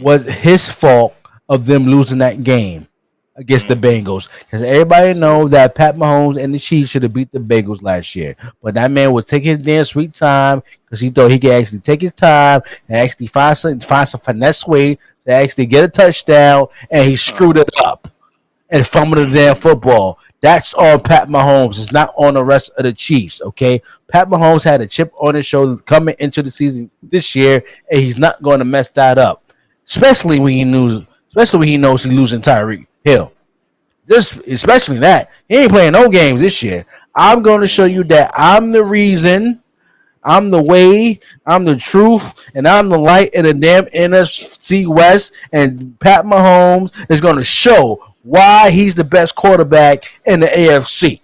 was his fault of them losing that game against the Bengals, because everybody knows that Pat Mahomes and the Chiefs should have beat the Bengals last year, but that man was taking his damn sweet time because he thought he could actually take his time and actually find some finesse way to actually get a touchdown, and he screwed it up and fumbled the damn football. That's on Pat Mahomes. It's not on the rest of the Chiefs, okay? Pat Mahomes had a chip on his shoulder coming into the season this year, and he's not going to mess that up, especially when he knows he's losing Tyreek Hill. Especially that. He ain't playing no games this year. I'm going to show you that I'm the reason, I'm the way, I'm the truth, and I'm the light in the damn NFC West, and Pat Mahomes is going to show why he's the best quarterback in the AFC.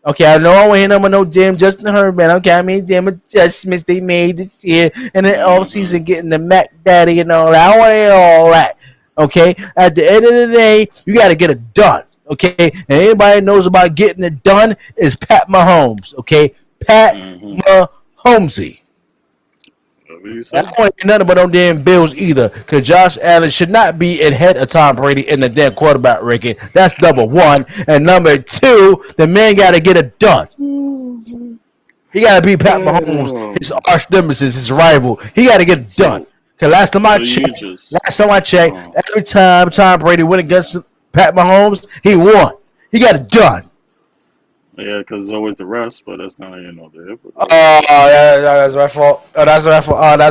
Okay, I know I want to hear no damn Justin Herbert. Okay, I mean, damn adjustments they made this year, and then offseason getting the Mac Daddy and all that. I want to hear all that. Okay, at the end of the day, you got to get it done. Okay, and anybody knows about getting it done is Pat Mahomes. Okay, Pat Mahomesy. I don't want to hear nothing about no damn Bills either, because Josh Allen should not be ahead of Tom Brady in the damn quarterback ranking. That's number 1. And number 2, the man got to get it done. He got to beat Pat Mahomes, his arch nemesis, his rival. He got to get it done. Because last time I checked, every time Tom Brady went against Pat Mahomes, he won. He got it done. Yeah, because it's always the refs, but that's not there. That's my fault. That's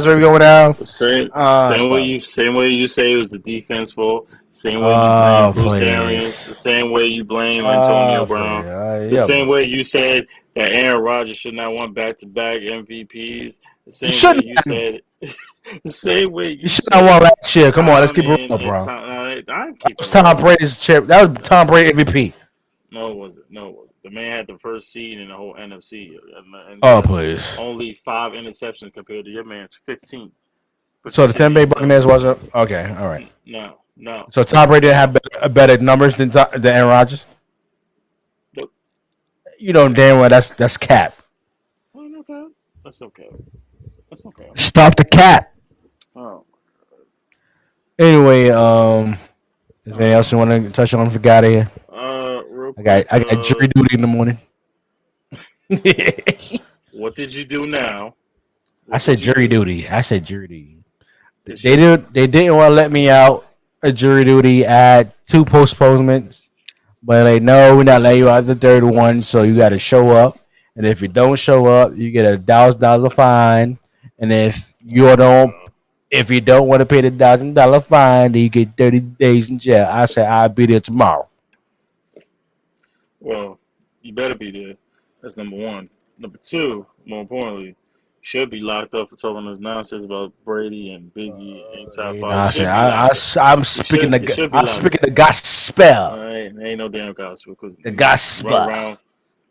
where we going now. Same way you say it was the defense fault. Same way you blame Bruce Arians. The same way you blame Antonio Brown. The same way you said that Aaron Rodgers should not want back-to-back MVPs. The same way you said. The same way you should not want last year. Come on, let's keep it real, bro. That was Tom Brady's chip. That was Tom Brady MVP. No, it wasn't. The man had the first seed in the whole NFC. And please. Only 5 interceptions compared to your man's 15. So the Tampa Bay Buccaneers wasn't okay. All right. No. So Tom Brady didn't have better numbers than Aaron Rodgers. Nope. You know damn well that's cap. That's okay. Stop the cap. Oh. Anyway, is there anything else you want to touch on before we get out of here? I got jury duty in the morning. What did you do now? I said jury duty. They didn't want to let me out of jury duty at 2 postponements, but they know we're not letting you out the third one, so you got to show up. And if you don't show up, you get $1,000 fine. And if you don't want to pay the $1,000 fine, then you get 30 days in jail. I said I'll be there tomorrow. Well, You better be there. That's number one. Number two, more importantly, should be locked up for talking this nonsense about Brady and Biggie and top five. I'm speaking the gospel. Ain't no damn gospel because the gospel.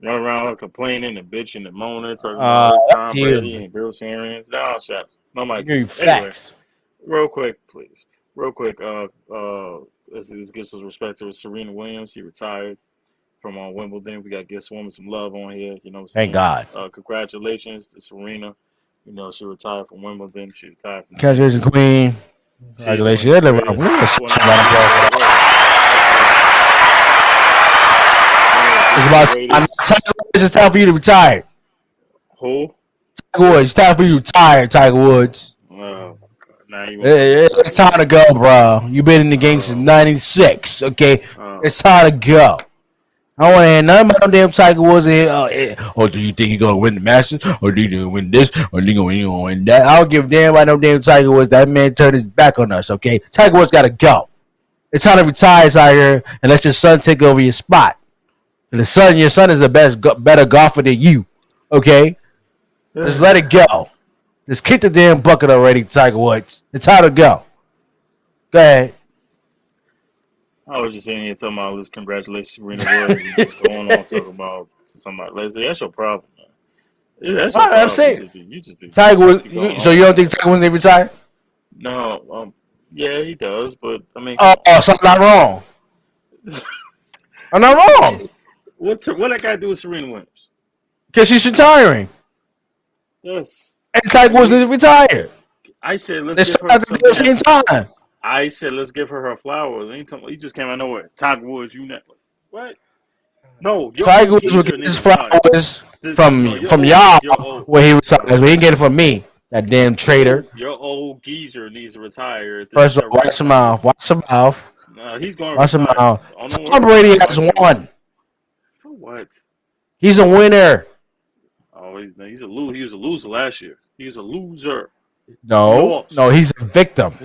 Run around complaining and bitching and moaning, talking about Tom Brady and Bruce Arians. No, shut up. No, Mike. Anyway, real quick, please. Real quick. Let's give some respect to Serena Williams. She retired from Wimbledon. We got to give this woman some love on here. You know what I'm saying? Thank God. Congratulations to Serena. You know, she retired from Wimbledon. She retired from Congratulations, Queen. Congratulations. It's time for you to retire. Who? Tiger Woods. It's time for you to retire, Tiger Woods. Oh, now it's time to go, bro. You've been in the game since '96. Okay, it's time to go. I don't want to hear nothing about damn Tiger Woods. Or do you think you're gonna win the Masters? Or do you think you win this? Or do you gonna win that? I don't give a damn about no damn Tiger Woods. That man turned his back on us. Okay, Tiger Woods gotta go. It's time to retire, Tiger, and let your son take over your spot. And your son is better golfer than you. Okay, just let it go. Just kick the damn bucket already, Tiger Woods. It's time to go. Go ahead. I was just saying here talking about this congratulations, Serena Williams, and just going on talking about somebody. Leslie, that's your problem, man. Yeah, that's your problem. I'm saying, you just be Tiger Woods. So you don't think Tiger Woods they retire? No. Yeah, he does, but I mean. So I'm not wrong. I'm not wrong. What that got to do with Serena Williams? Because she's retiring. Yes. And Tiger Woods needs to retire. I said let's give her at the same time. I said let's give her flowers. Anytime you just came out of nowhere, Tiger Woods, you never. What? No, Tiger Woods will get his flowers from y'all where he retires. We didn't get it from me. That damn traitor. Your old geezer needs to retire. First of all, watch him mouth. Watch him mouth. No, he's going to watch him mouth. Tom Brady has won. For what? He's a winner. Oh, he's a loser. He was a loser last year. He was a loser. No, he's a victim.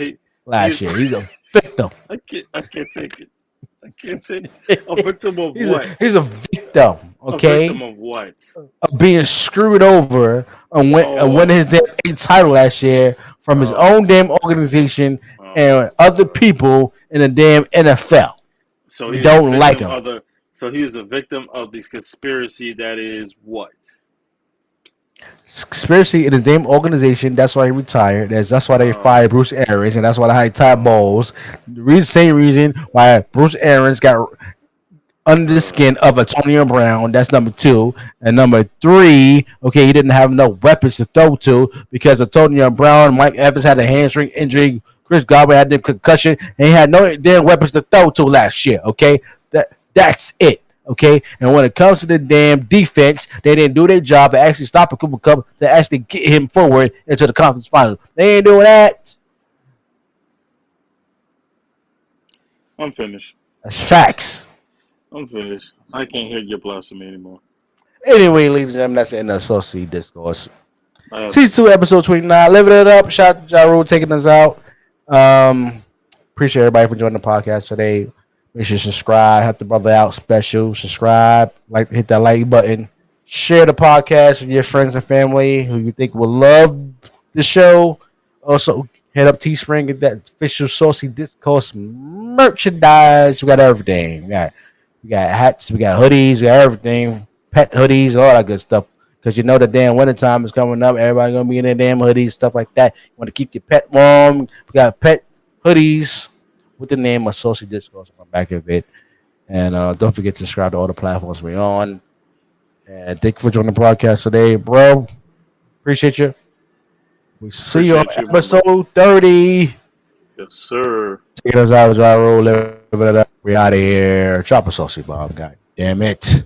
Last year, he's a victim. I can't take it. I can't take it. A victim of what? He's a victim. Okay. A victim of what? Of being screwed over and winning his damn 8th title last year from his own damn organization and other people in the damn NFL. So he don't like him. So he is a victim of the conspiracy that is what? Conspiracy in the damn organization. That's why he retired. That's why they fired Bruce Arians, and that's why they hired Todd Bowles. Same reason why Bruce Arians got under the skin of Antonio Brown. That's number 2. And number 3, okay, he didn't have no weapons to throw to because Antonio Brown, Mike Evans had a hamstring injury, Chris Godwin had the concussion, and he had no damn weapons to throw to last year. Okay, that's it. Okay, and when it comes to the damn defense, they didn't do their job to actually stop a Cooper Kupp to actually get him forward into the conference finals. They ain't doing that. I'm finished. That's facts. I'm finished. I can't hear your blasphemy anymore. Anyway, ladies and gentlemen, that's the end of Saucy Discourse. Season 2, episode 29. Living it up. Shout out to Ja Rule taking us out. Appreciate everybody for joining the podcast today. Make sure you subscribe. Help the brother out special. Subscribe. Hit that like button. Share the podcast with your friends and family who you think will love the show. Also, head up Teespring, get that official Saucy Discourse merchandise. We got everything. We got hats. We got hoodies. We got everything. Pet hoodies, all that good stuff. Because you know the damn winter time is coming up. Everybody going to be in their damn hoodies, stuff like that. You want to keep your pet warm. We got pet hoodies with the name of Saucy Discourse on the back of it. And don't forget to subscribe to all the platforms we're on. And thank you for joining the podcast today, bro. Appreciate you. We see you on episode 30. Yes, sir. Take us out, Ja Rule. We out of here. Chop a saucy bomb. God damn it.